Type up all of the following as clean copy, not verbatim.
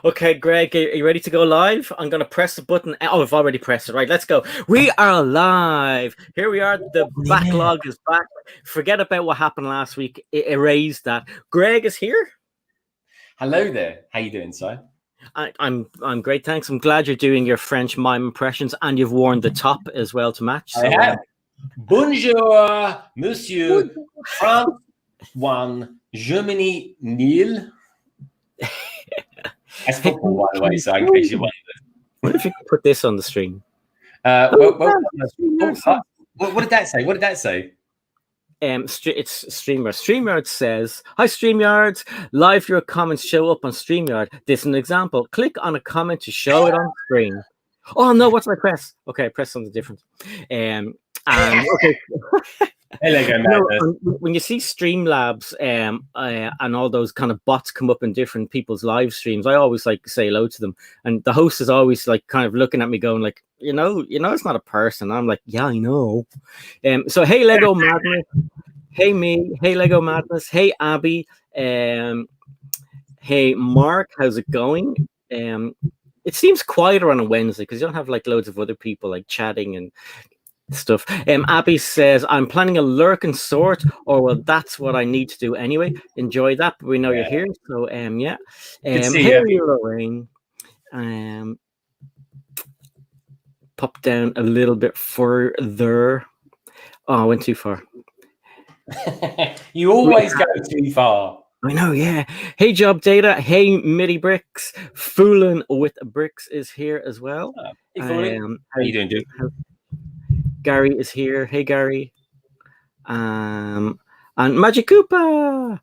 Okay, Greg, are you ready to go live? I'm going to press the button. Oh, I've already pressed it. Right, let's go. We are live. Here we are. The backlog is back. Forget about what happened last week. It erased that. Greg is here. Hello there. How you doing, Si? I'm great, thanks. I'm glad you're doing your French mime impressions, and you've worn the top as well to match. I have. Bonjour, Monsieur. France 1, Germany 0. That's football, by the way, so in case you wonder. What if you could put this on the stream? What did that say? What did that say? It's StreamYard. StreamYard says, "Hi StreamYard, live your comments show up on StreamYard. This is an example. Click on a comment to show it on screen." Oh no, what's my press? Okay, I press something different. And okay. When you see Streamlabs and all those kind of bots come up in different people's live streams, I always like say hello to them, and the host is always like kind of looking at me going like, you know it's not a person. I'm like, yeah, I know. So hey Lego Madness, hey me, hey Lego Madness, hey Abby, hey Mark, how's it going? It seems quieter on a Wednesday because you don't have like loads of other people like chatting and stuff. Abby says, "I'm planning a lurk and sort, or well, that's what I need to do anyway. Enjoy that, but we know you're here." So yeah. Hey Lorraine. Pop down a little bit further. Oh, I went too far. You always go too far. I know, yeah. Hey Job Data, hey Mitty Bricks, Foolin' with Bricks is here as well. Hey, how you doing, dude? Gary is here. Hey Gary. And Magic Koopa.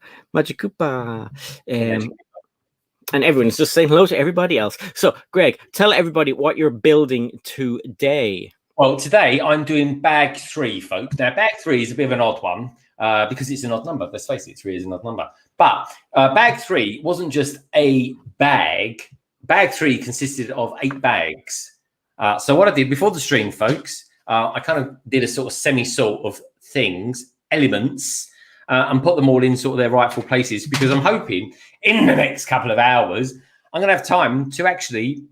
And everyone's just saying hello to everybody else. So Greg, tell everybody what you're building today. Well, today I'm doing bag 3, folks. Now, bag 3 is a bit of an odd one because it's an odd number. Let's face it, 3 is an odd number. But bag 3 wasn't just a bag. Bag 3 consisted of 8 bags. So what I did before the stream, folks, I kind of did a sort of semi-sort of things, elements, and put them all in sort of their rightful places because I'm hoping in the next couple of hours, I'm going to have time to actually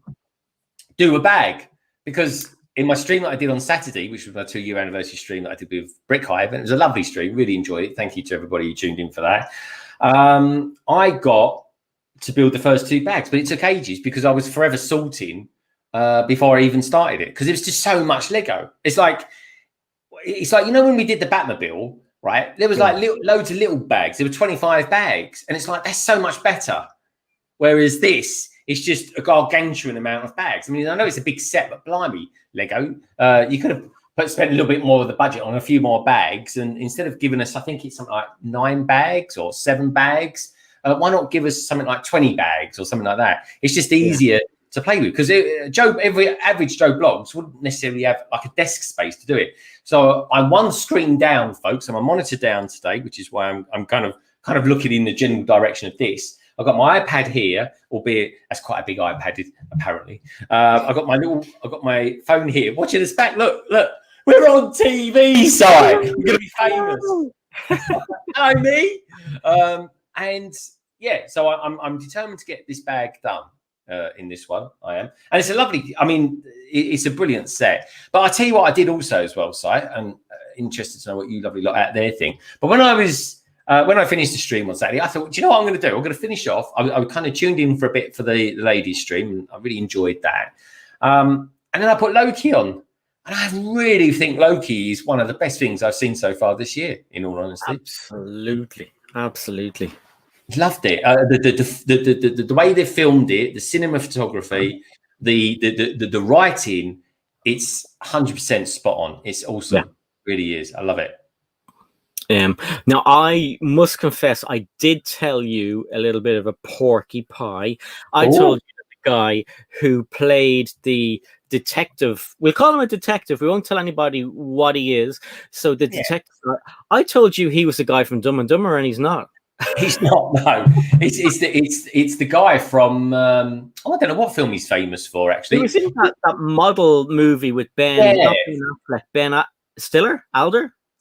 do a bag because in my stream that I did on Saturday, which was my 2-year anniversary stream that I did with Brick Hive, and it was a lovely stream, really enjoyed it. Thank you to everybody who tuned in for that. I got to build the first 2 bags, but it took ages because I was forever sorting before I even started it because it was just so much Lego. It's like when we did the Batmobile, right? There was like loads of little bags. There were 25 bags, and it's like that's so much better. Whereas this is just a gargantuan amount of bags. I mean, I know it's a big set, but blimey, Lego, you could have spent a little bit more of the budget on a few more bags, and instead of giving us, I think it's something like 9 bags or 7 bags. Why not give us something like 20 bags or something like that? It's just easier to play with because every average Joe Blogs wouldn't necessarily have like a desk space to do it. So I'm one screen down, folks. I'm a monitor down today, which is why I'm kind of looking in the general direction of this. I've got my iPad here, albeit that's quite a big iPad, apparently. I've got my phone here. Watching this back. Look, we're on TV, Si. We're going to be famous. Hello, me. And yeah, so I'm determined to get this bag done. In this one, I am, and it's a lovely. I mean, it's a brilliant set. But I tell you what, I did also as well, Si. I'm interested to know what you lovely lot out there think. But when I finished the stream on Saturday, I thought, do you know what I'm going to do? I'm going to finish off. I kind of tuned in for a bit for the ladies' stream, and I really enjoyed that. And then I put Loki on, and I really think Loki is one of the best things I've seen so far this year. In all honesty, absolutely. Loved it. The way they filmed it, the cinematography, the writing, it's 100% spot on. It's awesome. Yeah. It really is. I love it. Now I must confess, I did tell you a little bit of a porky pie. I told you the guy who played the detective, we'll call him a detective, we won't tell anybody what he is. So the detective, I told you he was the guy from Dumb and Dumber, and he's not. He's not. No, it's the guy from I don't know what film he's famous for. Actually, he was in that model movie with Ben Stiller.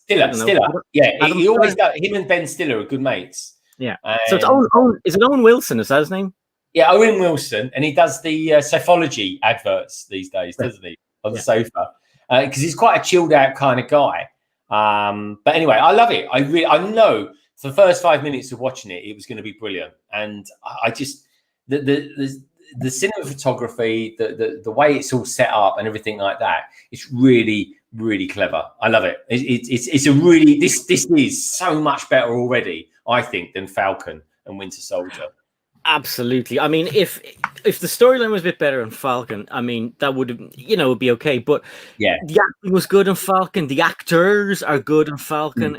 Yeah, he always got him and Ben Stiller are good mates. Yeah. So it's Owen. Is it Owen Wilson? Is that his name? Yeah, Owen Wilson, and he does the Sofology adverts these days, doesn't he? On the sofa, because he's quite a chilled out kind of guy. But anyway, I love it. I know for the first 5 minutes of watching it, it was going to be brilliant, and I just the cinematography, the way it's all set up, and everything like that. It's really, really clever. I love it. It's a really this is so much better already, I think, than Falcon and Winter Soldier. Absolutely. I mean, if the storyline was a bit better in Falcon, I mean, that would would be okay. But yeah, the acting was good in Falcon. The actors are good in Falcon.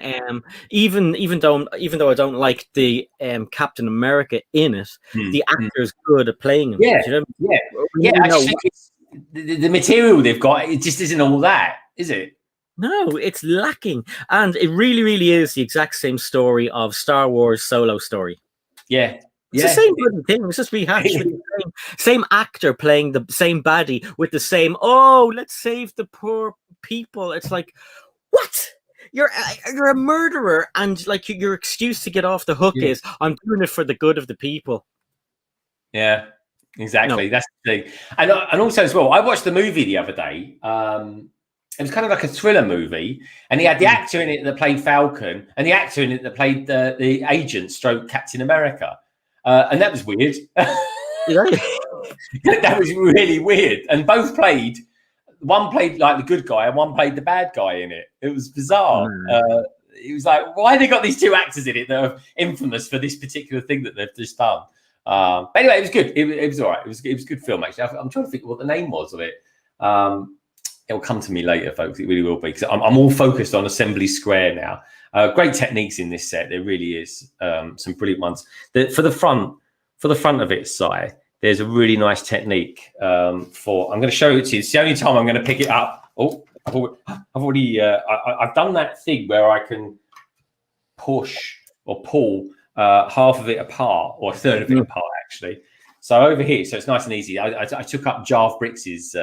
Even though I don't like the Captain America in it, the actor's good at playing him. Yeah, you know? I just think it's, the material they've got. It just isn't all that, is it? No, it's lacking, and it really, really is the exact same story of Star Wars Solo story. Yeah. It's the same bloody thing. It's just rehashed with the same actor playing the same baddie with the same, let's save the poor people. It's like, what? You're a murderer, and like your excuse to get off the hook is, I'm doing it for the good of the people. Yeah, exactly. No. That's the thing. And also as well, I watched the movie the other day. It was kind of like a thriller movie, and he had the actor in it that played Falcon, and the actor in it that played the agent stroke Captain America. And that was weird. That was really weird. And both played. One played like the good guy, and one played the bad guy in it. It was bizarre. It was like, why they got these two actors in it that are infamous for this particular thing that they've just done? But anyway, it was good. It was all right. It was a good film, actually. I'm trying to think what the name was of it. It will come to me later, folks. It really will be, because I'm all focused on Assembly Square now. Great techniques in this set. There really is some brilliant ones. For the front of its side, there's a really nice technique for. I'm going to show it to you. It's the only time I'm going to pick it up. Oh, I've done that thing where I can push or pull half of it apart, or a third of it apart, actually. So over here, so it's nice and easy. I took up Jarve Brix's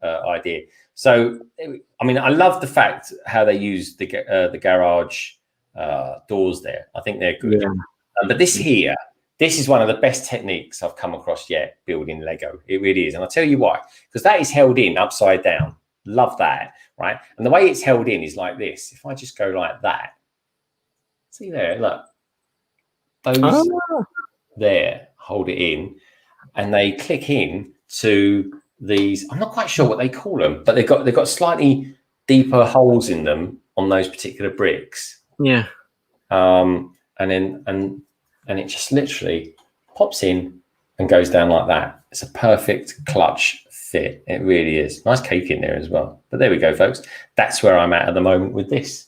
idea. So, I mean, I love the fact how they use the garage doors there. I think they're good. Yeah. But this is one of the best techniques I've come across yet building Lego. It really is. And I'll tell you why. Because that is held in upside down. Love that, right? And the way it's held in is like this. If I just go like that. See there, look. Those there hold it in. And they click in to these. I'm not quite sure what they call them, but they've got slightly deeper holes in them on those particular bricks. Yeah. And it just literally pops in and goes down like that. It's a perfect clutch fit. It really is. Nice cake in there as well. But there we go, folks. That's where I'm at the moment with this.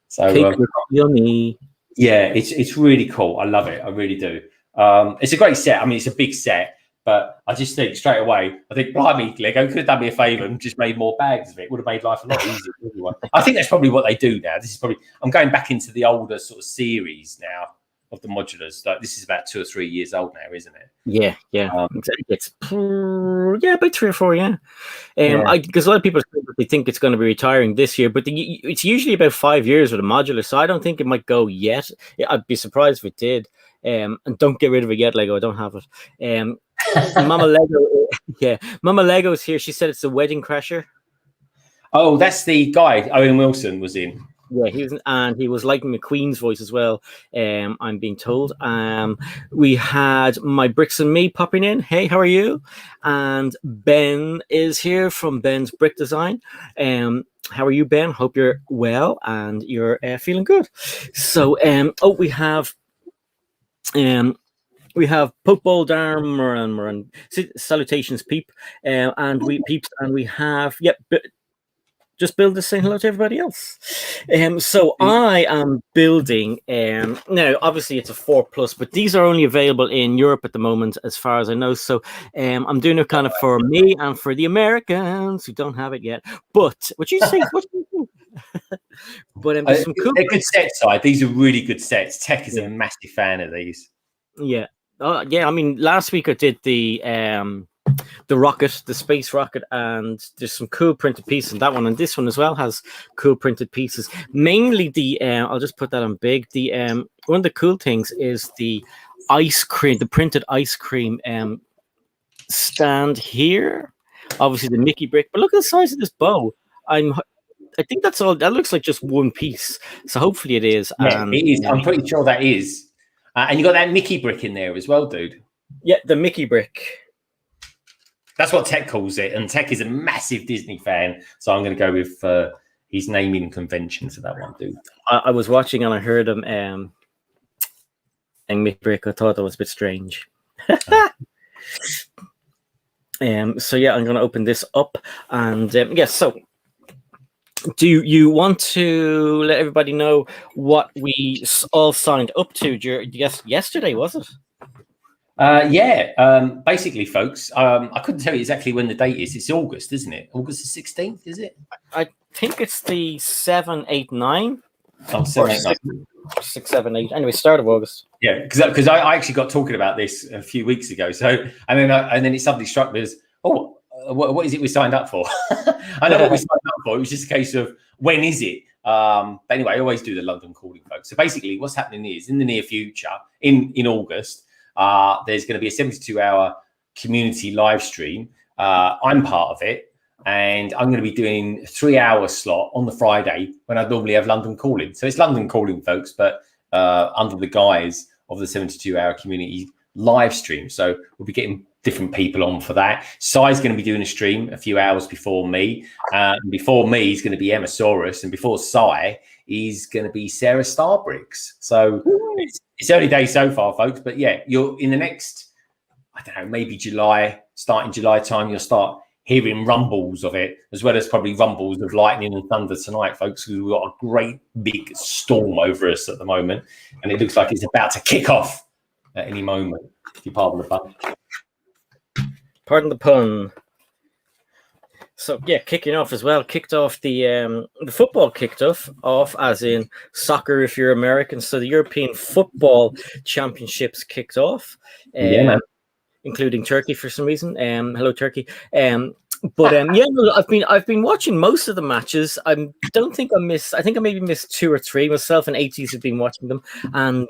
So yummy. Yeah, it's really cool. I love it. I really do. It's a great set. I mean, it's a big set, but I just think straight away, blimey, Lego could have done me a favour and just made more bags of it. Would have made life a lot easier for everyone. I think that's probably what they do now. I'm going back into the older sort of series now of the modulars. Like, this is about 2 or 3 years old now, isn't it? Yeah. Exactly. It's about 3 or 4. Yeah. Because a lot of people think it's going to be retiring this year, but it's usually about 5 years with a modular. So I don't think it might go yet. I'd be surprised if it did. And don't get rid of it yet, Lego. I don't have it. Mama Lego, Mama Lego's here. She said it's the Wedding Crasher. Oh, that's the guy Owen Wilson was in. Yeah, he was liking McQueen's voice as well. I'm being told. We had my Bricks and Me popping in. Hey, how are you? And Ben is here from Ben's Brick Design. How are you, Ben? Hope you're well and you're feeling good. So, we have Pope Boldarm and salutations, Peep, and we have just Bill is saying hello to everybody else. So I am building. Now, obviously, it's a 4+, but these are only available in Europe at the moment, as far as I know. So I'm doing it kind of for me and for the Americans who don't have it yet. But what you say? But some cool. They're good sets, side. These are really good sets. Tech is a massive fan of these. Yeah. I mean, last week I did the rocket, the space rocket, and there's some cool printed pieces in that one, and this one as well has cool printed pieces. Mainly the I'll just put that on big. The one of the cool things is the ice cream, the printed ice cream stand here. Obviously the Mickey brick, but look at the size of this bow. I think that's all. That looks like just one piece. So hopefully it is. Yeah, it is. I'm pretty sure that is. And you got that Mickey brick in there as well, dude. Yeah, the Mickey brick. That's what Tech calls it. And Tech is a massive Disney fan. So I'm going to go with his naming convention for that one, dude. I was watching and I heard him and Mickey brick. I thought that was a bit strange. So yeah, I'm going to open this up. And so do you want to let everybody know what we all signed up to? Yesterday, was it? Basically, folks, I couldn't tell you exactly when the date is. It's August, isn't it? August the 16th, is it? I think it's the 7, 8, 9. Oh, 7, 8, 9. 6, 7, 8. Anyway, start of August. Yeah, because I actually got talking about this a few weeks ago. So and then it suddenly struck me as, what is it we signed up for? I know what we signed up for. It was just a case of when is it? But anyway, I always do the London calling, folks. So basically, what's happening is in the near future, in August, there's going to be a 72-hour community live stream. I'm part of it, and I'm going to be doing a 3-hour slot on the Friday when I normally have London calling. So it's London calling, folks, but under the guise of the 72-hour community live stream. So we'll be getting different people on for that. Sai's going to be doing a stream a few hours before me. Before me, he's going to be Emma Saurus, and before Sai, he's going to be Sarah Starbriggs. So it's early days so far, folks. But yeah, you're in the next, I don't know, maybe July, starting July time, you'll start hearing rumbles of it, as well as probably rumbles of lightning and thunder tonight, folks, because we've got a great big storm over us at the moment, and it looks like it's about to kick off at any moment, if you pardon the pun. Pardon the pun. So yeah, kicking off as well. Kicked off the football kicked off as in soccer if you're American. So the European Football Championships kicked off, including Turkey for some reason. Hello Turkey. But I've been watching most of the matches. I think I maybe missed 2 or 3. Myself and ATs have been watching them, and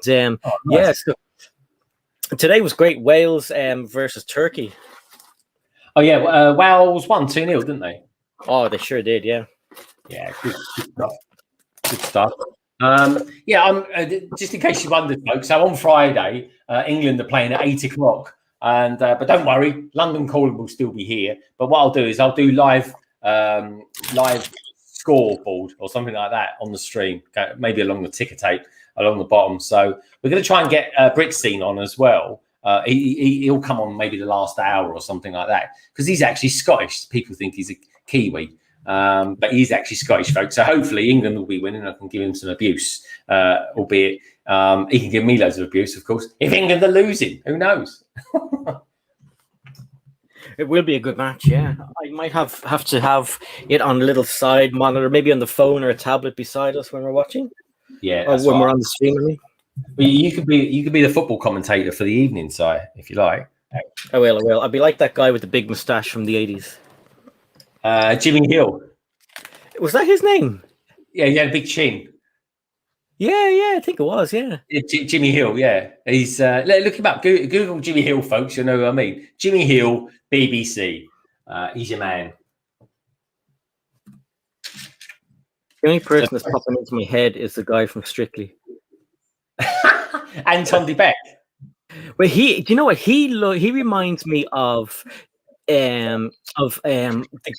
nice. So today was great. Wales versus Turkey. Oh yeah, Wales won 2-0, didn't they? Oh, they sure did. Yeah. Yeah, good stuff. Good stuff. I'm just in case you wondered, folks. So on Friday, England are playing at 8:00, and but don't worry, London calling will still be here. But what I'll do is I'll do live scoreboard or something like that on the stream, maybe along the ticker tape along the bottom. So we're going to try and get Brickstein on as well. He'll come on maybe the last hour or something like that, because he's actually Scottish. People think he's a Kiwi, but he's actually Scottish, folks. So hopefully England will be winning. I can give him some abuse, albeit he can give me loads of abuse, of course. If England are losing, who knows? It will be a good match, yeah. I might have to have it on a little side monitor, maybe on the phone or a tablet beside us when we're watching. Yeah, or when we're on the stream. I mean. Well, you could be the football commentator for the evening, Si, if you like. I will. I'll be like that guy with the big moustache from the 80s. Jimmy Hill. Was that his name? Yeah, he had a big chin. Yeah, I think it was, yeah. Jimmy Hill, yeah. He's look him up. Google Jimmy Hill, folks. You know what I mean. Jimmy Hill, BBC. He's your man. The only person that's popping into my head is the guy from Strictly. Anton de Beck. Well, do you know what he reminds me of the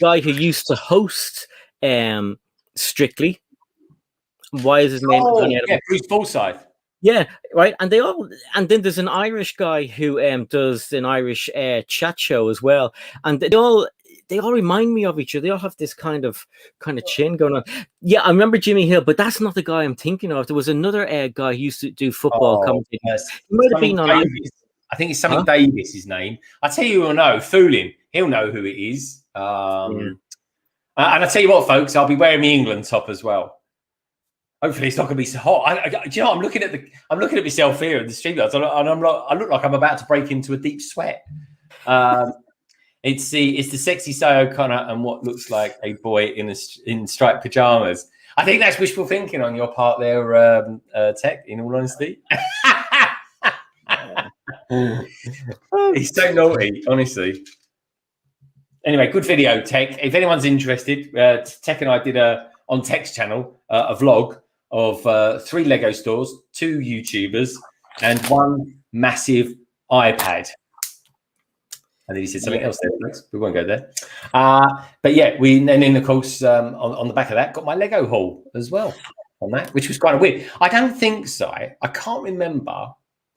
guy who used to host Strictly. Why is his name? Bruce Forsyth. Yeah, right. And then there's an Irish guy who does an Irish chat show as well, and they all remind me of each other. They all have this kind of chin going on. Yeah, I remember Jimmy Hill, but that's not the guy I'm thinking of. There was another guy who used to do football commentating. Yes. He might have been on. I think it's something Davis, his name. I tell you who will know. Fooling. He'll know who it is. And I tell you what, folks, I'll be wearing my England top as well. Hopefully, it's not going to be so hot. Do you know? I'm looking at myself here in the stream, and I look like I'm about to break into a deep sweat. It's the sexy Si O'Connor and what looks like a boy in striped pajamas. I think that's wishful thinking on your part there, Tech, in all honesty. He's so naughty, honestly. Anyway, good video, Tech. If anyone's interested, Tech and I did on Tech's channel a vlog of 3 Lego stores, 2 YouTubers, and 1 massive iPad. And then he said something else there. We won't go there. But yeah, and then of course on the back of that got my Lego haul as well on that, which was kind of weird. I don't think so. I can't remember.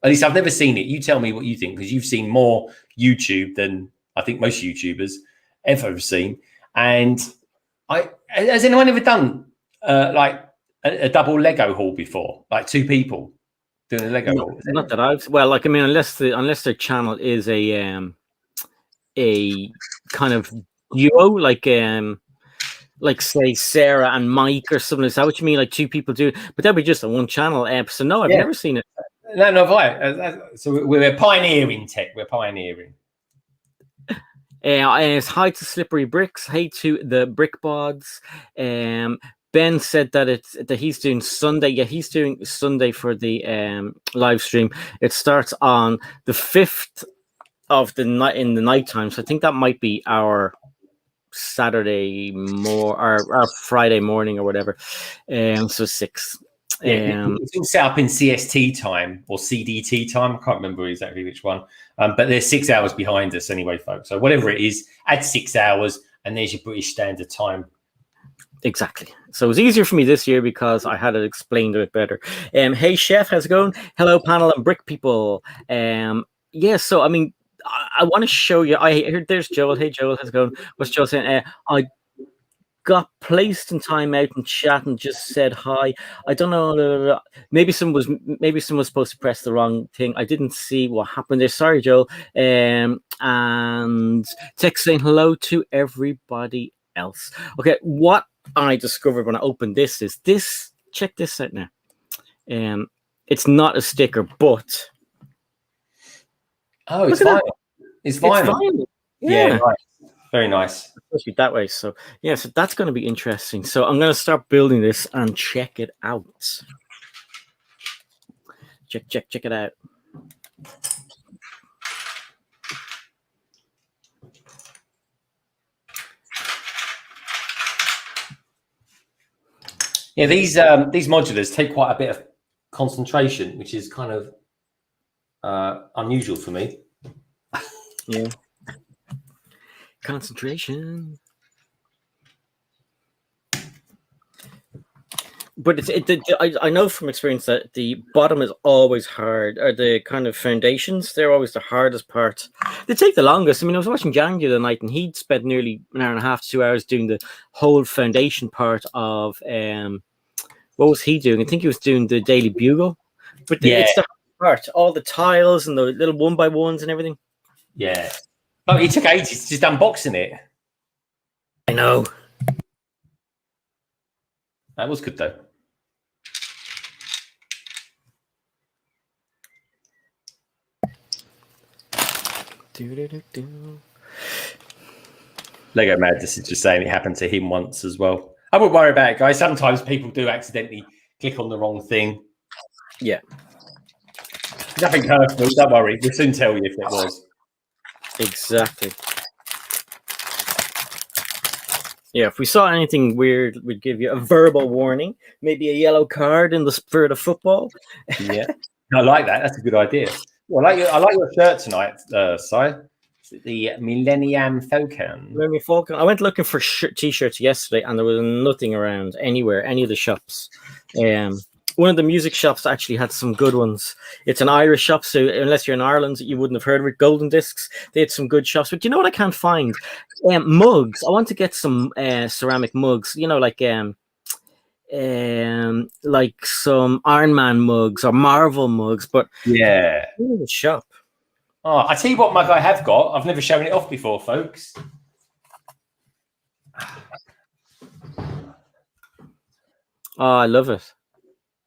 At least I've never seen it. You tell me what you think, because you've seen more YouTube than I think most YouTubers ever have seen. And has anyone ever done like a double Lego haul before? Like 2 people doing a Lego haul? Not that I've. Well, like I mean, unless their channel is a kind of duo, like say Sarah and Mike or something. Is that what you mean? Like 2 people do it, but that'd be just a 1 channel. So no, I've never seen it. No, have I. So we're pioneering, Tech. We're pioneering. It's hi to Slippery Bricks. Hey to the Brick Bods. Ben said that he's doing Sunday. Yeah, he's doing Sunday for the live stream. It starts on the 5th of the night in the nighttime. So I think that might be our Saturday our Friday morning or whatever. So 6. It's set up in CST time or CDT time. I can't remember exactly which one. But they're 6 hours behind us anyway, folks. So whatever it is, add 6 hours, and there's your British Standard Time. Exactly. So it was easier for me this year because I had it explained a bit better. Hey, Chef, how's it going? Hello, panel and brick people. Yeah, so I mean, I want to show you. I heard there's Joel. Hey, Joel, how's it going? What's Joel saying? I got placed in timeout and chat and just said hi. I don't know. Maybe someone was supposed to press the wrong thing. I didn't see what happened there. Sorry, Joel. And Tech saying hello to everybody else. Okay, what I discovered when I opened this is this. Check this out now. It's not a sticker, but it's vinyl. It's vinyl. Yeah, right. Very nice. Especially that way. So yeah, so that's going to be interesting. So I'm going to start building this and check it out. Check it out. Yeah, these modulars take quite a bit of concentration, which is kind of unusual for me. Yeah. Concentration. But I know from experience that the bottom is always hard, or the kind of foundations, they're always the hardest part. They take the longest. I mean, I was watching Jan the other night, and he'd spent nearly an hour and a half to 2 hours doing the whole foundation part of what was he doing? I think he was doing the Daily Bugle. But it's the hard part, all the tiles and the little 1x1s and everything. Yeah. Oh, it took ages just unboxing it. I know. That was good though. Lego Madness is just saying it happened to him once as well. I wouldn't worry about it, guys. Sometimes people do accidentally click on the wrong thing. Yeah. Nothing personal. Don't worry. We'll soon tell you if it was. Exactly. Yeah, if we saw anything weird, we'd give you a verbal warning, maybe a yellow card in the spirit of football. Yeah, I like that. That's a good idea. Well, I like your shirt tonight, Si. The Millennium Falcon. I went looking for t-shirts yesterday, and there was nothing around anywhere, any of the shops. One of the music shops actually had some good ones. It's an Irish shop, so unless you're in Ireland, you wouldn't have heard of it. Golden Discs, they had some good shops. But you know what I can't find? Mugs. I want to get some ceramic mugs. You know, like some Iron Man mugs or Marvel mugs. But yeah, in the shop. Oh, I tell you what mug I have got. I've never shown it off before, folks. Oh, I love it.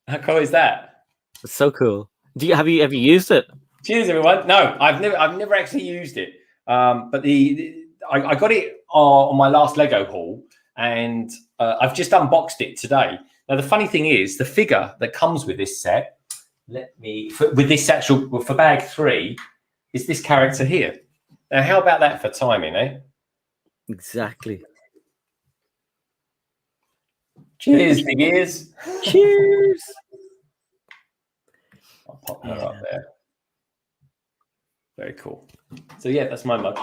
How cool is that? It's so cool. Have you used it? Cheers, everyone. No, I've never actually used it. But I got it on my last Lego haul, and I've just unboxed it today. Now the funny thing is, the figure that comes with this set, for bag 3, is this character here. Now, how about that for timing, eh? Exactly. Cheers, big ears. Cheers. I'll pop that up there. Very cool. So yeah, that's my mug.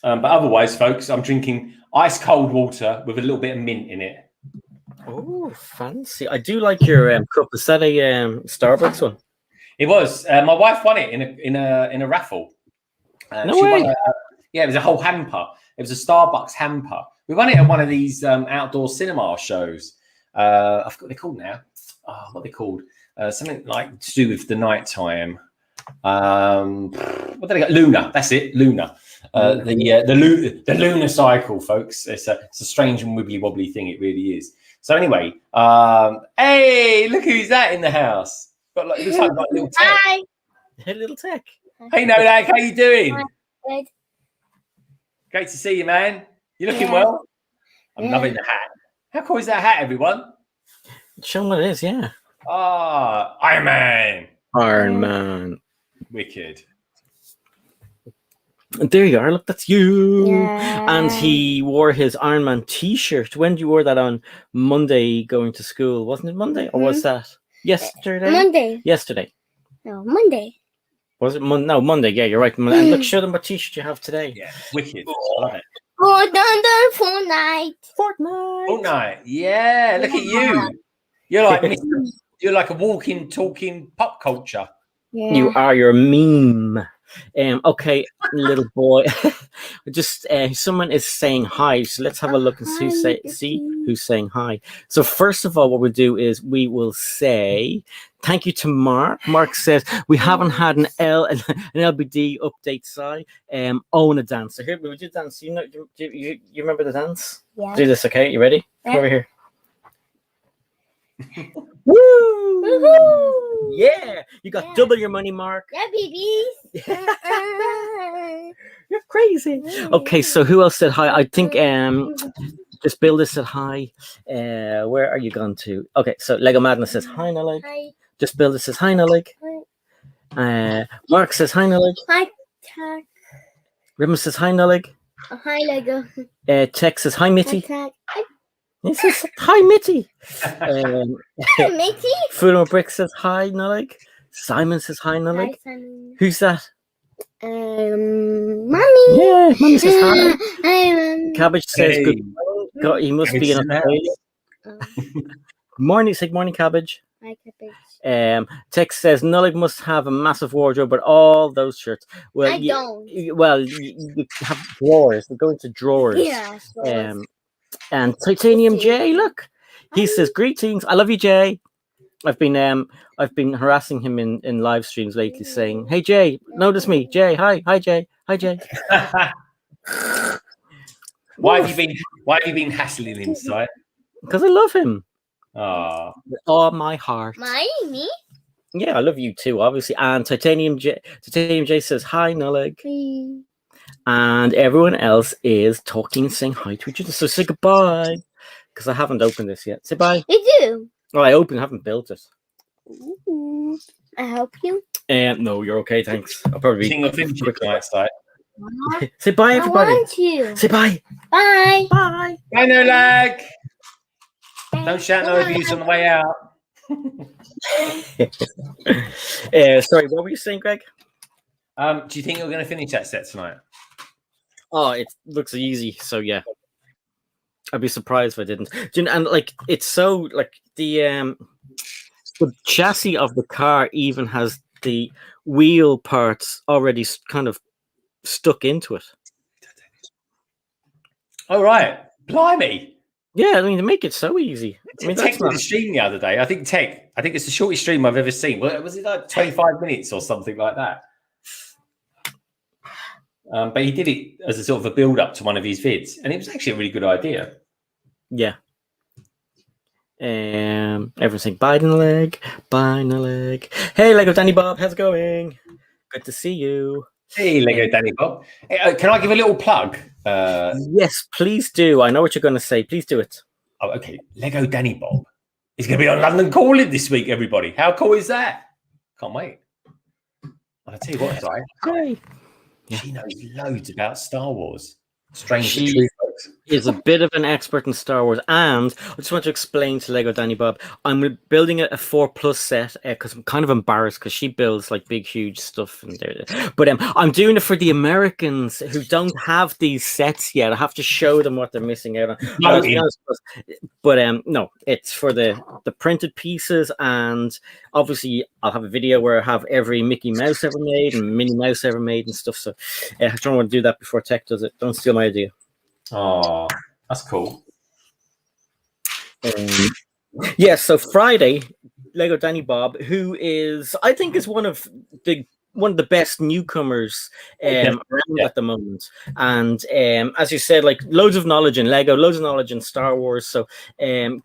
But otherwise, folks, I'm drinking ice cold water with a little bit of mint in it. Oh, fancy! I do like your cup. Is that a Starbucks one? It was. My wife won it in a raffle. No she way. Won it was a whole hamper. It was a Starbucks hamper. We won it at one of these outdoor cinema shows. I forgot what they're called now. Oh, what they're called? Something like to do with the nighttime. What did I get? Luna. That's it. Luna. The lunar cycle, folks. It's a strange and wibbly wobbly thing. It really is. So anyway, hey, look who's that in the house. Got like looks like a little tech. Hi. Hey, little tech. Hey, Nodak, how you doing? Good. Great to see you, man. You looking Yeah. well? I'm Yeah. loving the hat. How cool is that hat, everyone? Show them what it is. Yeah. Ah, Iron Man. Iron Yeah. Man. Wicked. And there you are. Look, that's you. Yeah. And he wore his Iron Man T-shirt. When did you wear that on Monday going to school? Wasn't it Monday, or was that yesterday? Monday. Yesterday. No, Monday. Was it Monday? No, Monday. Yeah, you're right. And look, show them what T-shirt you have today. Yeah, wicked. I love it. Fortnite. Fortnite. Fortnite. Yeah, look at you. You're like you're like a walking, talking pop culture. Yeah. You are your meme. Okay, little boy. Just someone is saying hi. So let's have a look and see who's saying hi. So first of all, what we'll do is we will say thank you to Mark. Mark says we haven't had an LBD update. Own a dance. So here we do dance. You know, you remember the dance? Yeah. Do this, okay? You ready? Come Yeah. over here. Woo! Woohoo! Yeah, you got Yeah. double your money, Mark. Yeah, babies. You're crazy. Okay, so who else said hi? I think just Bill said hi. Where are you going to? Okay, so Lego Madness says hi, Nolik. Hi. Just Bill says hi, Nolik. Mark says hi, Nolik. Hi, Tag. Ribbon says hi, Nolik. Hi, Lego. Tech says hi, Hi, Mitty. Tag. He says hi, Mitty. Hi, Matey. Food and Brick says hi, Nolik. Simon says hi, Hi, Nolik. Simon. Who's that? Mommy. Yeah, Mommy says hi. Hi, Mom. Cabbage says Hey. good morning. God, he must be in Australia. Morning, say morning, Cabbage. Hi, Cabbage. Tex says Nullig must have a massive wardrobe, but all those shirts. Well, I don't. you have drawers. They go into drawers. Yeah. So And Titanium J, look, he says greetings. I love you, Jay. I've been harassing him in live streams lately, saying, "Hey, Jay, notice me, Jay. Hi, Jay. Hi, Jay." Why have you been hassling him, Si? Because I love him. Oh, With all my heart. me? Yeah, I love you too, obviously. And Titanium J says hi, Nullig. And everyone else is talking and saying hi to each other. So say goodbye. Because I haven't opened this yet. Say bye. You do. Oh, I haven't built it. Ooh. I help you. No, you're okay, thanks. I'll probably think you'll finish it tonight, Si? say bye, I everybody. want you. Say bye. Bye. Bye. Bye, no lag. Don't shout no abuse on the way out. Sorry, what were you saying, Greg? Do you think you're going to finish that set tonight? Oh, it looks easy. So yeah, I'd be surprised if I didn't. And like, it's so like the chassis of the car even has the wheel parts already kind of stuck into it. All right, blimey. Yeah, I mean, they make it so easy. I mean, Tech that's did not... a stream the other day. I think it's the shortest stream I've ever seen. Was it like 25 minutes or something like that? But he did it as a sort of a build-up to one of his vids, and it was actually a really good idea. Yeah. Everyone's saying bye, Nolig. Bye, Nolig. Hey, Lego Danny Bob, how's it going? Good to see you. Hey, Lego Danny Bob. Hey, can I give a little plug? Yes, please do. I know what you're going to say. Please do it. Oh, okay. Lego Danny Bob is going to be on London Calling this week, everybody. How cool is that? Can't wait. I tell you what, Di, Hey. she knows loads about Star Wars. Strange She but true, folks. is a bit of an expert in Star Wars, and I just want to explain to Lego Danny Bob, I'm building a 4+ set because I'm kind of embarrassed because she builds like big, huge stuff, but I'm doing it for the Americans who don't have these sets yet. I have to show them what they're missing out on. No, To be honest, but no, it's for the printed pieces, and obviously I'll have a video where I have every Mickey Mouse ever made and Minnie Mouse ever made and stuff. So I don't want to do that before Tech does it. Don't steal my idea. Oh, that's cool. Yeah, so Friday, Lego Danny Bob, who is I think is one of the best newcomers around at the moment, and as you said, like loads of knowledge in Lego, loads of knowledge in Star Wars. So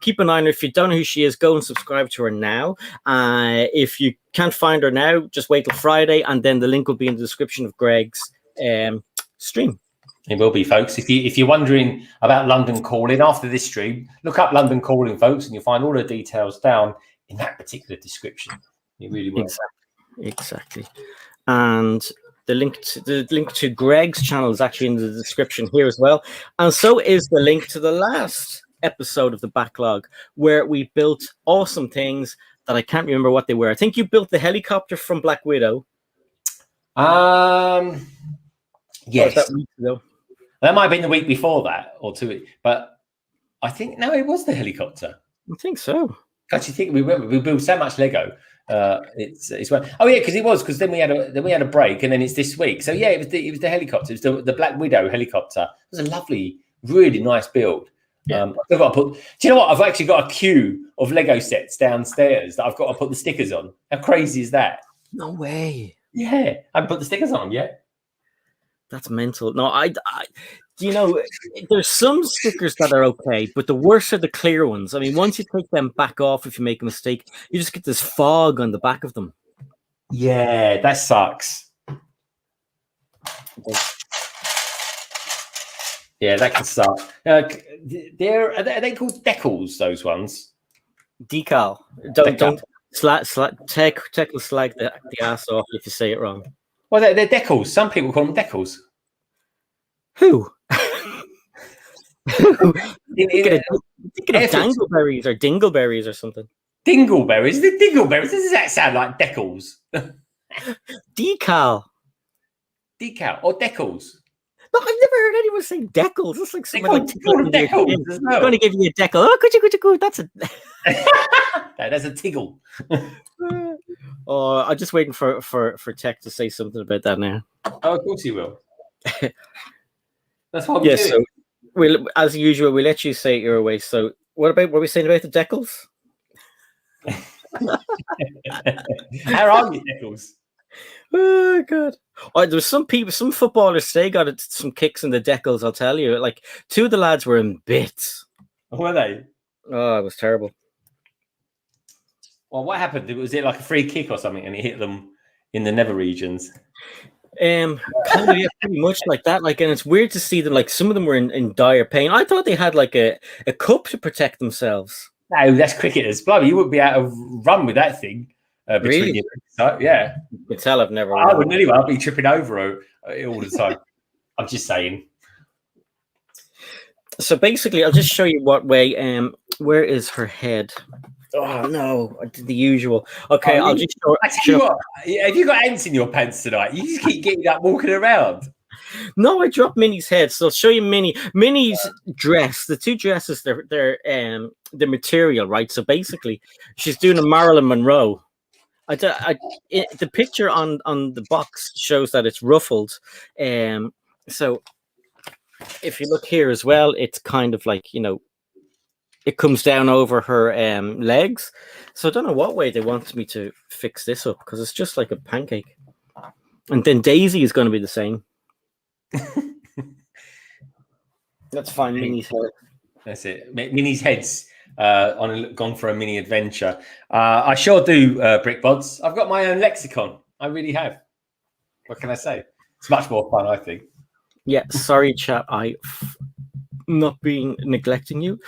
keep an eye on her. If you don't know who she is, go and subscribe to her now. If you can't find her now, just wait till Friday, and then the link will be in the description of Greg's stream. It will be, folks. If you're wondering about London Calling after this stream, look up London Calling, folks, and you'll find all the details down in that particular description. You really will. Exactly. And the link to Greg's channel is actually in the description here as well. And so is the link to the last episode of the Backlog, where we built awesome things that I can't remember what they were. I think you built the helicopter from Black Widow. Yes. That week ago? That might have been the week before that or 2 weeks, but I think no, it was the helicopter. I think so. Actually, think we built so much Lego. It's oh yeah, because then we had a break, and then it's this week. So yeah, it was the helicopter. It was the Black Widow helicopter. It was a lovely, really nice build. Yeah. I've got to put. Do you know what? I've actually got a queue of Lego sets downstairs that I've got to put the stickers on. How crazy is that? No way. Yeah, I haven't put the stickers on yet. That's mental. No, you know, there's some stickers that are okay, but the worst are the clear ones. I mean, once you take them back off, if you make a mistake, you just get this fog on the back of them. Yeah, that sucks. Yeah, that can suck. Are they called decals? Those ones? Decal. Don't Tech will slag the ass off if you say it wrong. Well, they're decals. Some people call them decals. Who? Thinking of dangleberries or dingleberries or something. Dingleberries? The dingleberries? Does that sound like decals? Decal or decals? No, I've never heard anyone say decals. It's like someone like decals. I'm going to give you a decal. Oh, could. That's a that's a tiggle. Oh, I'm just waiting for Tech to say something about that now. Oh, of course he will. That's what we do. So we'll, as usual, we let you say it your way. So what were we saying about the decals? How are you, decals? Oh god! Oh, there was some footballers today got some kicks in the decals. I'll tell you, like 2 of the lads were in bits. Were they? Oh, it was terrible. Well, what happened? Was it like a free kick or something, and he hit them in the nether regions? Kind of, yeah, pretty much like that. Like, and it's weird to see them. Like, some of them were in dire pain. I thought they had like a cup to protect themselves. No, that's cricketers. Blimey, you wouldn't be able to run with that thing between Really? you. So, yeah, You can tell I've never. I wouldn't anyway. I'd be tripping over all the time. I'm just saying. So basically, I'll just show you what way. Where is her head? Oh no, I did the usual. Okay, I'll just show. I tell you what, have you got ants in your pants tonight? You just keep getting up, walking around. No, I dropped Minnie's head, so I'll show you Minnie's dress. The 2 dresses, they're the material, right? So basically, she's doing a Marilyn Monroe. The picture on the box shows that it's ruffled. So if you look here as well, it's kind of like, you know, it comes down over her legs. So I don't know what way they want me to fix this up, because it's just like a pancake. And then Daisy is going to be the same. Let's find Minnie's head. That's it. Minnie's head's gone for a mini adventure. I sure do, Brick Bods. I've got my own lexicon. I really have. What can I say? It's much more fun, I think. Yeah, sorry, chat. Not being neglecting you.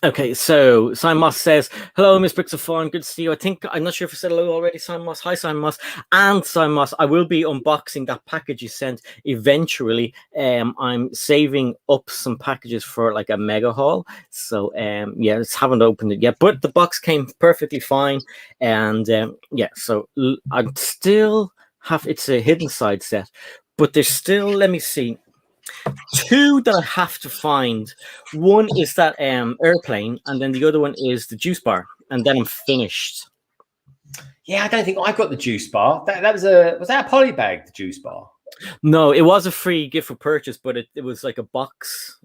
Okay, so Simon Moss says, hello, Miss Bricks of Fun. Good to see you. I'm not sure if I said hello already, Simon Moss. Hi, Simon Moss. And Simon Moss, I will be unboxing that package you sent eventually. I'm saving up some packages for like a mega haul. So, yeah, just haven't opened it yet, but the box came perfectly fine. And yeah, so I'm still it's a hidden side set, but there's still, let me see. 2 that I have to find. One is that airplane, and then the other one is the juice bar, and then I'm finished. Yeah, I don't think I got the juice bar. That was that a poly bag, the juice bar? No, it was a free gift for purchase, but it was like a box.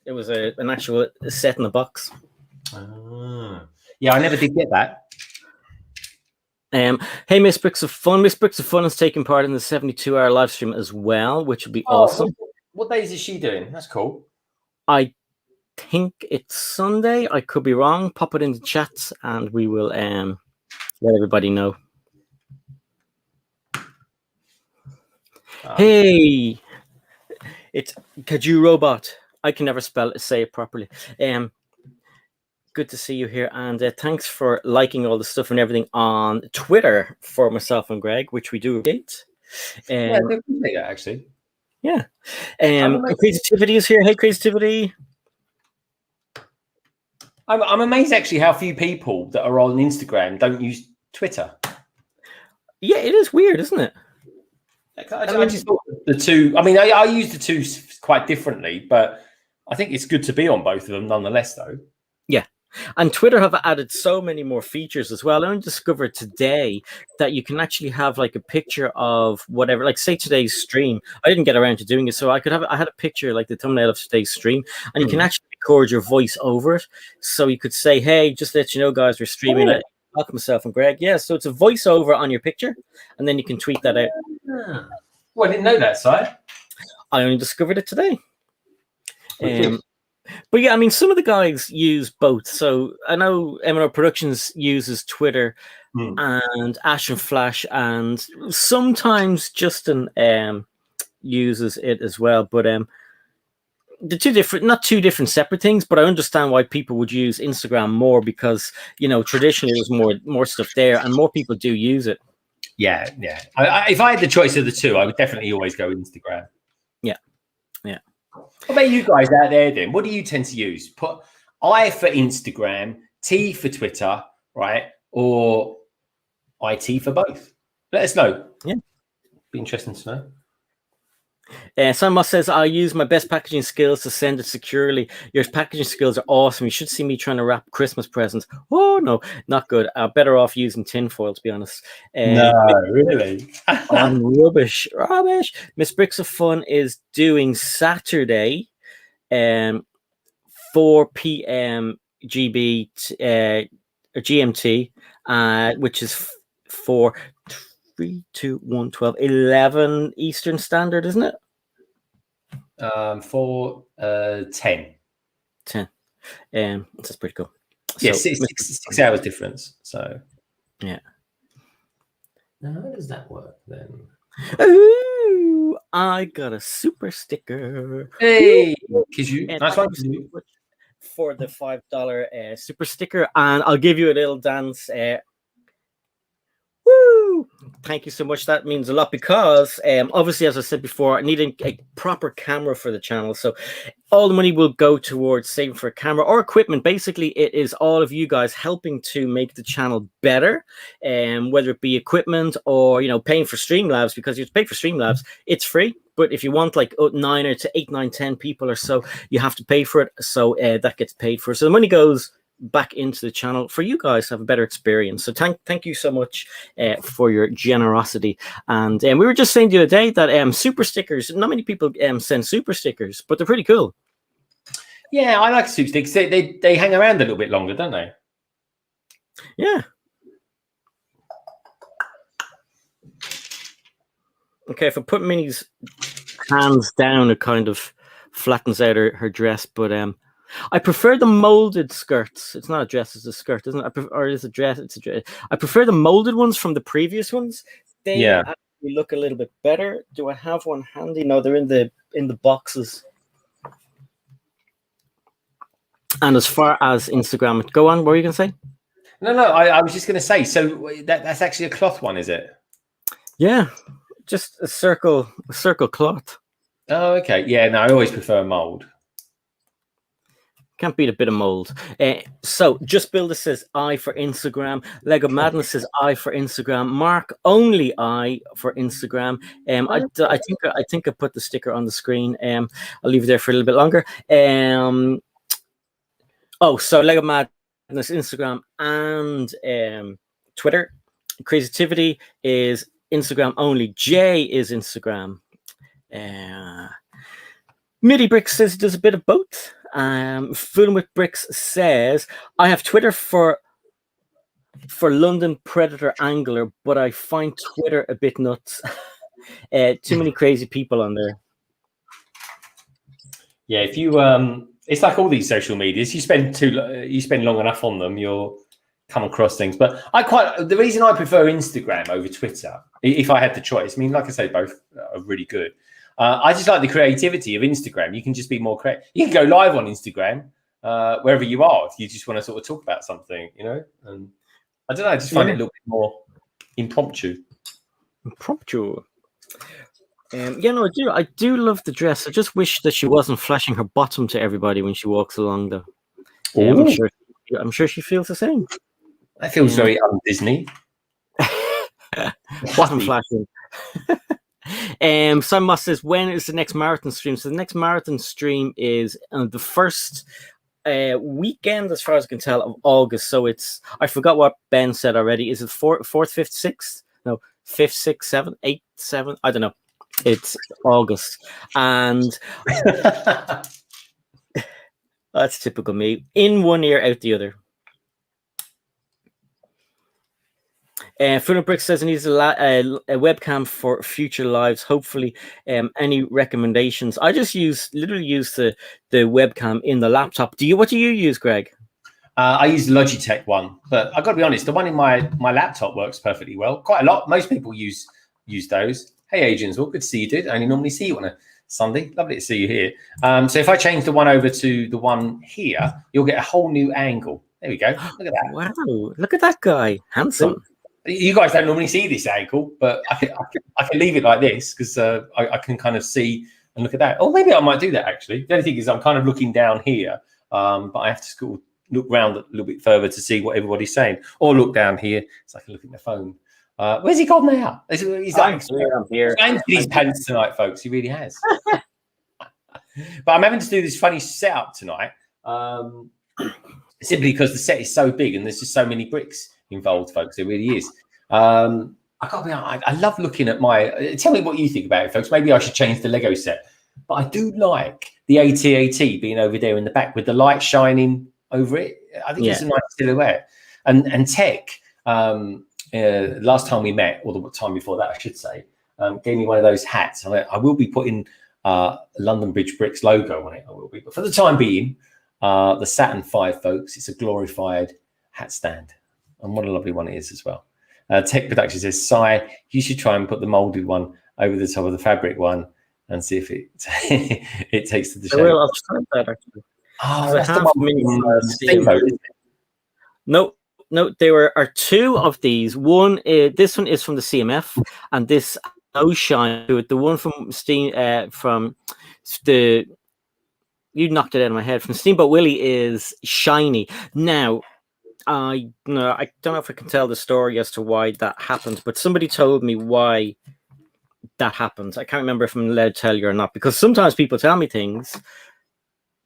It was an actual set in the box. Yeah, I never did get that. Hey, Miss Bricks of Fun. Miss Bricks of Fun is taking part in the 72-hour live stream as well, which would be awesome. What days is she doing? That's cool. I think it's Sunday. I could be wrong. Pop it in the chats and we will let everybody know. Hey, it's Kaju Robot. I can never say it properly. Good to see you here, and thanks for liking all the stuff and everything on Twitter for myself and Greg, which we do appreciate. Yeah, actually. Yeah. Creativity is here. Hey, Creativity. I'm amazed actually how few people that are on Instagram don't use Twitter. Yeah, it is weird, isn't it? I just thought the two. I mean, I use the two quite differently, but I think it's good to be on both of them nonetheless, though. Yeah. And Twitter have added so many more features as well. I only discovered today that you can actually have like a picture of whatever, like say today's stream. I didn't get around to doing it, so I had a picture like the thumbnail of today's stream, and you can actually record your voice over it. So you could say, "Hey, just to let you know, guys, we're streaming." Welcome, myself and Greg. Yeah, so it's a voiceover on your picture, and then you can tweet that out. Well, I didn't know that side. I only discovered it today. But yeah, I mean, some of the guys use both. So I know MNO Productions uses Twitter and Ash and Flash, and sometimes Justin uses it as well. But the not two different separate things. But I understand why people would use Instagram more because traditionally there's more stuff there, and more people do use it. Yeah. If I had the choice of the two, I would definitely always go Instagram. Yeah. What about you guys out there then? What do you tend to use? Put I for Instagram, T for Twitter, right? Or IT for both? Let us know. Yeah. Be interesting to know. Simon says, I use my best packaging skills to send it securely. Your packaging skills are awesome. You should see me trying to wrap Christmas presents. Oh, no, not good. Better off using tinfoil, to be honest. No, really? I'm rubbish. Miss Bricks of Fun is doing Saturday, 4 p.m. GMT, which is 4, 3, 2, 1, 12, 11 Eastern Standard, isn't it? 4, 10. 10. That's pretty cool. Yeah, so, 6 hours difference. So yeah. Now how does that work then? Ooh, I got a super sticker. Hey, nice one for the $5 super sticker, and I'll give you a little dance. Woo! Thank you so much. That means a lot because obviously, as I said before, I need a proper camera for the channel. So all the money will go towards saving for a camera or equipment. Basically, it is all of you guys helping to make the channel better, whether it be equipment or paying for Streamlabs, because you pay for Streamlabs, it's free. But if you want like 9 or to 8, 9, 10 people or so, you have to pay for it. So that gets paid for. So the money goes back into the channel for you guys to have a better experience. So thank you so much for your generosity. And we were just saying the other day that super stickers, not many people send super stickers, but they're pretty cool. Yeah, I like super stickers. They hang around a little bit longer, don't they? Yeah. Okay, if I put Minnie's hands down, it kind of flattens out her dress, but I prefer the molded skirts. It's not a dress; it's a skirt, isn't it? Or is it a dress? It's a dress. I prefer the molded ones from the previous ones. They actually look a little bit better. Do I have one handy? No, they're in the boxes. And as far as Instagram, go on. What were you going to say? No, I was just going to say. So that's actually a cloth one, is it? Yeah, just a circle cloth. Oh, okay. Yeah, no, I always prefer mold. Can't beat a bit of mold. So Just Builder says I for Instagram. Lego Madness says I for Instagram. Mark only I for Instagram. I think I put the sticker on the screen. I'll leave it there for a little bit longer. So Lego Madness, Instagram, and Twitter. Creativity is Instagram only. Jay is Instagram. Midi Bricks says he does a bit of both. Fooling with Bricks says I have Twitter for London Predator Angler, but I find Twitter a bit nuts. Too many crazy people on there. Yeah, if you it's like all these social medias. You spend long enough on them, you'll come across things. But the reason I prefer Instagram over Twitter, if I had the choice. I mean, like I say, both are really good. I just like the creativity of Instagram. You can just be more creative. You can go live on Instagram wherever you are if you just want to sort of talk about something, you know. And I don't know. I just find it a little bit more impromptu. I do love the dress. I just wish that she wasn't flashing her bottom to everybody when she walks along, though. I'm sure she feels the same. That feels very un-Disney. Bottom flashing. Simon Moss says, when is the next marathon stream? So the next marathon stream is the first weekend, as far as I can tell, of August. So I forgot what Ben said already. Is it 4th, 5th, 6th? No, 5th, 6th, 7th, 8th, 7th? I don't know. It's August. And that's typical me. In one ear, out the other. Fooling Brick says he needs a webcam for future lives. Hopefully, any recommendations? I just literally use the webcam in the laptop. What do you use, Greg? I use the Logitech one, but I've got to be honest, the one in my laptop works perfectly well. Quite a lot. Most people use those. Hey, Adrian, well, good to see you, dude. I only normally see you on a Sunday. Lovely to see you here. So if I change the one over to the one here, you'll get a whole new angle. There we go. Look at that. Wow, look at that guy. Handsome. You guys don't normally see this angle, but I can leave it like this because I can kind of see and look at that. Oh, maybe I might do that, actually. The only thing is I'm kind of looking down here, but I have to sort of look around a little bit further to see what everybody's saying, or look down here so I can look at the phone. Where's he gone now? He's I'm here. He's emptied his pants tonight, folks. He really has. But I'm having to do this funny setup tonight, simply because the set is so big and there's just so many bricks involved, folks. It really is. I can't be. I love looking at my. Tell me what you think about it, folks. Maybe I should change the Lego set, but I do like the AT-AT being over there in the back with the light shining over it. I think it's a nice silhouette. And Tech, last time we met, or the time before that, I should say, gave me one of those hats. I will be putting London Bridge Bricks logo on it. I will be, but for the time being, the Saturn V, folks, it's a glorified hat stand. And what a lovely one it is as well. Tech Production says, Si, you should try and put the molded one over the top of the fabric one and see if it it takes to the shape. Well, I've tried that actually. Oh, that's the one Steamboat, isn't it? No, there are two of these. One, this one is from the CMF, and this no shine to it. The one from you knocked it out of my head. From Steamboat Willie is shiny. Now, I don't know if I can tell the story as to why that happened, but somebody told me why that happened. I can't remember if I'm allowed to tell you or not, because sometimes people tell me things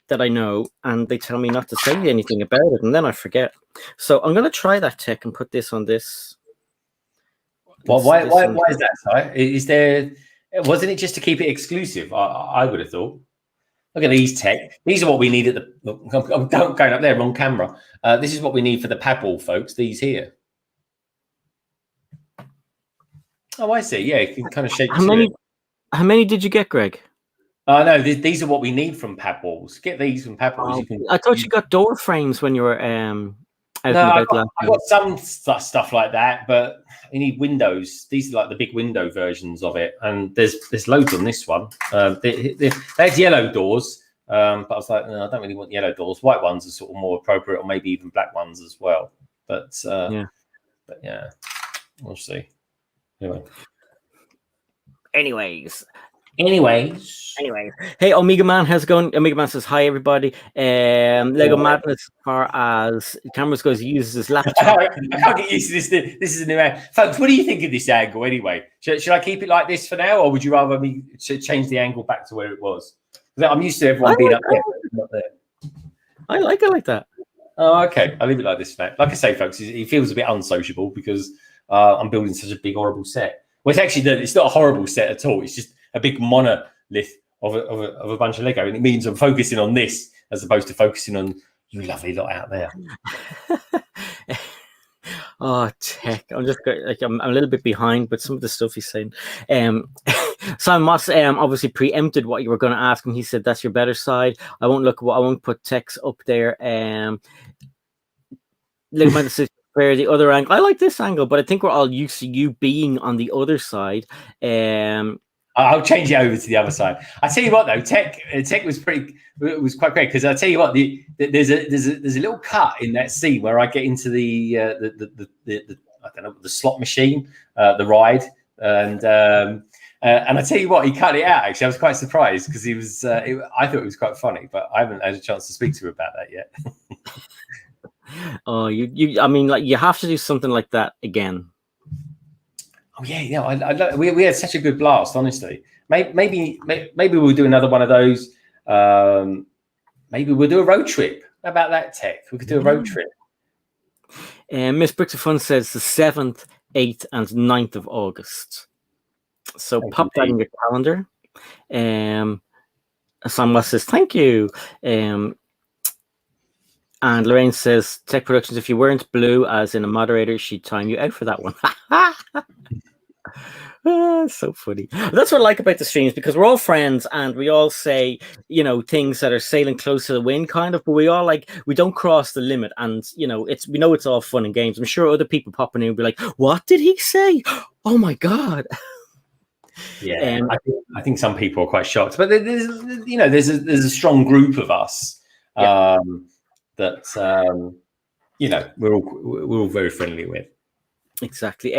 that I know and they tell me not to say anything about it, and then I forget. So I'm going to try that Tech and put this on this. Well, why is that, Si? Wasn't it just to keep it exclusive? I would have thought. Look at these Tech. These are what we need at the. Look, I'm going up there, wrong camera. This is what we need for the pad wall, folks. These here. Oh, I see. Yeah, you can kind of shape. How many did you get, Greg? No, these are what we need from pad walls. Get these from pad walls. I thought you got door frames when you were out and about. I got some stuff like that, but you need windows. These are like the big window versions of it, and there's loads on this one. There's yellow doors, But I was like, no, I don't really want yellow doors. White ones are sort of more appropriate, or maybe even black ones as well. But yeah, we'll see. Anyways. Hey, Omega Man, how's it going? Omega Man says hi, everybody. Lego Madness, as far as cameras goes, he uses his laptop. I can't get used to this. This is a new angle. Folks, what do you think of this angle anyway? Should I keep it like this for now, or would you rather me change the angle back to where it was? I'm used to everyone being up there, not there. I like it like that. Oh, okay. I'll leave it like this for now. Like I say, folks, it feels a bit unsociable because I'm building such a big, horrible set. Well, it's not a horrible set at all. It's just a big monolith of a bunch of Lego, and it means I'm focusing on this as opposed to focusing on you lovely lot out there. Oh, tech! I'm just like I'm a little bit behind, but some of the stuff he's saying. Simon Moss obviously preempted what you were going to ask him. He said that's your better side. I won't put text up there. Look at the other angle. I like this angle, but I think we're all used to you being on the other side. I'll change it over to the other side. I tell you what, though, tech was quite great because I tell you what, there's a little cut in that scene where I get into the I don't know, the slot machine, the ride, and I tell you what, he cut it out. Actually, I was quite surprised because he was. I thought it was quite funny, but I haven't had a chance to speak to him about that yet. Oh, I mean, like you have to do something like that again. Oh yeah, we had such a good blast. Honestly, maybe we'll do another one of those. Maybe we'll do a road trip. How about that, Tech? We could do a road trip. Miss Bricks of Fun says the 7th, 8th, and 9th of August. So pop that in your calendar. Sam West says thank you. And Lorraine says, Tech Productions, if you weren't blue as in a moderator, she'd time you out for that one. So funny. That's what I like about the streams, because we're all friends and we all say, things that are sailing close to the wind, kind of, but we all we don't cross the limit. And, we know it's all fun and games. I'm sure other people popping in will be like, what did he say? Oh my God. Yeah, I think some people are quite shocked, but there's a strong group of us. Yeah. That we're all very friendly with. Exactly.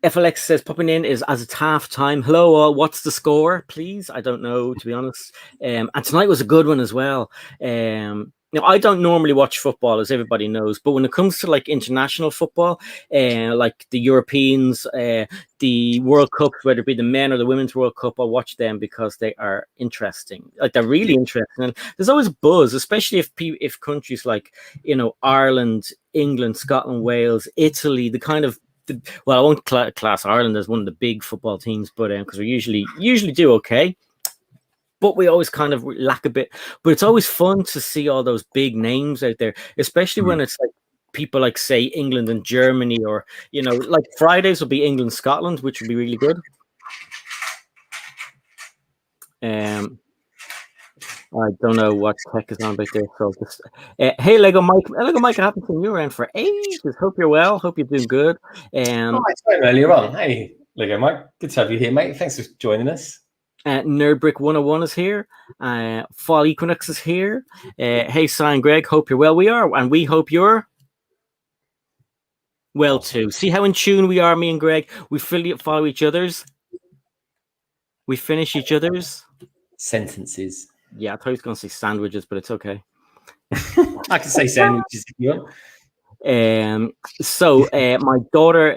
FLX says popping in is as it's half time. Hello all, what's the score, please? I don't know, to be honest. And tonight was a good one as well. I don't normally watch football, as everybody knows, but when it comes to international football, like the Europeans, the World Cup, whether it be the men or the women's World Cup, I watch them because they are interesting. They're really interesting. And there's always buzz, especially if countries like, Ireland, England, Scotland, Wales, Italy, the kind of, I won't class Ireland as one of the big football teams, but because we usually do okay. But we always kind of lack a bit. But it's always fun to see all those big names out there, especially when it's like people like, say, England and Germany, or, like Fridays will be England, Scotland, which would be really good. I don't know what tech is on back there. So just, hey, Lego Mike. Lego Mike, I haven't seen you around for ages. Hope you're well. Hope you're doing good. I spoke earlier on. Hey, Lego Mike. Good to have you here, mate. Thanks for joining us. Nerdbrick 101 is here. Fall Equinox is here. Hey, Sign Greg, hope you're well. We are, and we hope you're well too. See how in tune we are, me and Greg. We follow each other's. We finish each other's sentences. Yeah, I thought he was going to say sandwiches, but it's okay. I can say sandwiches if you want. So my daughter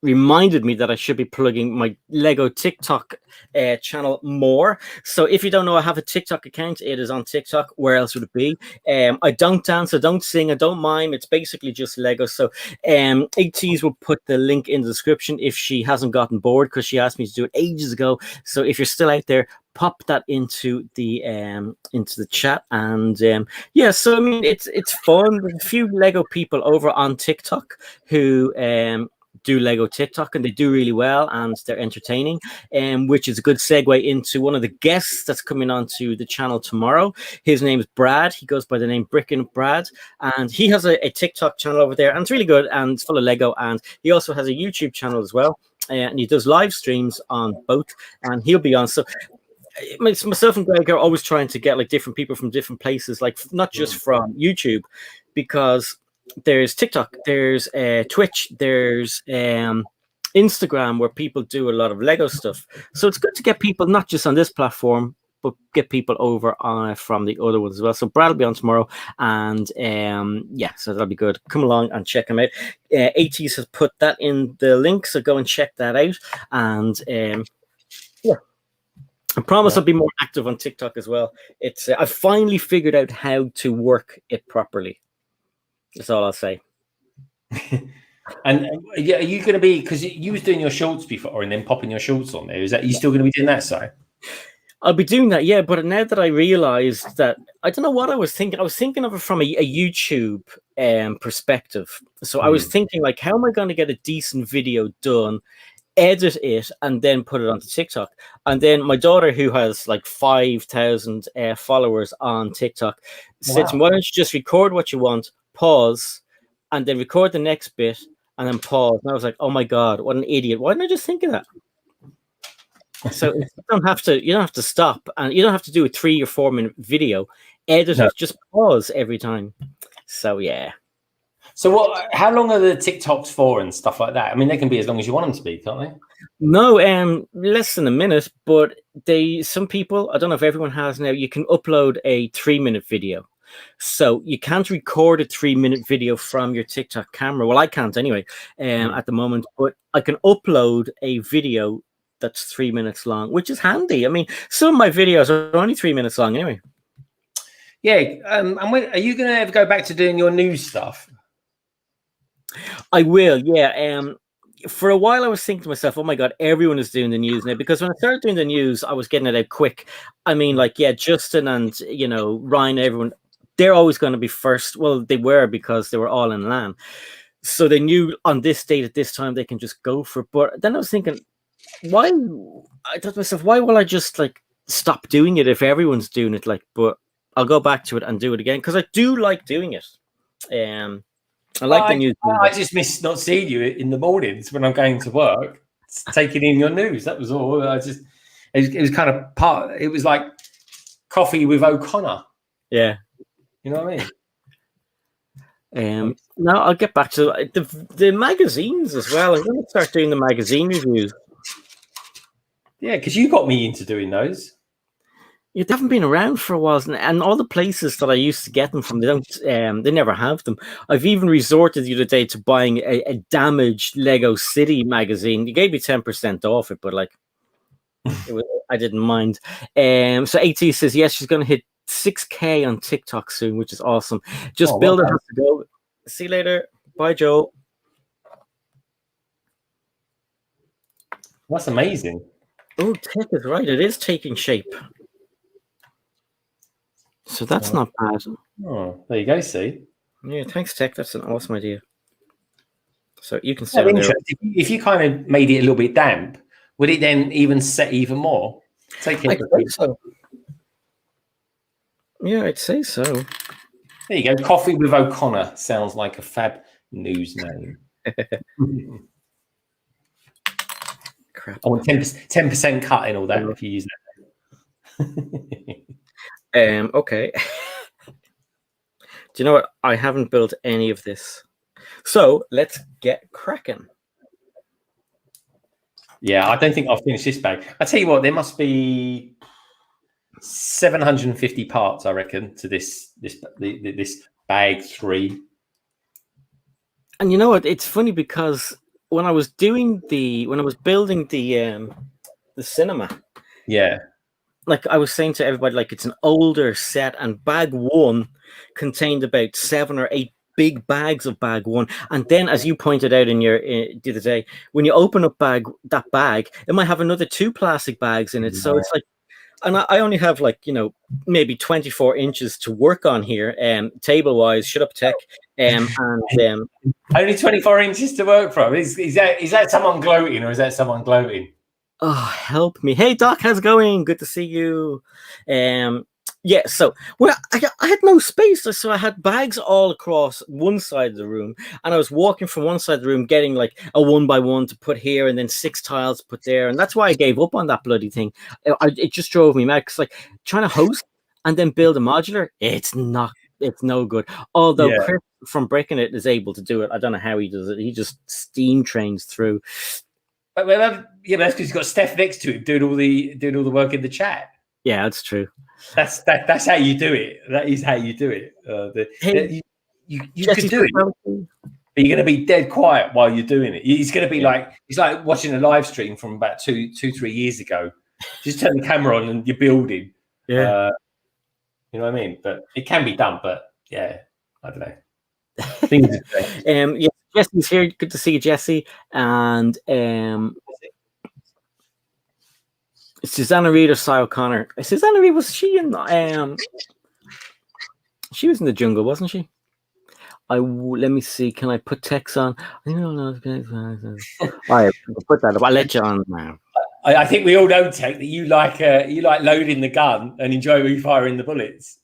reminded me that I should be plugging my Lego TikTok channel more. So if you don't know, I have a TikTok account. It is on TikTok. Where else would it be? I don't dance, I don't sing, I don't mime. It's basically just Lego. So ATs will put the link in the description if she hasn't gotten bored, because she asked me to do it ages ago. So if you're still out there, pop that into the chat. And yeah, so I mean, it's fun. There's a few Lego people over on TikTok who do Lego TikTok, and they do really well, and they're entertaining, which is a good segue into one of the guests that's coming onto the channel tomorrow. His name is Brad. He goes by the name Brickin' Brad, and he has a TikTok channel over there, and it's really good and it's full of Lego. And he also has a YouTube channel as well, and he does live streams on both, and he'll be on. So myself and Greg are always trying to get like different people from different places, like not just from YouTube, because there's TikTok, there's Twitch, there's Instagram, where people do a lot of Lego stuff. So it's good to get people not just on this platform, but get people over from the other ones as well. So Brad will be on tomorrow, and so that'll be good. Come along and check him out. ATs has put that in the link, so go and check that out. And I promise I'll be more active on TikTok as well. It's I've finally figured out how to work it properly. That's all I'll say. And are you going to be, because you was doing your shorts before and then popping your shorts on there? Is that you still going to be doing that? So I'll be doing that, yeah. But now that I realized that, I don't know what I was thinking. I was thinking of it from a YouTube perspective. So I was thinking, like, how am I going to get a decent video done, edit it, and then put it onto TikTok? And then my daughter, who has like 5,000 followers on TikTok, said to me, why don't you just record what you want, pause, and then record the next bit, and then pause. And I was like, oh my God, what an idiot. Why didn't I just think of that? So you don't have to stop, and you don't have to do a 3 or 4 minute video. Edit it, just pause every time. So yeah. So how long are the TikToks for and stuff like that? I mean, they can be as long as you want them to be, can't they? No, less than a minute, but some people, I don't know if everyone has now, you can upload a 3-minute video. So you can't record a 3-minute video from your TikTok camera. Well, I can't anyway, at the moment, but I can upload a video that's 3 minutes long, which is handy. I mean, some of my videos are only 3 minutes long anyway. Yeah. And when are you going to ever go back to doing your news stuff? I will, yeah. For a while, I was thinking to myself, oh my God, everyone is doing the news now. Because when I started doing the news, I was getting it out quick. I mean, like, yeah, Justin and, Ryan, everyone, they're always going to be first. Well, they were, because they were all in LAN. So they knew on this date at this time, they can just go for it. But then I was thinking, I thought to myself, why will I just like stop doing it if everyone's doing it? Like, but I'll go back to it and do it again, because I do like doing it. I like the news. I just miss not seeing you in the mornings when I'm going to work, taking in your news. That was all. It was kind of part. It was like coffee with O'Connor. Yeah, you know what I mean. Now I'll get back to the magazines as well. I'm going to start doing the magazine reviews. Yeah, because you got me into doing those. Yeah, they haven't been around for a while, and all the places that I used to get them from, they don't. They never have them. I've even resorted the other day to buying a damaged Lego City magazine. You gave me 10% off it, but like, I didn't mind. So AT says yes, she's going to hit 6K on TikTok soon, which is awesome. Just Builder has to go. See you later. Bye, Joel. That's amazing. Oh, Tech is right. It is taking shape. So that's not bad. Oh, there you go. See. Yeah, thanks, Tech. That's an awesome idea. So you can stay there. If you kind of made it a little bit damp, would it then even set even more? I think so. Yeah, I'd say so. There you go. Coffee with O'Connor sounds like a fab news name. Crap. I want 10% cut in all that if you use that. Okay. Do you know what? I haven't built any of this. So let's get cracking. Yeah, I don't think I'll finish this bag. I tell you what, there must be 750 parts, I reckon, to this bag 3. And you know what? It's funny because when I was building the cinema, yeah, like I was saying to everybody, like it's an older set, and bag 1 contained about 7 or 8 big bags of bag 1. And then, as you pointed out in your the other day, when you open up that bag, it might have another 2 plastic bags in it. So it's like, and I only have like, maybe 24 inches to work on here, table wise. Shut up, Tech. And only 24 inches to work from. Is that someone gloating, or is that someone gloating? Oh, help me. Hey, Doc, how's it going? Good to see you. Yeah, so well, I had no space, so I had bags all across one side of the room, and I was walking from one side of the room, getting like a 1x1 to put here, and then 6 tiles to put there, and that's why I gave up on that bloody thing. It just drove me mad because like trying to host and then build a modular, it's no good. Although Yeah. Chris from Breaking It is able to do it, I don't know how he does it. He just steam trains through. But that's because he's got Steph next to him doing all the work in the chat. Yeah, that's true. That's how you do it. That is how you do it. Hey, you Jesse, could do it, but you're going to be dead quiet while you're doing it. He's going to be like watching a live stream from about 3 years ago. Just turn the camera on and you're building. Yeah, you know what I mean. But it can be done. But yeah, I don't know. Things yeah, Jesse's here. Good to see you, Jesse. And Susanna Reid or Cy O'Connor. Susanna Reid, was she in she was in the jungle, wasn't she? Let me see. Can I put text on? I don't know. All right, I'll put that up. I'll let you on now. I think we all know, Tech, that you like loading the gun and enjoy refiring the bullets.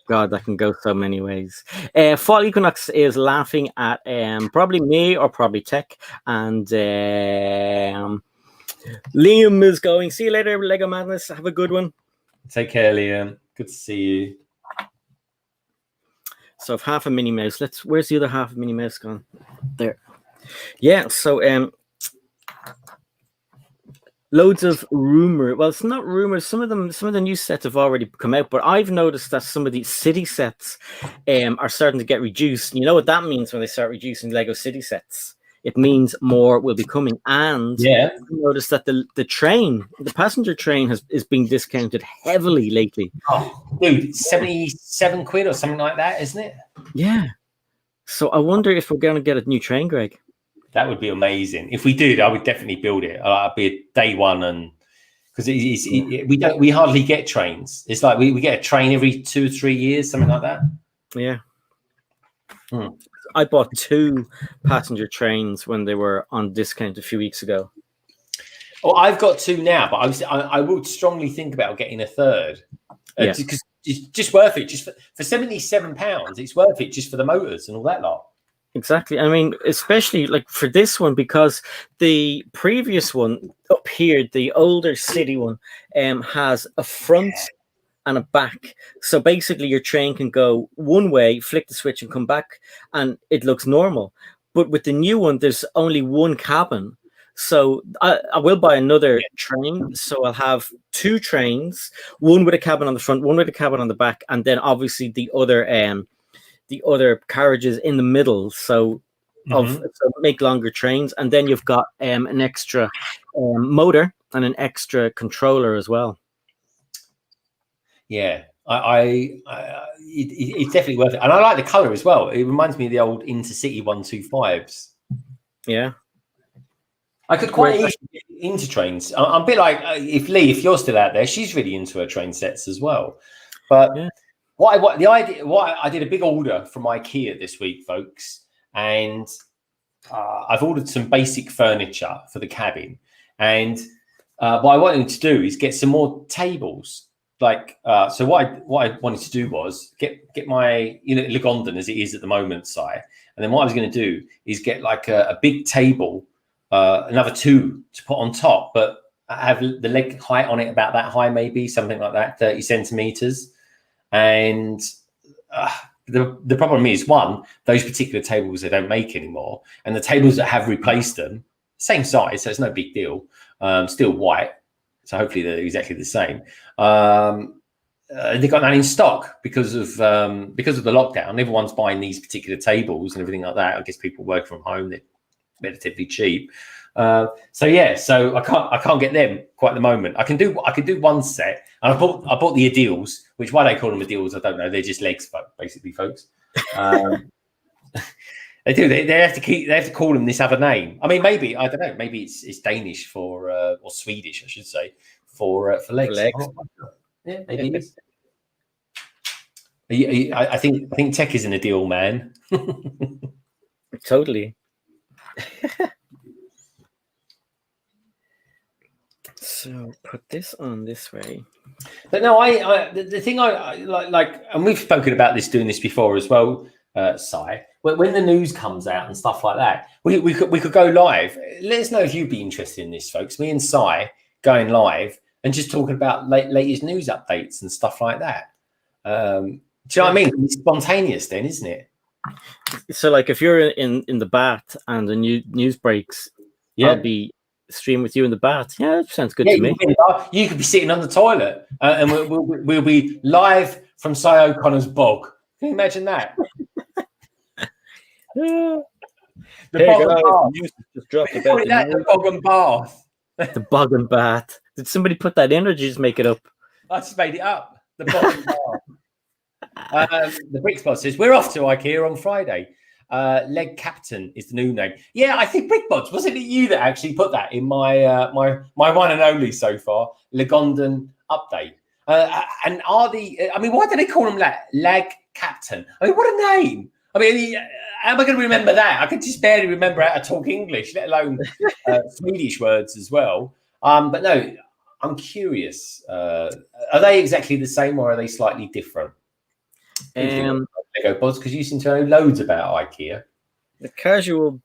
God, that can go so many ways. Fall Equinox is laughing at probably me or probably Tech, and Liam is going. See you later, Lego Madness. Have a good one. Take care, Liam. Good to see you. So if half a Minnie Mouse, where's the other half of Minnie Mouse gone? There. Yeah, so loads of rumor. Well, it's not rumors. Some of the new sets have already come out, but I've noticed that some of these city sets are starting to get reduced. You know what that means when they start reducing Lego city sets? It means more will be coming. And yeah, I noticed that the passenger train is being discounted heavily lately. Oh, dude, 77 quid or something like that, isn't it? Yeah. So I wonder if we're going to get a new train, Greg. That would be amazing. If we did, I would definitely build it. I'd be a day one, and because we hardly get trains. It's like we get a train every 2 or 3 years, something like that. Yeah. I bought 2 passenger trains when they were on discount a few weeks ago. Oh, I've got 2 now, but I would strongly think about getting a third because it's just worth it. Just for £77, it's worth it just for the motors and all that lot. Exactly. I mean, especially like for this one, because the previous one up here, the older city one, has a front and a back. So basically your train can go one way, flick the switch and come back, and it looks normal. But with the new one, there's only one cabin. So I will buy another train. So I'll have 2 trains, one with a cabin on the front, one with a cabin on the back, and then obviously the other carriages in the middle. So make longer trains, and then you've got an extra motor and an extra controller as well. Yeah, it's definitely worth it, and I like the color as well. It reminds me of the old Intercity 125s. Yeah, I could quite easily get into trains. I'm a bit like if you're still out there, she's really into her train sets as well. But I did a big order from IKEA this week, folks, and I've ordered some basic furniture for the cabin, and what I wanted to do is get some more tables. So what I wanted to do was get my Lagondon as it is at the moment, Si, and then what I was going to do is get like a big table, another 2 to put on top, but have the leg height on it about that high, maybe something like that, 30 centimeters. And the problem is, one, those particular tables they don't make anymore, and the tables that have replaced them, same size, so it's no big deal. Still white. So hopefully they're exactly the same. They got none in stock because of the lockdown. Everyone's buying these particular tables and everything like that. I guess people work from home; they're relatively cheap. So I can't get them quite at the moment. I can do one set, and I bought the Adils, which why they call them Adils, I don't know. They're just legs, basically, folks. They do. They have to call them this other name. I mean, maybe I don't know. Maybe it's Danish for or Swedish, I should say, for legs. Yeah, maybe it is. I think Tech is an Adil man. Totally. So put this on this way. But no, the thing I like, and we've spoken about doing this before as well, Si. When the news comes out and stuff like that, we could go live. Let us know if you'd be interested in this, folks. Me and Si going live and just talking about latest news updates and stuff like that. Do you know what I mean? It's spontaneous, then, isn't it? So, like, if you're in the bath and the news breaks, Yeah. I'll be stream with you in the bath. Yeah, that sounds good to me. You could be sitting on the toilet, and we'll be live from Si O'Connor's bog. Can you imagine that? The just dropped about the bog and bath. The bog and bath. Did somebody put that in, or did you just make it up? I just made it up. The bog and bath. The Brickspot says we're off to IKEA on Friday. Leg Captain is the new name. Yeah, I think Brickbots, wasn't it you that actually put that in my my one and only so far, Legondon update? And are the, I mean, why do they call them Leg Captain? I mean, what a name. I mean, how am I going to remember that? I could just barely remember how to talk English, let alone Swedish words as well. But no, I'm curious. Are they exactly the same or are they slightly different? Lego bots, because you seem to know loads about IKEA. The casual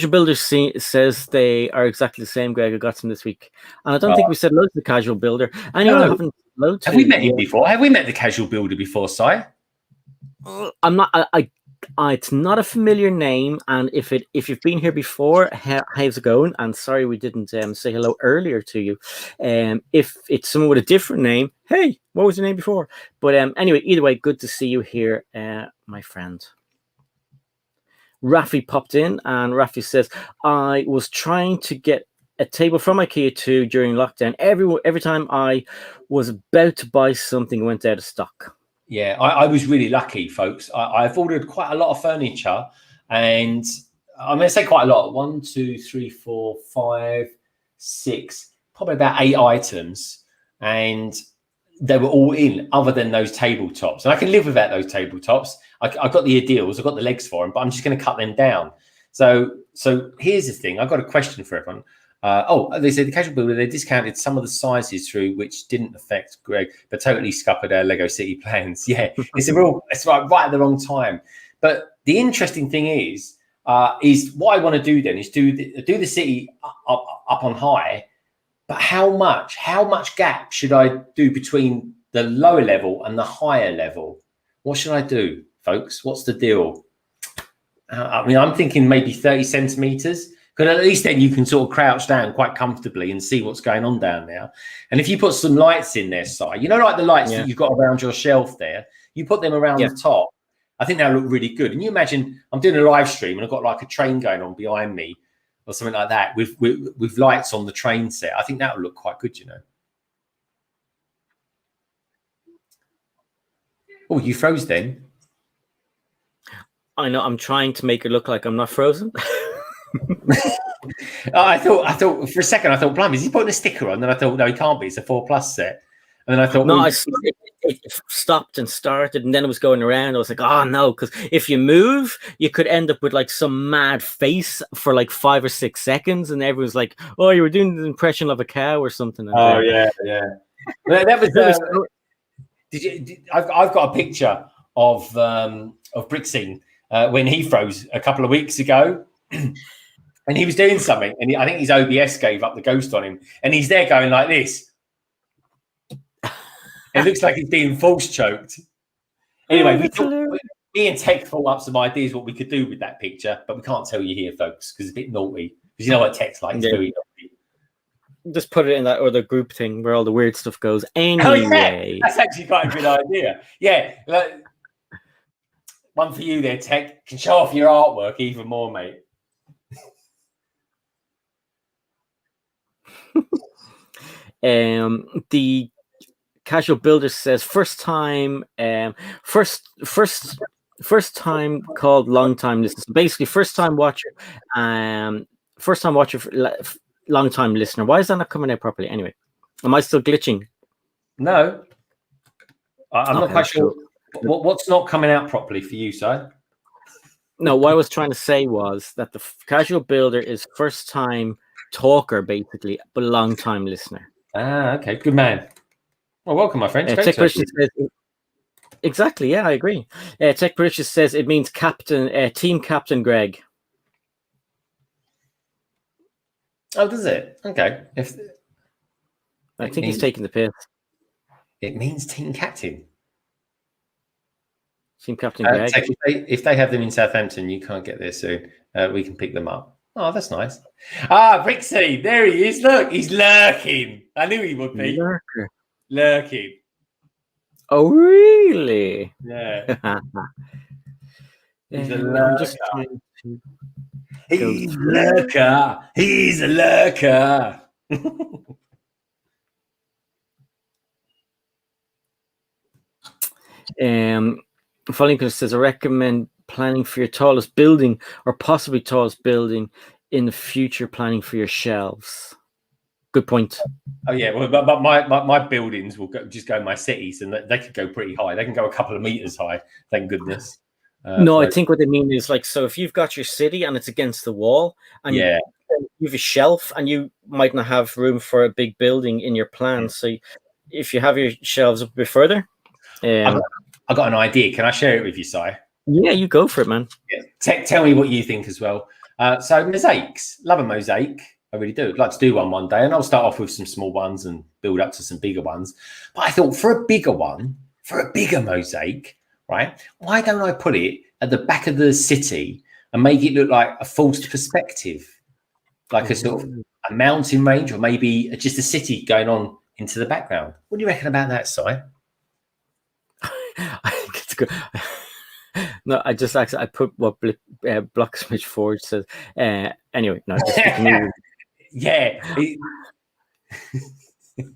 builder says they are exactly the same. Greg, I got them this week, and I don't think we said loads to the casual builder. Anyone haven't loads. Have we met him before? Have we met the casual builder before, Si? I'm not. It's not a familiar name, and if you've been here before, how's it going? And sorry we didn't say hello earlier to you. If it's someone with a different name, hey, what was your name before? But anyway, either way, good to see you here, my friend. Rafi popped in, and Rafi says, I was trying to get a table from IKEA too during lockdown. Every time I was about to buy something, it went out of stock. Yeah, I was really lucky, folks. I've ordered quite a lot of furniture, and I'm going to say quite a lot. 1, 2, 3, 4, 5, 6, probably about 8 items, and they were all in, other than those tabletops. And I can live without those tabletops. I got the deals, I've got the legs for them, but I'm just going to cut them down. So here's the thing. I've got a question for everyone. They said the casual builder, they discounted some of the sizes through which didn't affect Greg, but totally scuppered our Lego City plans. Yeah, it's right at the wrong time. But the interesting thing is what I want to do then is do the city up on high. But how much gap should I do between the lower level and the higher level? What should I do, folks? What's the deal? I mean, I'm thinking maybe 30 centimeters. Because at least then you can sort of crouch down quite comfortably and see what's going on down there. And if you put some lights in there, Si, you know, like the lights that you've got around your shelf there, you put them around the top. I think they'll look really good. And you imagine I'm doing a live stream and I've got like a train going on behind me or something like that with lights on the train set. I think that would look quite good, you know. Oh, you froze then? I know. I'm trying to make it look like I'm not frozen. I thought for a second, I thought, blimey, is he putting a sticker on? Then I thought, no, he can't be. It's a 4+ set. And then I thought, no, it stopped and started, and then it was going around. I was like, oh no, because if you move, you could end up with like some mad face for like 5 or 6 seconds, and everyone's like, oh, you were doing the impression of a cow or something. Oh yeah. That was. I've got a picture of Brixing when he froze a couple of weeks ago. And he was doing something, and I think his OBS gave up the ghost on him, and he's there going like this. It looks like he's being force choked. Anyway, me and Tech thought up some ideas what we could do with that picture, but we can't tell you here, folks, because it's a bit naughty. Because you know what Tech's like, it's very naughty. Just put it in that other group thing where all the weird stuff goes. Anyway, that's actually quite a good idea. Yeah, one for you there, Tech. Can show off your artwork even more, mate. The casual builder says first time called long time listener. Basically, first time watcher, long time listener. Why is that not coming out properly? Anyway, am I still glitching? No, I'm not quite sure. What's not coming out properly for you, Si? No, what I was trying to say was that the casual builder is first time talker, basically, but a long time listener. Ah, okay, good man. Well, welcome, my friend. Tech British says, exactly, yeah, I agree. Tech British says it means captain, team captain Greg. Oh, does it? Okay. I think he's taking the piss. It means team captain. Team captain Greg. If they have them in Southampton, you can't get there soon. We can pick them up. Oh, that's nice. Ah, Brixie, there he is. Look, he's lurking. I knew he would be. Lurking. Oh, really? Yeah. He's a lurker. I'm just trying to. He's a lurker. He's a lurker. Following says, I recommend planning for your tallest building or possibly tallest building in the future, planning for your shelves. Good point. Oh yeah, well, but my buildings will just go in my cities, and they could go pretty high. They can go a couple of meters high. Thank goodness. No, I think what they mean is like, so if you've got your city and it's against the wall, and you have a shelf, and you might not have room for a big building in your plan. So if you have your shelves up a bit further, I got an idea. Can I share it with you, Si? Yeah, you go for it, man. Yeah. Tell me what you think as well. So mosaics, love a mosaic. I really do. I'd like to do one day, and I'll start off with some small ones and build up to some bigger ones. But I thought for a bigger one, for a bigger mosaic, right? Why don't I put it at the back of the city and make it look like a forced perspective, like a sort of a mountain range, or maybe just a city going on into the background? What do you reckon about that, Si? I think it's good. No, I just actually I put what Blocksmith Forge says. Anyway, no, just yeah.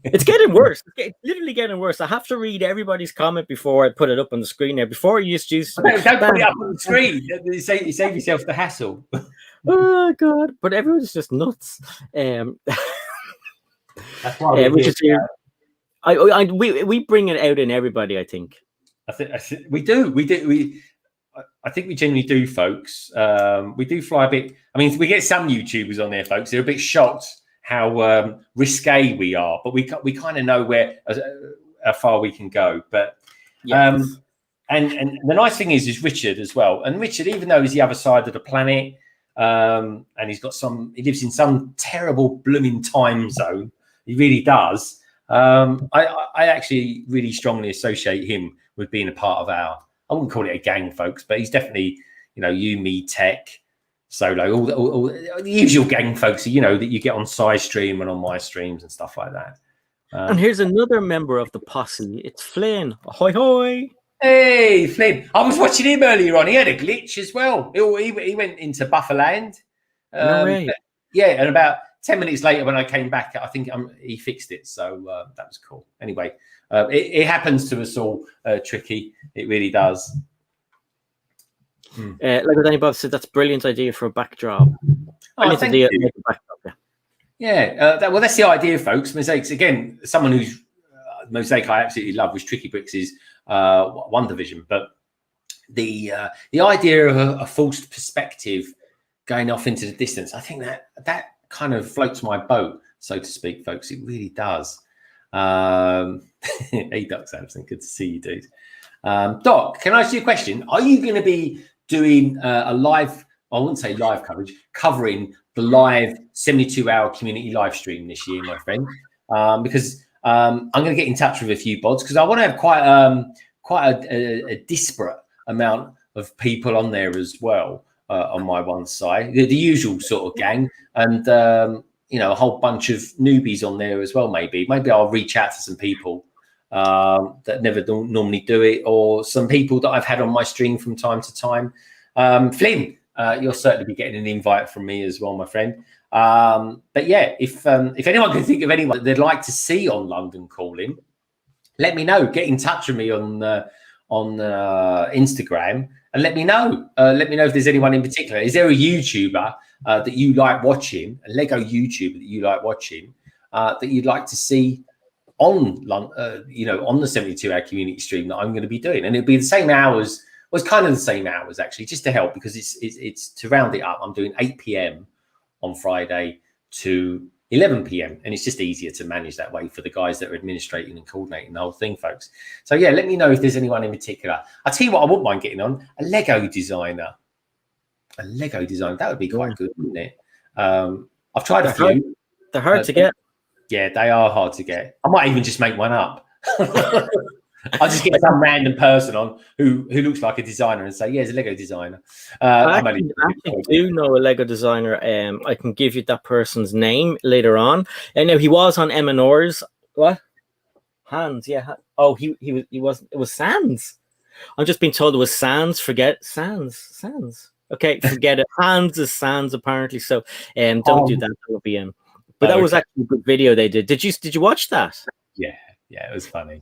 It's getting worse. It's literally getting worse. I have to read everybody's comment before I put it up on the screen there. Before you just don't put it up on the screen. You save yourself the hassle. Oh God! But everyone's just nuts. That's why we bring it out in everybody. I think. I think we do. I think we generally do, folks. We do fly a bit. I mean, we get some YouTubers on there, folks. They're a bit shocked how risque we are, but we kind of know how far we can go. But and the nice thing is Richard as well. And Richard, even though he's the other side of the planet, and he lives in some terrible blooming time zone. He really does. I actually really strongly associate him with being a part of I wouldn't call it a gang, folks, but he's definitely, you, me, Tech, Solo, all the usual gang folks, that you get on Si's stream and on my streams and stuff like that. And here's another member of the posse. It's Flynn. Ahoy, hoy. Hey, Flynn. I was watching him earlier on. He had a glitch as well. He went into Bufferland. No way. Yeah, and about 10 minutes later when I came back, I think he fixed it. So that was cool. Anyway, it happens to us all, Tricky. It really does. Like what anybody said, that's a brilliant idea for a backdrop. Thank you. Well, that's the idea, folks. Mosaics, again, someone who's mosaic I absolutely love was Tricky Bricks' One Division. But the idea of a forced perspective going off into the distance, I think that kind of floats my boat, so to speak, folks. It really does. Hey, Doc Sampson, good to see you, dude. Doc, can I ask you a question? Are you going to be doing a live, I wouldn't say live coverage, covering the live 72-hour community live stream this year, my friend? Because I'm going to get in touch with a few bots because I want to have quite a disparate amount of people on there as well on my one side, the usual sort of gang, and a whole bunch of newbies on there as well. Maybe I'll reach out to some people that never normally do it, or some people that I've had on my stream from time to time. Flynn, you'll certainly be getting an invite from me as well, my friend. But yeah, if anyone can think of anyone that they'd like to see on London Calling, let me know. Get in touch with me on Instagram and let me know. Let me know if there's anyone in particular. Is there a YouTuber that you like watching, a Lego YouTuber that you like watching, that you'd like to see on on the 72-hour community stream that I'm going to be doing? And it'll be the same hours. Well, it's kind of the same hours actually, just to help, because it's to round it up. I'm doing 8 p.m. on Friday, to 11 p.m. and it's just easier to manage that way for the guys that are administrating and coordinating the whole thing, folks. So yeah, let me know if there's anyone in particular. I'll tell you what I wouldn't mind getting on, a Lego designer. That would be quite good, wouldn't it? I've tried a few. They're hard to get. Yeah, they are hard to get. I might even just make one up. I'll just get some random person on who looks like a designer and say, yeah, he's a Lego designer. I actually do know a Lego designer. I can give you that person's name later on. And now he was on M&R's. What? Hans, yeah. Oh, he was. It was Sans. I'm just being told it was Sans. Forget Sans. Okay, forget it. Hans is Sans apparently. So don't do that. That will be But that was actually a good video they did. Did you watch that? Yeah, it was funny.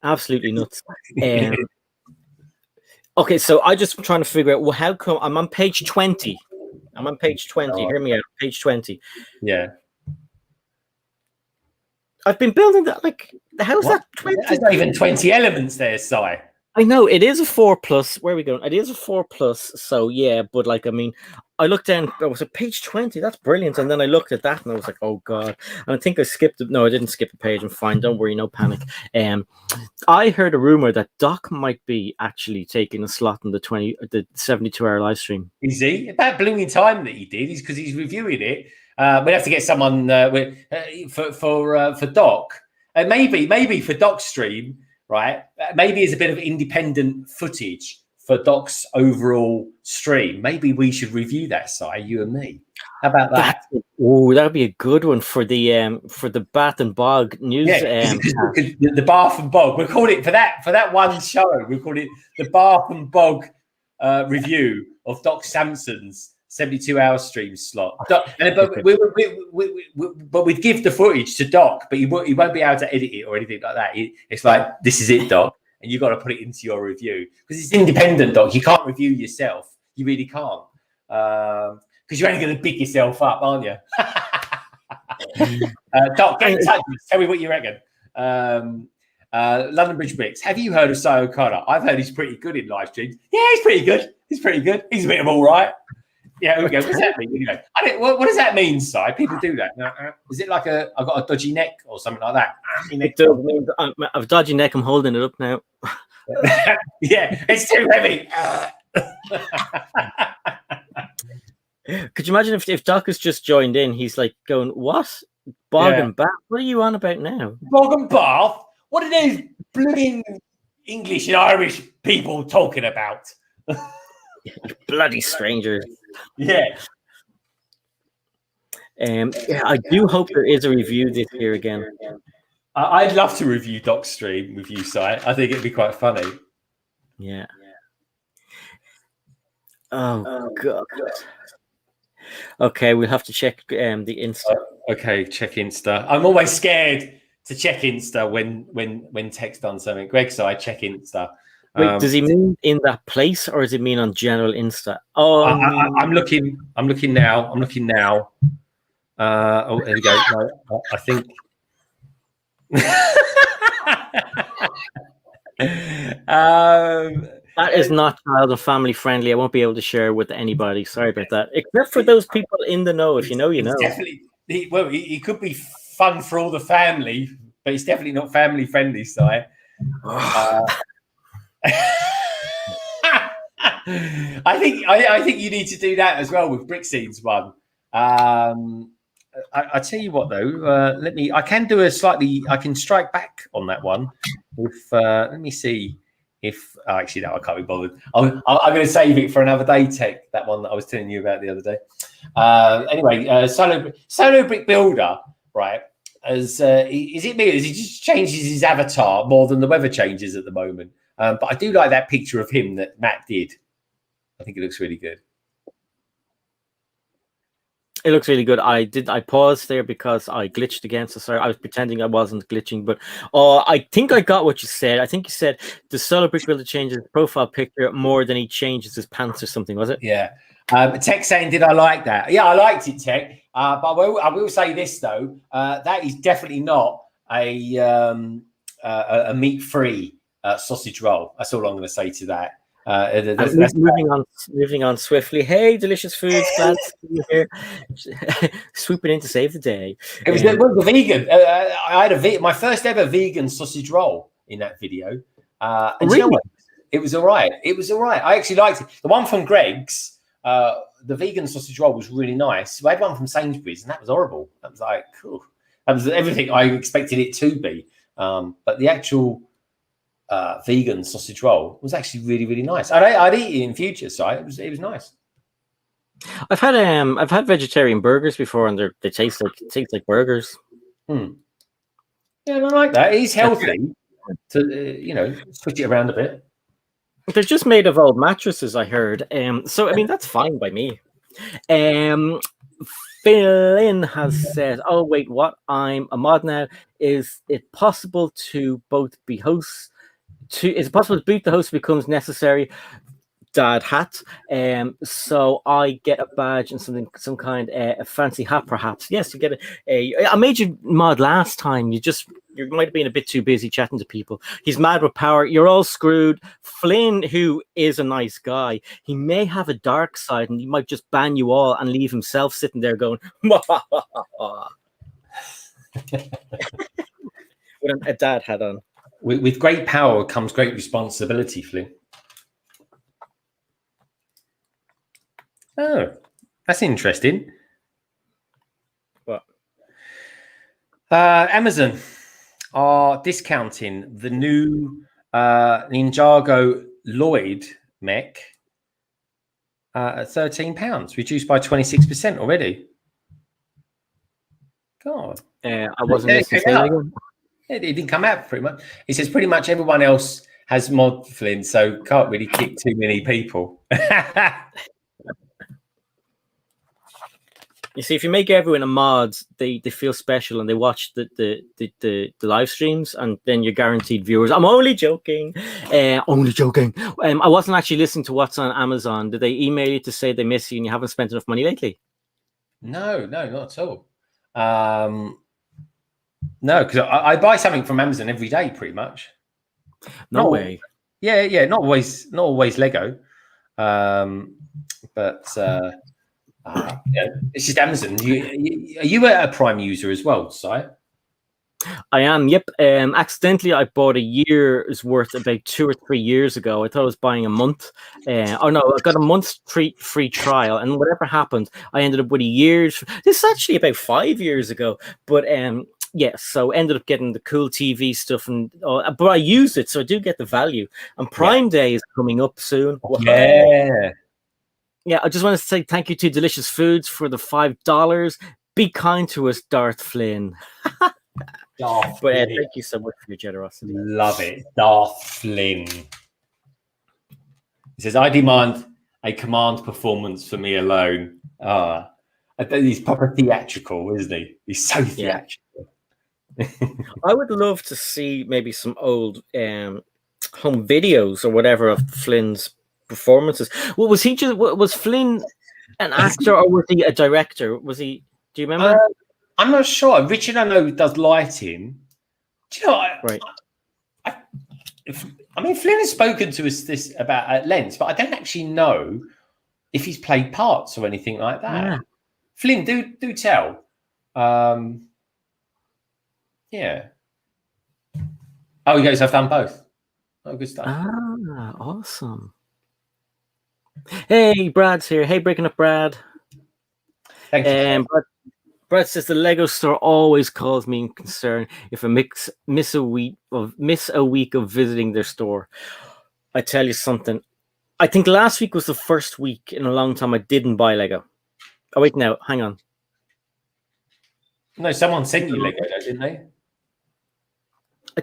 Absolutely nuts. Okay, so I just trying to figure out, well, how come I'm on page 20? I'm on page 20. Oh. Hear me out. Page 20. Yeah. I've been building that. Like, how's that 20? There's not even 20 elements there, Si. I know it is a 4+. Where are we going? It is a 4+. So yeah, but like, I mean, I looked down. I was at page 20. That's brilliant. And then I looked at that and I was like, oh god. And I think I skipped it. No, I didn't skip a page. I'm fine. Don't worry. No panic. I heard a rumor that Doc might be actually taking a slot in the 72-hour live stream. Is he? About blooming time that he did is because he's reviewing it. We'd have to get someone for Doc. Maybe for Doc's stream. Right, maybe it's a bit of independent footage for Doc's overall stream. Maybe we should review that, Si, you and me. How about that? Oh, that would be a good one for the Bath and Bog news. Yeah, the Bath and Bog. We'll call it for that one show. We'll call it the Bath and Bog review of Doc Sampson's 72-hour stream slot. But we'd give the footage to Doc, but he won't be able to edit it or anything like that. It's like, this is it, Doc, and you've got to put it into your review because it's independent, Doc. You can't review yourself. You really can't because you're only going to big yourself up, aren't you? Doc, get in touch with us. Tell me what you reckon. London Bridge Bricks. Have you heard of Si O'Connor? I've heard he's pretty good in live streams. Yeah, he's pretty good. He's a bit of all right. Yeah, okay. What does that mean? You know, what does that mean, Si? People do that. Is it like I've got a dodgy neck or something like that? It does mean I've a dodgy neck. I'm holding it up now. Yeah, it's too heavy. Could you imagine if Doc has just joined in? He's like going, "What? Bog and Bath? What are you on about now? Bog and Bath? What are those blooming English and Irish people talking about?" Bloody strangers. Yeah. I do hope there is a review this year again. I'd love to review Doc's stream with you, Si. I think it'd be quite funny. Yeah. Oh god. Okay, we'll have to check the Insta. Okay, check Insta. I'm always scared to check Insta when Tech's done something. Greg, so I check Insta. Wait, does he mean in that place or does he mean on general Insta? Oh, I'm looking now. Oh, there we go. No, I think. That is not child and family friendly. I won't be able to share with anybody. Sorry about that. Except for those people in the know. If you know, you know. Definitely. He could be fun for all the family, but it's definitely not family friendly, Si. I think you need to do that as well with Brick Scenes one. I tell you what though, I can strike back on that one. Let me see if actually no, I can't be bothered. I'm going to save it for another day. Tech, that one that I was telling you about the other day. Anyway, solo brick builder, right? Is it me? As he just changes his avatar more than the weather changes at the moment. But I do like that picture of him that Matt did. I think it looks really good. It looks really good. I paused there because I glitched again. So sorry, I was pretending I wasn't glitching, but I think I got what you said. I think you said the solo brick builder changes his profile picture more than he changes his pants or something, was it? Yeah. Tech saying, did I like that? Yeah, I liked it, Tech. But I will say this though, that is definitely not a meat-free sausage roll. That's all I'm going to say to that. Moving on swiftly. Hey, delicious foods, glad to see you here. Swooping in to save the day. It was the vegan. I had my first ever vegan sausage roll in that video. And really? you know what? It was all right. It was all right. I actually liked it. The one from Greg's, the vegan sausage roll was really nice. I had one from Sainsbury's, and that was horrible. That was like, cool. That was everything I expected it to be. But the actual vegan sausage roll was actually really, really nice. I'd eat it in future, so it was nice. I've had vegetarian burgers before, and they taste like burgers. Yeah, I like that. It's healthy to switch it around a bit. They're just made of old mattresses, I heard. So I mean that's fine by me. Philin has said, "Oh wait, what? I'm a mod now. Is it possible to both be hosts? Is it possible to boot the host becomes necessary?" Dad hat. So I get a badge and some kind a fancy hat, perhaps. Yes, you get I made you mod last time. You might have been a bit too busy chatting to people. He's mad with power. You're all screwed. Flynn, who is a nice guy, he may have a dark side, and he might just ban you all and leave himself sitting there going, with a dad hat on. With great power comes great responsibility, Flynn. Oh, that's interesting. What? Amazon are discounting the new Ninjago Lloyd mech at £13, reduced by 26% already. God. I wasn't listening. It didn't come out pretty much. It says pretty much everyone else has mod Flynn, so can't really kick too many people. You see, if you make everyone a mod, they feel special and they watch the live streams, and then you're guaranteed viewers. I'm only joking. Only joking. I wasn't actually listening to what's on Amazon. Did they email you to say they miss you and you haven't spent enough money lately? No, not at all. No, because I buy something from Amazon every day, pretty much. No way. Yeah. Not always Lego, but. It's just Amazon. Are you a Prime user as well, Si? I am. Yep. Accidentally, I bought a year's worth about 2 or 3 years ago. I thought I was buying a month. I got a month's free trial, and whatever happened, I ended up with a year's. This is actually about 5 years ago, but so ended up getting the cool TV stuff, but I used it, so I do get the value. And Prime Day is coming up soon. Yeah, I just want to say thank you to Delicious Foods for the $5. Be kind to us, Darth Flynn. Darth but Flynn. Thank you so much for your generosity. Love it, Darth Flynn. He says, "I demand a command performance for me alone." I think he's proper theatrical, isn't he? He's so theatrical. I would love to see maybe some old home videos or whatever of Flynn's performances. Well, was Flynn an actor or was he a director? Was he? Do you remember? I'm not sure. Richard, I know, does lighting. Do you know? Right. I mean, Flynn has spoken to us this about at length, but I don't actually know if he's played parts or anything like that. Yeah. Flynn, do tell. Yeah. Oh, he goes, "I've done both." Oh, good stuff. Ah, awesome. Hey, Brad's here. Hey, breaking up, Brad. Thanks. Brad says the Lego store always calls me concerned if I miss a week of visiting their store. I tell you something. I think last week was the first week in a long time I didn't buy Lego. Oh wait, no, hang on. No, someone sent you Lego, didn't they?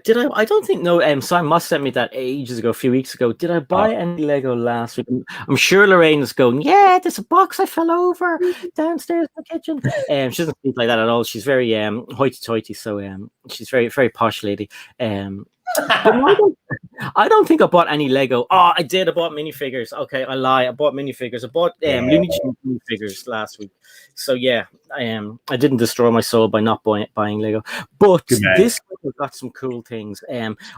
Did I? I don't think. No. Simon Moss sent me that ages ago, a few weeks ago. Did I buy any Lego last week? I'm sure Lorraine is going, "Yeah, there's a box I fell over downstairs in the kitchen." She doesn't speak like that at all. She's very hoity-toity, so she's very, very posh lady. But no, I don't think I bought any Lego. Oh, I did. I bought minifigures. Okay, I lie. I bought minifigures. I bought Looney Tunes minifigures last week. So yeah, I didn't destroy my soul by not buying Lego. But this week I got some cool things.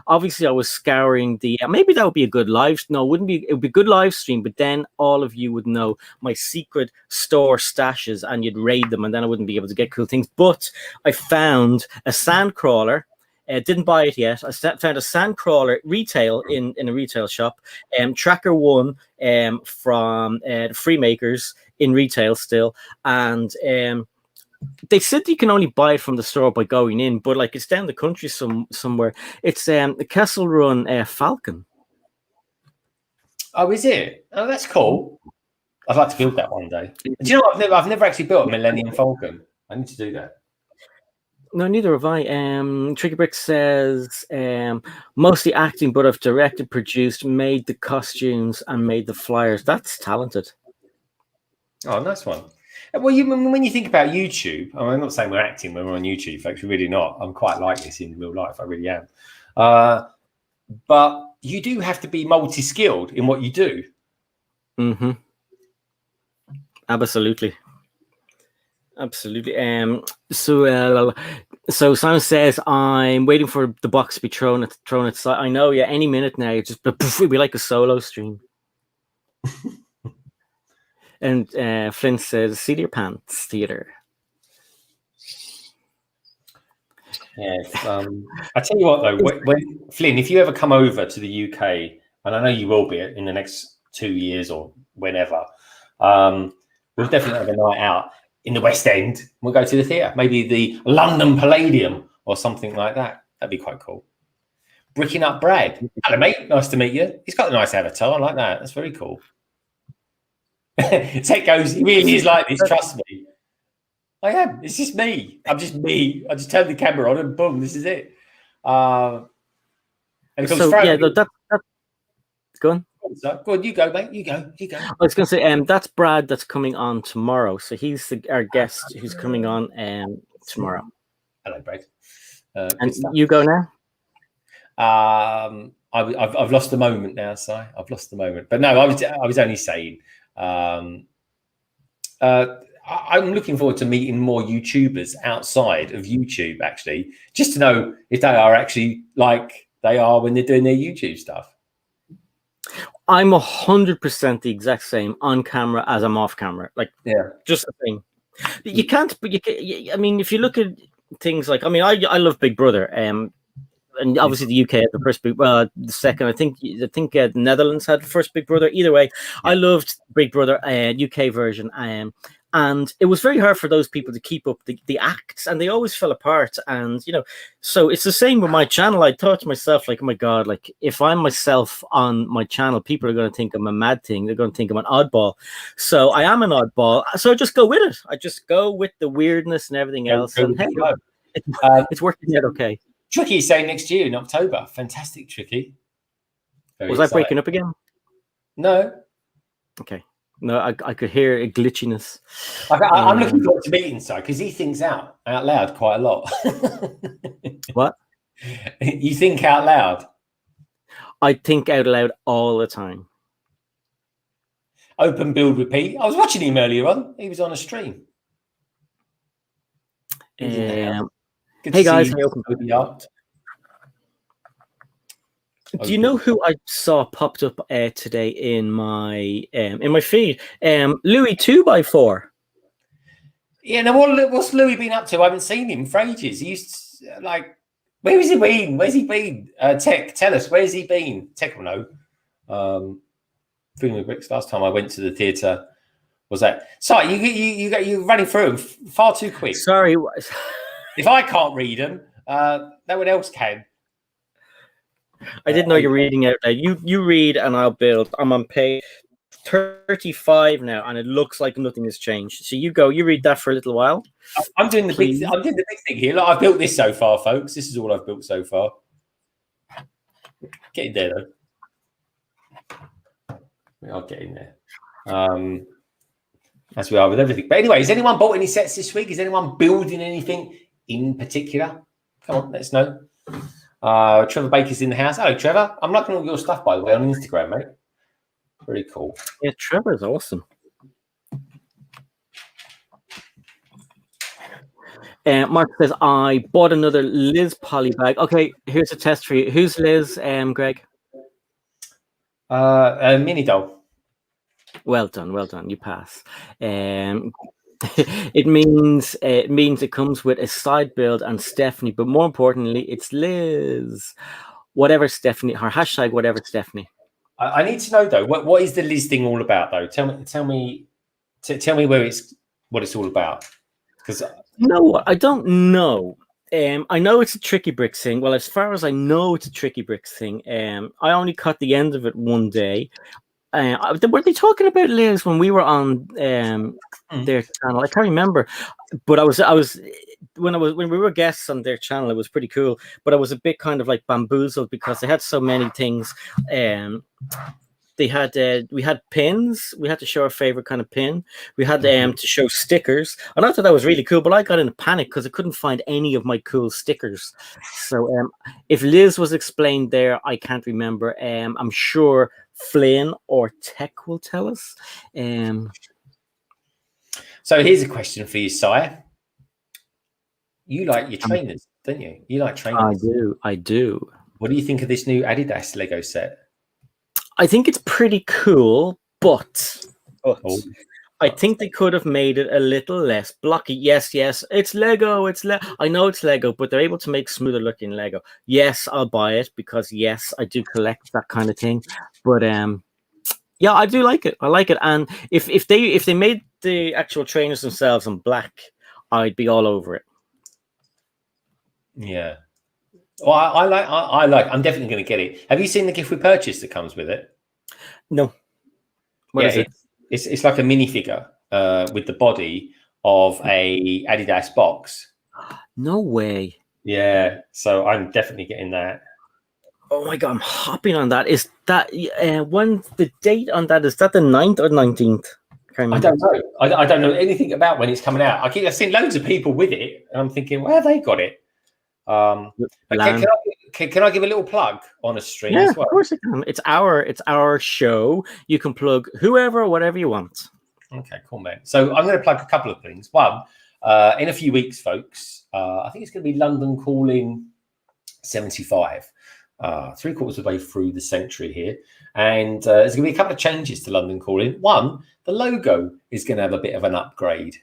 Obviously I was scouring the. Maybe that would be a good live. No, it wouldn't be. It would be a good live stream. But then all of you would know my secret store stashes, and you'd raid them, and then I wouldn't be able to get cool things. But I found a sandcrawler. Didn't buy it yet. I found a sandcrawler retail in a retail shop. Tracker One from the Freemakers in retail still, and they said you can only buy it from the store by going in, but like it's down the country somewhere. It's the Kessel Run Falcon. Oh, is it? Oh, that's cool. I'd like to build that one day. Do you know what? I've never actually built a Millennium Falcon. I need to do that. No, neither have I. Tricky Brick says mostly acting, but I've directed, produced, made the costumes, and made the flyers. That's talented. Oh, nice one. Well, when you think about YouTube, I'm not saying we're acting when we're on YouTube, folks. We're really not. I'm quite like this in real life. I really am. But you do have to be multi-skilled in what you do. Mm-hmm. Absolutely. So Simon says I'm waiting for the box to be thrown aside. I know, yeah, any minute now. It'll be like a solo stream. And Flynn says, "See your pants, theater." Yes. I tell you what, though, when Flynn, if you ever come over to the UK, and I know you will be in the next 2 years or whenever, we'll definitely have a night out in the West End. We'll go to the theatre, maybe the London Palladium or something like that. That'd be quite cool. Bricking Up Brad. Hello, mate. Nice to meet you. He's got a nice avatar. I like that. That's very cool. Tech goes, he really is like this. Trust me. I am. It's just me. I'm just me. I just turn the camera on and boom, this is it. And it comes that's go on. Go on, you go, mate. You go. I was going to say, that's Brad that's coming on tomorrow. So he's our guest who's coming on tomorrow. Hello, Brad. And you go now? I've lost the moment now, Si. I've lost the moment. But no, I was only saying. I'm looking forward to meeting more YouTubers outside of YouTube, actually, just to know if they are actually like they are when they're doing their YouTube stuff. I'm 100% the exact same on camera as I'm off camera. Like, yeah, just a thing. You can't, but I mean, if you look at things like, I mean, I love Big Brother, and obviously the UK had the first the second. I think the Netherlands had the first Big Brother. Either way, I loved Big Brother UK version, and it was very hard for those people to keep up the acts, and they always fell apart. And so it's the same with my channel. I thought to myself, like, oh my god, like if I'm myself on my channel, people are going to think I'm a mad thing. They're going to think I'm an oddball. So I am an oddball. So I just go with it. I just go with the weirdness and everything else. And hey, it's working out okay. Tricky is saying next year in October. Fantastic, Tricky. Was I breaking up again? No. Okay. No, I could hear a glitchiness. I'm looking forward to meeting Si because he thinks out loud quite a lot. What? You think out loud? I think out loud all the time. Open, build, repeat. I was watching him earlier on. He was on a stream. Hey guys, do you know who I saw popped up today in my feed? Louis 2x4. Yeah, now what's Louis been up to? I haven't seen him for ages. He used to, like, where has he been? Where's he been? Tech, tell us, where's he been? Tech will know. Feeling with bricks. Last time I went to the theatre was that. Sorry, you're running through them far too quick. Sorry. If I can't read them, no one else can. I didn't know you're reading out there. You read and I'll build. I'm on page 35 now, and it looks like nothing has changed. So you read that for a little while. I'm doing the big. I'm doing the big thing here. Look, I've built this so far, folks. This is all I've built so far. Get in there, though. I'll get in there. As we are with everything. But anyway, has anyone bought any sets this week? Is anyone building anything in particular? Come on, let us know. Trevor Baker's in the house. Hello, Trevor. I'm liking all your stuff, by the way, on Instagram, mate. Very cool. Yeah, Trevor's awesome. Mark says, I bought another Liz poly bag. Okay, here's a test for you. Who's Liz, Greg? Minnie doll. Well done. You pass. It means it comes with a side build and Stephanie, but more importantly, it's Liz. Whatever Stephanie, her hashtag, whatever Stephanie. I need to know though, what is the Liz thing all about though? Tell me what it's all about. Because you know what? I don't know. I know it's a Tricky Bricks thing. Well, as far as I know, it's a Tricky Bricks thing. I only caught the end of it one day. Were they talking about Liz when we were on their channel? I can't remember, but I was when we were guests on their channel. It was pretty cool, but I was a bit kind of like bamboozled because they had so many things. They had we had pins. We had to show our favorite kind of pin. We had to show stickers, and I thought that was really cool. But I got in a panic because I couldn't find any of my cool stickers. So if Liz was explained there, I can't remember. I'm sure Flynn or Tech will tell us. So here's a question for you, Sire. You like your trainers, don't you? You like trainers. I do. What do you think of this new Adidas Lego set? I think it's pretty cool, but I think they could have made it a little less blocky. Yes, it's Lego. I know it's Lego, but they're able to make smoother looking Lego. Yes, I'll buy it because yes, I do collect that kind of thing. But yeah, I do like it. I like it. And if they made the actual trainers themselves in black, I'd be all over it. Yeah. Well, I like. I'm definitely going to get it. Have you seen the gift we purchased that comes with it? No. What is it? It's like a minifigure with the body of a Adidas box. No way. Yeah. So I'm definitely getting that. Oh my god, I'm hopping on that. Is that when's the date on that? Is that the 9th or 19th? I don't know. I don't know anything about when it's coming out. I've seen loads of people with it, and I'm thinking, where have they got it? Can I give a little plug on a stream as well? Of course I can. It's our show. You can plug whoever or whatever you want. Okay, cool, man. So I'm going to plug a couple of things. One, in a few weeks, folks, I think it's going to be London Calling 75. 3/4 of the way through the century here, and there's going to be a couple of changes to London Calling. One, the logo is going to have a bit of an upgrade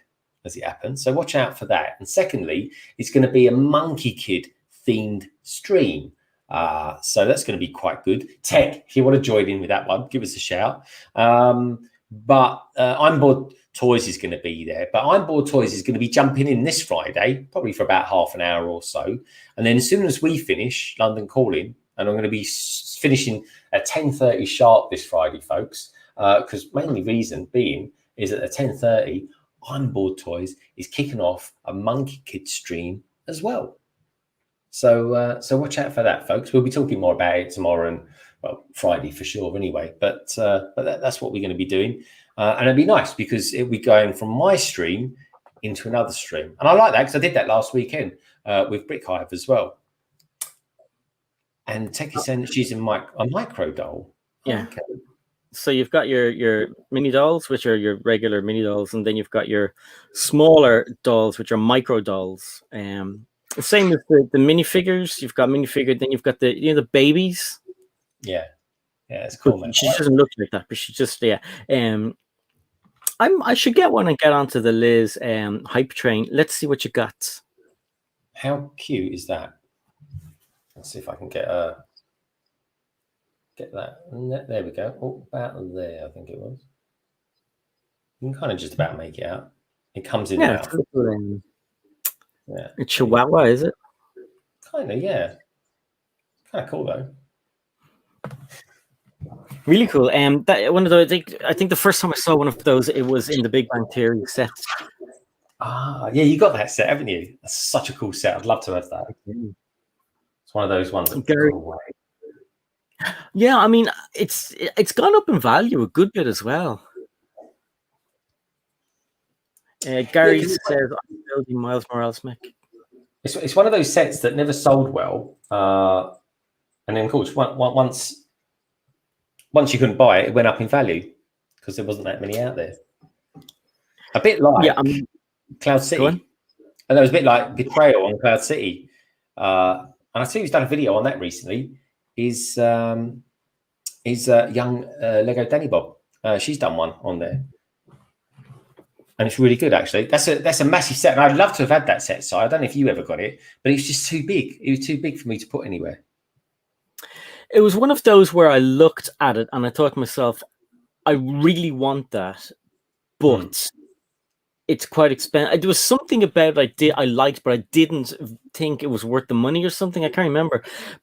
as it happens, so watch out for that. And secondly, it's going to be a Monkey Kid themed stream, so that's going to be quite good. Tech, if you want to join in with that one, give us a shout. But I'm Bored Toys is going to be there, but I'm Bored Toys is going to be jumping in this Friday, probably for about half an hour or so, and then as soon as we finish London Calling, and I'm going to be finishing at 10:30 sharp this Friday, folks, because mainly reason being is that at 10:30 I'm Bored Toys is kicking off a Monkey Kid stream as well. So watch out for that, folks. We'll be talking more about it tomorrow and Friday for sure anyway. But that's what we're going to be doing, and it'd be nice because it'll be going from my stream into another stream, and I like that because I did that last weekend with Brick Hive as well. And Techie saying that she's a micro doll. Yeah. Okay. So you've got your mini dolls, which are your regular mini dolls, and then you've got your smaller dolls, which are micro dolls. Same with the minifigures. You've got minifigure, then you've got the babies. Yeah, it's cool, man. She doesn't look like that, but she just I should get one and get onto the Liz hype train. Let's see what you got. How cute is that? Let's see if I can get that. There we go. Oh, about there, I think it was. You can kind of just about make it out. It comes in out. It's Chihuahua, is it? Kind of, yeah. Kind of cool though. Really cool. That one of those. I think the first time I saw one of those, it was in the Big Bang Theory set. Yeah, you got that set, haven't you? That's such a cool set. I'd love to have that. It's one of those ones that go away. Yeah, I mean, it's gone up in value a good bit as well. Gary says, "I'm building Miles Morales mech." It's one of those sets that never sold well, and then of course once you couldn't buy it, it went up in value because there wasn't that many out there. A bit like Cloud City. And that was a bit like Betrayal on Cloud City. And I see who's done a video on that recently. Is young Lego Danny Bob. She's done one on there. And it's really good, actually. That's a massive set. And I'd love to have had that set. So I don't know if you ever got it, but it's just too big. It was too big for me to put anywhere. It was one of those where I looked at it and I thought to myself, I really want that, but it's quite expensive. There was something about it I liked, but I didn't think it was worth the money or something. I can't remember.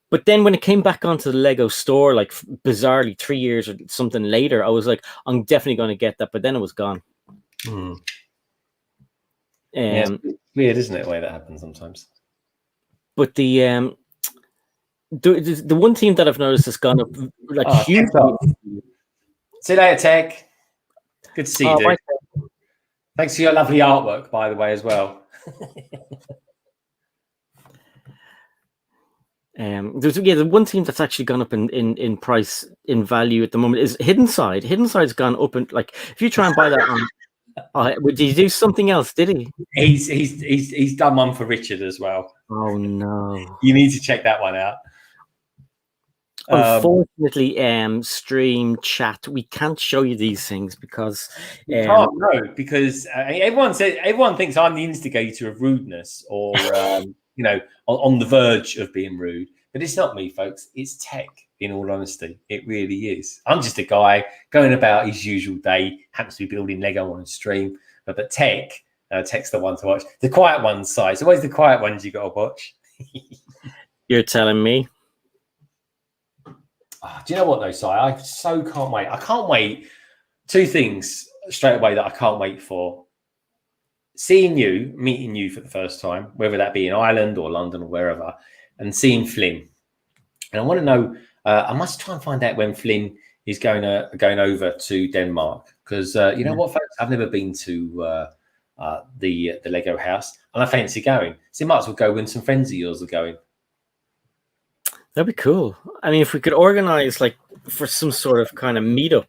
But then when it came back onto the Lego store, like bizarrely 3 years or something later, I was like, I'm definitely going to get that. But then it was gone. Yeah, it's weird, isn't it, the way that happens sometimes? But the one theme that I've noticed has gone up like huge. See you later, Tech. Good to see you, dude. Right. Thanks for your lovely artwork, by the way, as well. The one theme that's actually gone up in price, in value at the moment is Hidden Side. Hidden Side's gone up, and like if you try and buy that on, did he do something else? Did he? He's done one for Richard as well. Oh no! You need to check that one out. Unfortunately, stream chat, we can't show you these things because because everyone thinks I'm the instigator of rudeness or on the verge of being rude, but it's not me, folks. It's Tech. In all honesty, it really is. I'm just a guy going about his usual day, happens to be building Lego on a stream, but Tech's the one to watch. The quiet ones, Si. It's always the quiet ones you got to watch. You're telling me. Do you know what though, Si? I so can't wait. I can't wait. Two things straight away that I can't wait for. Meeting you for the first time, whether that be in Ireland or London or wherever, and seeing Flynn. And I want to know, I must try and find out when Flynn is going over to Denmark. Because you know what, folks? I've never been to the Lego house, and I fancy going. So you might as well go when some friends of yours are going. That'd be cool. I mean, if we could organize like for some sort of kind of meetup.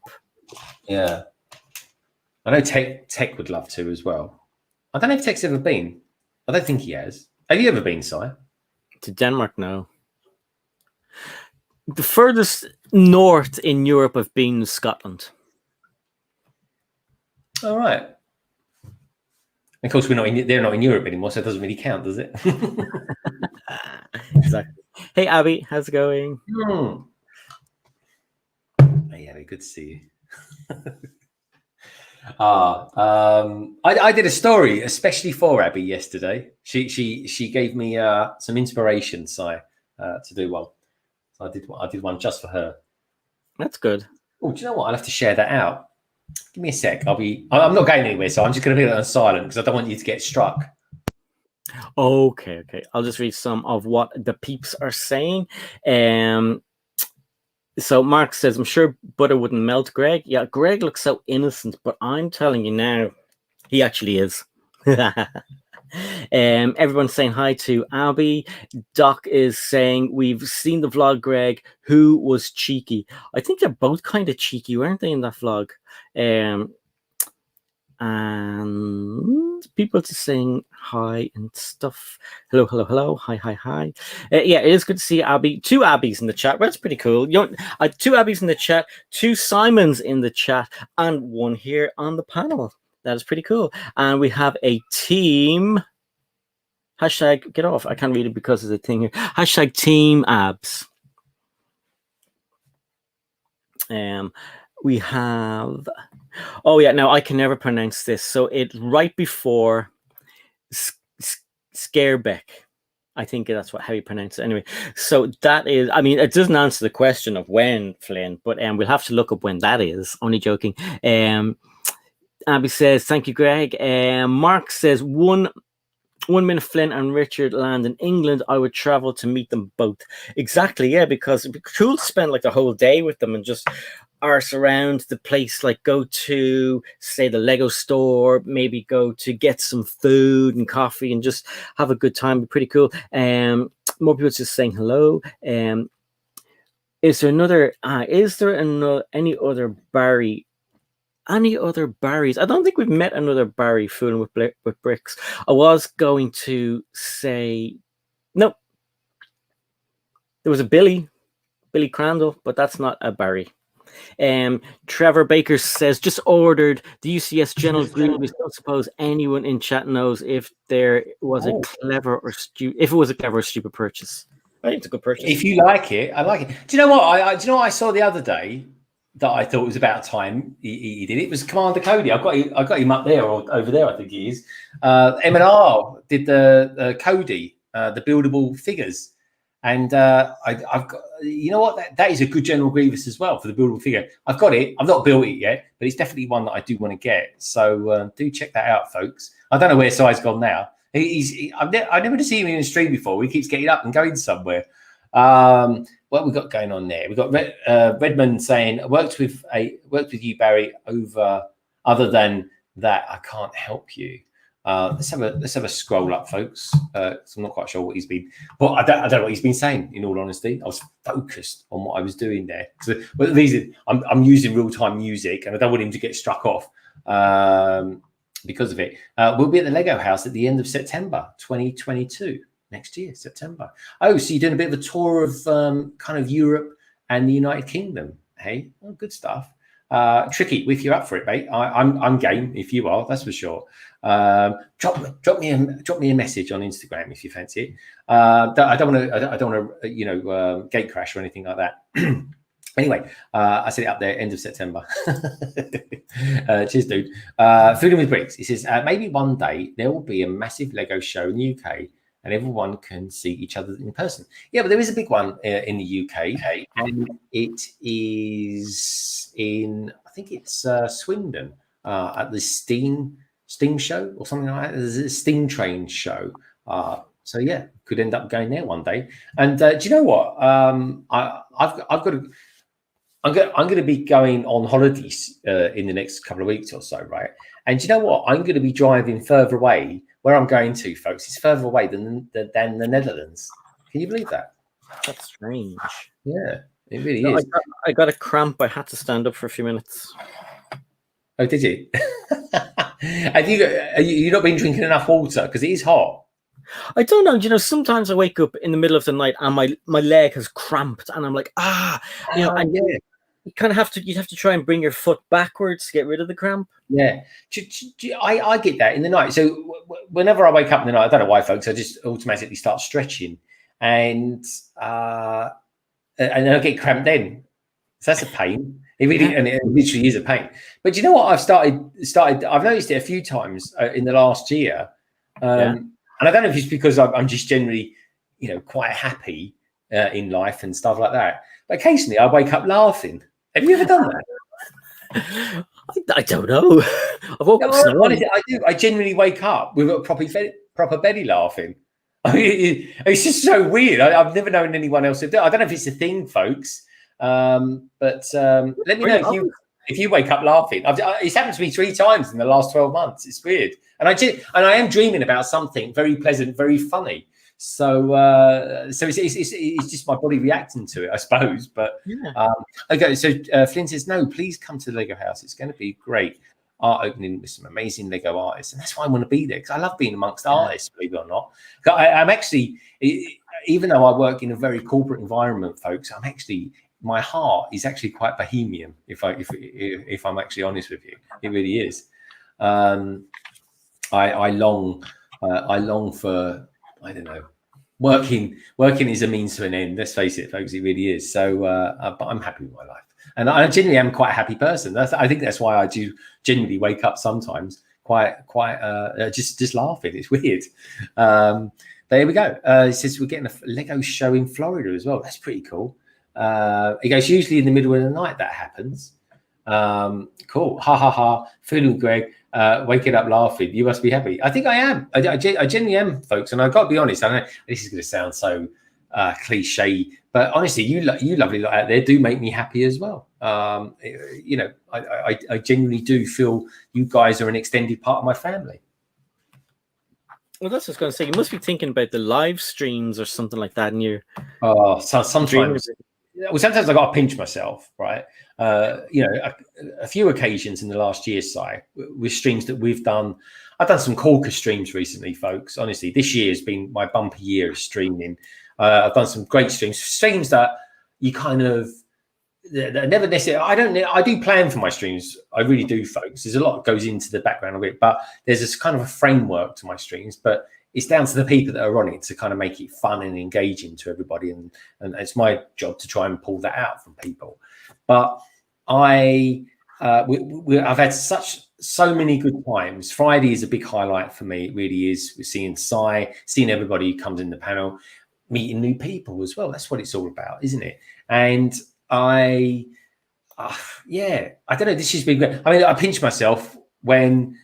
Yeah. I know Tech would love to as well. I don't know if Tech's ever been. I don't think he has. Have you ever been, Si? To Denmark, no. The furthest north in Europe I've been is Scotland. All right. Of course, they're not in Europe anymore, so it doesn't really count, does it? Exactly. Hey, Abby, how's it going? Hey, Abby, good to see you. I did a story especially for Abby yesterday. She gave me some inspiration, Si, to do one. So I did one just for her. That's good. Oh, do you know what? I'll have to share that out. Give me a sec. I'm not going anywhere, so I'm just going to leave it on silent because I don't want you to get struck. Okay. I'll just read some of what the peeps are saying. So Mark says, I'm sure butter wouldn't melt Greg. Yeah, Greg looks so innocent, but I'm telling you now, he actually is. Everyone's saying hi to Abby. Doc is saying, we've seen the vlog, Greg. Who was cheeky? I think they're both kind of cheeky, weren't they, in that vlog? And people just saying hi and stuff. Hello. Hi. Yeah, it is good to see Abby. 2 Abbies in the chat. Well, that's pretty cool. 2 Abbies in the chat, 2 Simons in the chat, and 1 here on the panel. That is pretty cool. And we have a team. Hashtag get off. I can't read it because of the thing here. Hashtag team abs. We have. Oh yeah, no, I can never pronounce this. So it's right before Scarebeck. I think that's how you pronounce it. Anyway, so that is. I mean, it doesn't answer the question of when, Flynn, but we'll have to look up when that is. Only joking. Abby says, "Thank you, Greg." Mark says, "1 minute Flynn and Richard land in England, I would travel to meet them both." Exactly, yeah, because it'd be cool to spend like the whole day with them and just. arse around the place, like go to, say, the Lego store, maybe go to get some food and coffee and just have a good time. Be pretty cool. More people just saying hello. Is there another? Any other Barry? Any other Barrys? I don't think we've met another Barry fooling with bricks. I was going to say no. There was a Billy Crandall, but that's not a Barry. Trevor Baker says, just ordered the UCS General Grievous. Don't suppose anyone in chat knows if there was a clever or stupid purchase. I think it's a good purchase. If you like it, I like it. Do you know what? Do you know what I saw the other day that I thought was about time he did it? It was Commander Cody. I got him up there or over there. I think he is. M&R did the Cody, the buildable figures. And I've got, you know what, that is a good General Grievous as well for the buildable figure. I've got it. I've not built it yet, but it's definitely one that I do want to get. So do check that out, folks. I don't know where Si's gone now. I've never seen him in a stream before. He keeps getting up and going somewhere. What we got going on there? We got Redmond saying, worked with you, Barry. Other than that, I can't help you. Let's have a scroll up, folks. So I'm not quite sure what he's been, but I don't know what he's been saying. In all honesty, I was focused on what I was doing there. So, well, I'm using real-time music, and I don't want him to get struck off because of it. We'll be at the Lego House at the end of September 2022, next year, September. Oh, so you're doing a bit of a tour of kind of Europe and the United Kingdom. Hey, oh, good stuff. Tricky, if you're up for it, mate, I'm game. If you are, that's for sure. Drop me a message on Instagram if you fancy it. I don't want to gate crash or anything like that. Anyway, I set it up there end of September. Cheers, dude. Fooding with Bricks. He says maybe one day there will be a massive Lego show in the UK and everyone can see each other in person. Yeah, but there is a big one in the UK, and it is in, I think it's Swindon at the Steam show or something like that. There's a Steam Train show. So yeah, could end up going there one day. And do you know what? I'm going to be going on holidays in the next couple of weeks or so, right? And do you know what? I'm going to be driving further away. Where I'm going to, folks, is further away than the Netherlands. Can you believe that? That's strange. Yeah, it really is. I got a cramp. I had to stand up for a few minutes. Oh, did you? Have you not been drinking enough water? Because it is hot. I don't know. You know, sometimes I wake up in the middle of the night and my leg has cramped, and I'm like, and yeah. You kind of have to try and bring your foot backwards to get rid of the cramp. Yeah, I get that in the night. So whenever I wake up in the night, I don't know why, folks, I just automatically start stretching, and I get cramped then. So that's a pain. It really, and it literally is a pain. But you know what? I've started. I've noticed it a few times in the last year, and I don't know if it's because I'm just generally, quite happy in life and stuff like that. But occasionally, I wake up laughing. Have you ever done that? I don't know. I've woke up honestly, I do. I genuinely wake up with a proper belly laughing. I mean, it's just so weird. I've never known anyone else to do it. I don't know if it's a thing, folks. But let me know if you wake up laughing. It's happened to me 3 times in the last 12 months. It's weird. And I am dreaming about something very pleasant, very funny. So it's just my body reacting to it, I suppose. But okay. So Flynn says, no, please come to the Lego House. It's going to be great. Art opening with some amazing Lego artists, and that's why I want to be there, because I love being amongst artists, believe it or not. I'm actually, even though I work in a very corporate environment, folks, my heart is actually quite bohemian. If I'm actually honest with you, it really is. I long for, I don't know, working is a means to an end. Let's face it, folks, it really is. So, but I'm happy with my life, and I genuinely am quite a happy person. I think that's why I do genuinely wake up sometimes quite just laughing. It's weird. There we go. It says we're getting a Lego show in Florida as well. That's pretty cool. It goes usually in the middle of the night that happens. Cool. Ha ha ha. Feeling Greg. Waking up laughing. You must be happy. I think I am. I genuinely am, folks. And I've got to be honest. I know this is going to sound so cliche, but honestly, you lovely lot out there do make me happy as well. You know, I genuinely do feel you guys are an extended part of my family. Well, that's what I was going to say. You must be thinking about the live streams or something like that, and you're So sometimes, well, sometimes I got to pinch myself, right? You know, a few occasions in the last year, with streams that we've done. I've done some Corker streams recently, folks. Honestly, this year has been my bumper year of streaming. I've done some great streams that you kind of never necessarily. I do plan for my streams. I really do, folks. There's a lot that goes into the background of it, but there's this kind of a framework to my streams. But it's down to the people that are on it to kind of make it fun and engaging to everybody, and it's my job to try and pull that out from people. But I've had so many good times. Friday is a big highlight for me. It really is. We're seeing seeing everybody who comes in the panel, meeting new people as well. That's what it's all about, isn't it? And I don't know. This has been great. I mean, I pinched myself when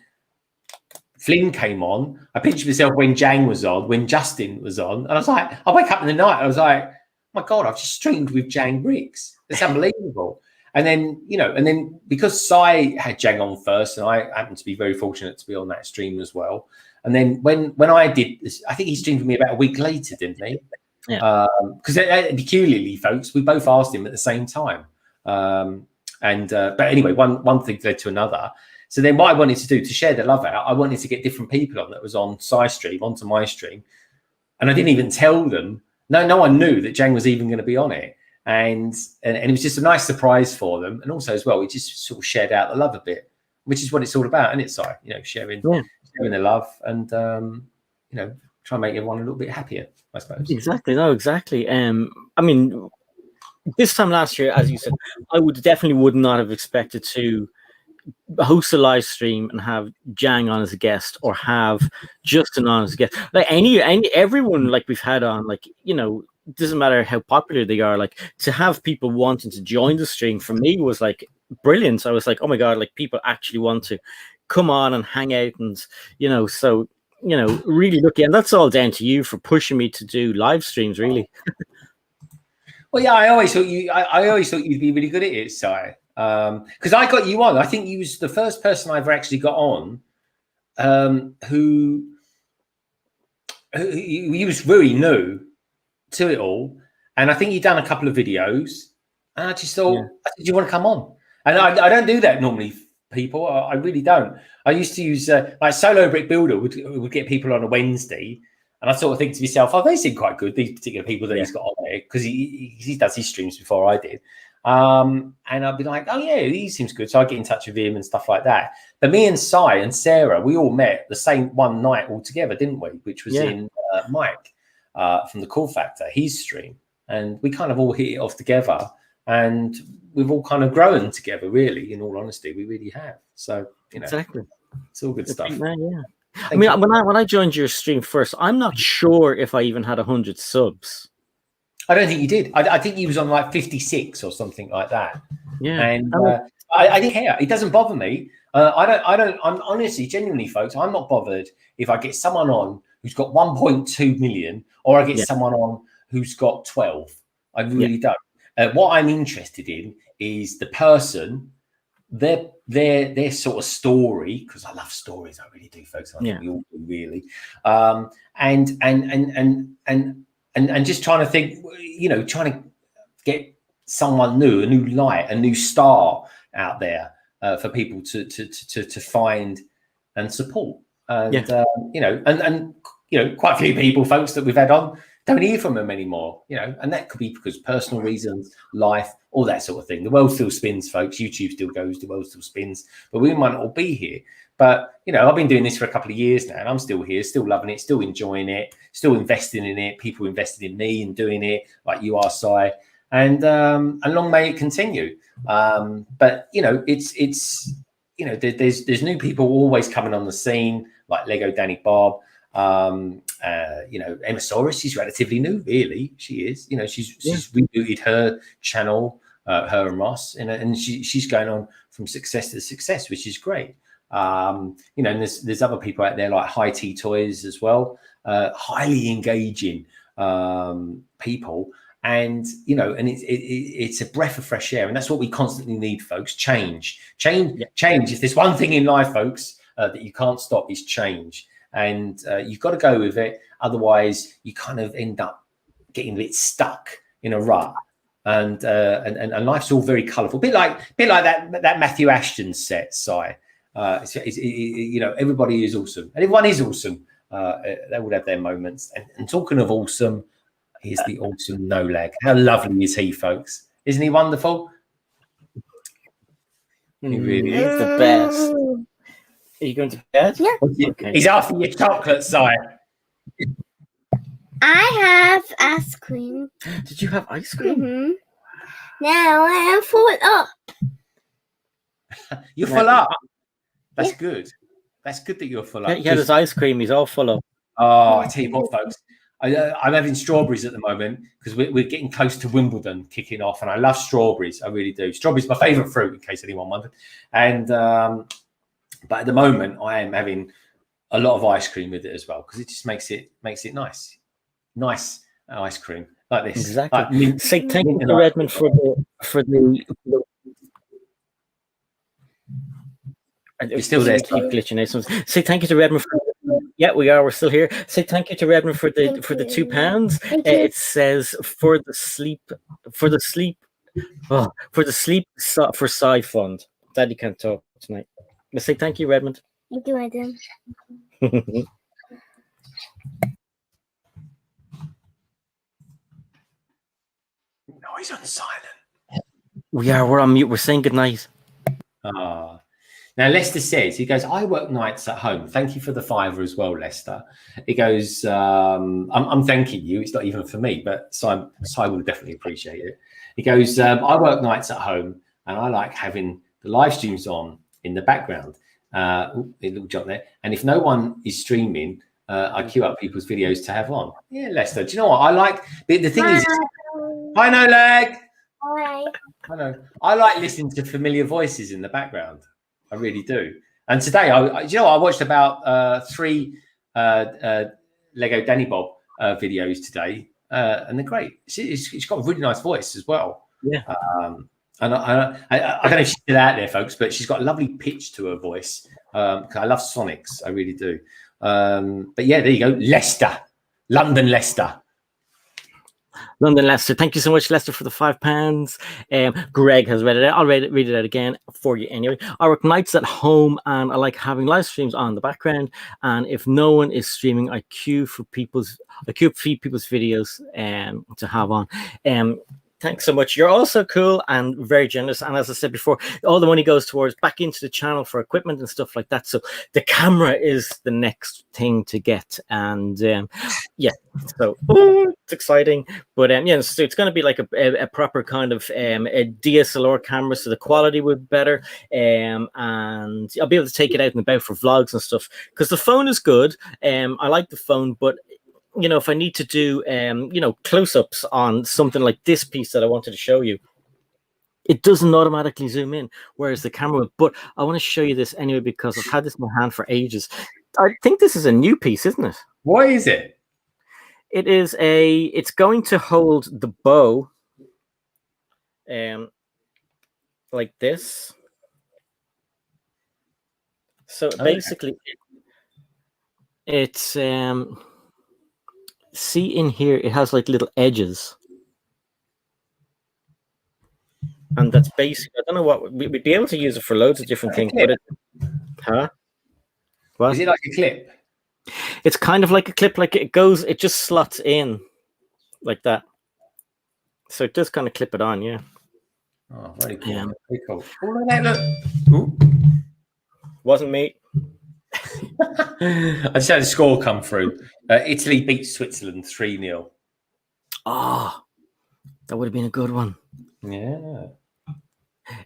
Flynn came on. I pinched myself when Jang was on, when Justin was on. And I was like, I wake up in the night. I was like, my God, I've just streamed with Jang Briggs. It's unbelievable. And then, you know, and then because Sai had Jang on first, and I happened to be very fortunate to be on that stream as well. And then when I did this, I think he streamed with me about a week later, didn't he? Yeah. Because peculiarly, folks, we both asked him at the same time. But anyway, one thing led to another. So then what I wanted to do to share the love out, I wanted to get different people on that was on Sai's stream, onto my stream. And I didn't even tell them. No one knew that Jang was even going to be on it. And it was just a nice surprise for them. And also as well, we just sort of shared out the love a bit, which is what it's all about, isn't it, Sai? You know, sharing the love and, you know, try and make everyone a little bit happier, I suppose. Exactly. No, exactly. I mean, this time last year, as you said, I would not have expected to host a live stream and have Jang on as a guest, or have Justin on as a guest. Like everyone like we've had on, like, you know, it doesn't matter how popular they are, like, to have people wanting to join the stream for me was like brilliant. I was like, oh my God, like people actually want to come on and hang out, and, you know, so, you know, really lucky. And that's all down to you for pushing me to do live streams, really. Well, yeah, I always thought you'd be really good at it, Sai. Because I got you on. I think you was the first person I ever actually got on who was very new to it all. And I think you'd done a couple of videos. And I just thought, do you want to come on? And I don't do that normally, people. I really don't. I used to use like Solo Brick Builder would get people on a Wednesday. And I sort of think to myself, oh, they seem quite good, these particular people that he's got on there, because he does his streams before I did. And I'd be like, oh, yeah, he seems good. So I get in touch with him and stuff like that. But me and Sai and Sarah, we all met the same one night all together, didn't we? Which was in Mike from the Cool Factor, his stream. And we kind of all hit it off together. And we've all kind of grown together, really, in all honesty. We really have. So, you know, exactly, it's all good stuff. Yeah. I mean, when I joined your stream first, I'm not sure if I even had 100 subs. I don't think you did. I think you was on like 56 or something like that. Yeah, and I didn't care. It doesn't bother me. I'm honestly, genuinely, folks, I'm not bothered if I get someone on who's got 1.2 million, or I get someone on who's got 12. I really don't. What I'm interested in is the person, their sort of story, because I love stories. I really do, folks. I think we all do, really. And just trying to think, you know, trying to get someone new, a new light, a new star out there for people to find and support. And you know, and you know, quite a few people, folks, that we've had on, don't hear from them anymore, you know, and that could be because personal reasons, life, all that sort of thing. The world still spins, folks. YouTube still goes, the world still spins, but we might not all be here. But, you know, I've been doing this for a couple of years now, and I'm still here, still loving it, still enjoying it, still investing in it. People invested in me and doing it, like you are, Sai, and long may it continue. But, you know, it's you know, there's new people always coming on the scene, like Lego Danny Bob. You know, Emma Soros, she's relatively new, really. She is, you know, she's rebooted her channel, her and Ross, and she's going on from success to success, which is great. You know, and there's other people out there like High Tea Toys as well, highly engaging people, And and it's a breath of fresh air, and that's what we constantly need, folks. Change. If there's one thing in life, folks, that you can't stop, is change, and you've got to go with it. Otherwise, you kind of end up getting a bit stuck in a rut. And life's all very colourful, bit like that Matthew Ashton set, Si. Everybody is awesome, and everyone is awesome. They all have their moments. And talking of awesome, here's the awesome No Lag. How lovely is he, folks? Isn't he wonderful? He really He's is. the best. Are you going to bed? Yeah. Okay. He's after your chocolate, Si. I have ice cream. Did you have ice cream? Mm-hmm. Now I am full up. You're full up. That's good. That's good that you're full up. Yeah, there's ice cream. He's all full of. Oh, I tell you what, folks. I'm having strawberries at the moment because we're getting close to Wimbledon kicking off, and I love strawberries. I really do. Strawberries my favourite fruit, in case anyone wondered. And but at the moment, I am having a lot of ice cream with it as well, because it just makes it nice. Nice ice cream like this. Exactly. Like Say thank you to Redmond for the. You're still there. Keep glitching out. Say thank you to Redmond for. Yeah, we are. We're still here. Say thank you to Redmond for the £2. It says for the sleep for side fund. Daddy can't talk tonight. Let's say thank you, Redmond. Thank you, Adam. No, he's on silent. We're on mute. We're saying goodnight. Ah. Now, Lester says, he goes, I work nights at home. Thank you for the £5 as well, Lester. He goes, I'm thanking you. It's not even for me, but Si will definitely appreciate it. He goes, I work nights at home, and I like having the live streams on in the background. A little jump there. And if no one is streaming, I queue up people's videos to have on. Yeah, Lester. Do you know what? I like, the thing is, I know, Lag. Hi. I know. I like listening to familiar voices in the background. I really do. And today, I watched about 3 Lego Danny Bob videos today, and they're great. She's got a really nice voice as well. Yeah. And I don't know if she's still out there, folks, but she's got a lovely pitch to her voice. I love Sonics, I really do. But yeah, there you go, Leicester, London, Leicester. London, Leicester. Thank you so much, Leicester, for the £5. Greg has read it out. I'll read it out again for you anyway. I work nights at home, and I like having live streams on the background. And if no one is streaming, I queue for people's videos to have on. Thanks so much. You're also cool and very generous. And as I said before, all the money goes towards back into the channel for equipment and stuff like that. So the camera is the next thing to get. And yeah, so it's exciting. But so it's going to be like a proper kind of a DSLR camera, so the quality would be better. And I'll be able to take it out and about for vlogs and stuff, because the phone is good. I like the phone, but if I need to do, close-ups on something like this piece that I wanted to show you, it doesn't automatically zoom in, whereas the camera. But I want to show you this anyway, because I've had this in my hand for ages. I think this is a new piece, isn't it? What is it? It's going to hold the bow, like this. So basically, it's see in here, it has like little edges, and that's basic. I don't know what we'd be able to use it for loads of different things. But what is it, like a clip? It's kind of like a clip. Like it just slots in like that. So it does kind of clip it on, yeah. Oh, very cool. Very cool. Oh, look at that, look. Ooh. Wasn't me. I just had a score come through. Italy beat Switzerland 3-0. Oh, that would have been a good one. Yeah.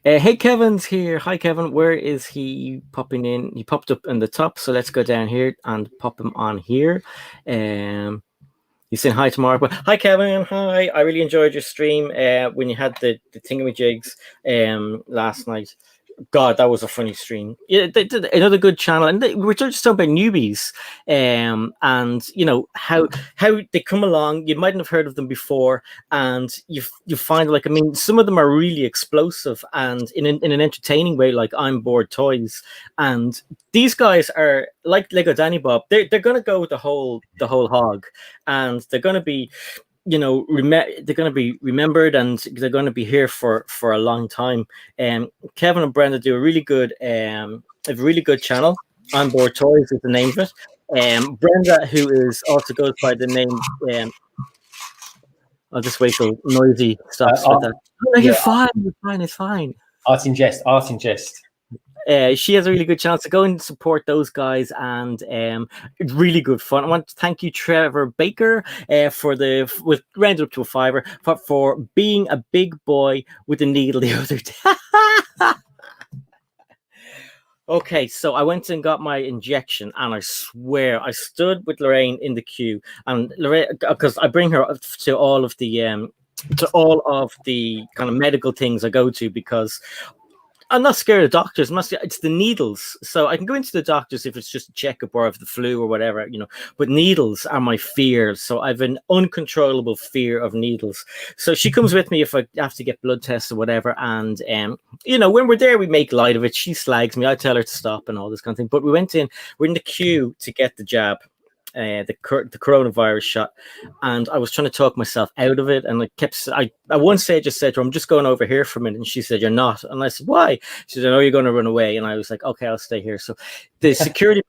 Hey, Kevin's here. Hi, Kevin. Where is he popping in? He popped up in the top, so let's go down here and pop him on here. He's saying hi tomorrow. But hi, Kevin. Hi. I really enjoyed your stream when you had the thingamajigs last night. God, that was a funny stream. Yeah, they did another good channel, and we're just talking about newbies, and you know how they come along. You mightn't have heard of them before, and you find, like, I mean, some of them are really explosive and in an entertaining way, like I'm Bored Toys, and these guys are like Lego Danny Bob. They're gonna go with the whole hog, and they're gonna be, you know, they're going to be remembered, and they're going to be here for a long time. Kevin and Brenda do a really good channel. I'm Bored Toys is the name of it. Brenda, who is also goes by the name, I'll just wait till Noisy stops with that. No, you're fine. It's fine. Art in jest. She has a really good chance to go and support those guys, and it's really good fun. I want to thank you, Trevor Baker, with rounded up to a $5 for being a big boy with a needle the other day. Okay, so I went and got my injection, and I swear I stood with Lorraine in the queue, and Lorraine, because I bring her up to all of the kind of medical things I go to, because I'm not scared of doctors. It's the needles. So I can go into the doctors if it's just a checkup or if the flu or whatever, you know. But needles are my fear. So I've an uncontrollable fear of needles. So she comes with me if I have to get blood tests or whatever. And you know, when we're there, we make light of it. She slags me. I tell her to stop and all this kind of thing. But we're in the queue to get the jab. The coronavirus shot, and I was trying to talk myself out of it, and I at one stage just said to her, I'm just going over here for a minute, and she said, you're not. And I said, why? She said, I know you're going to run away. And I was like, okay, I'll stay here. So the security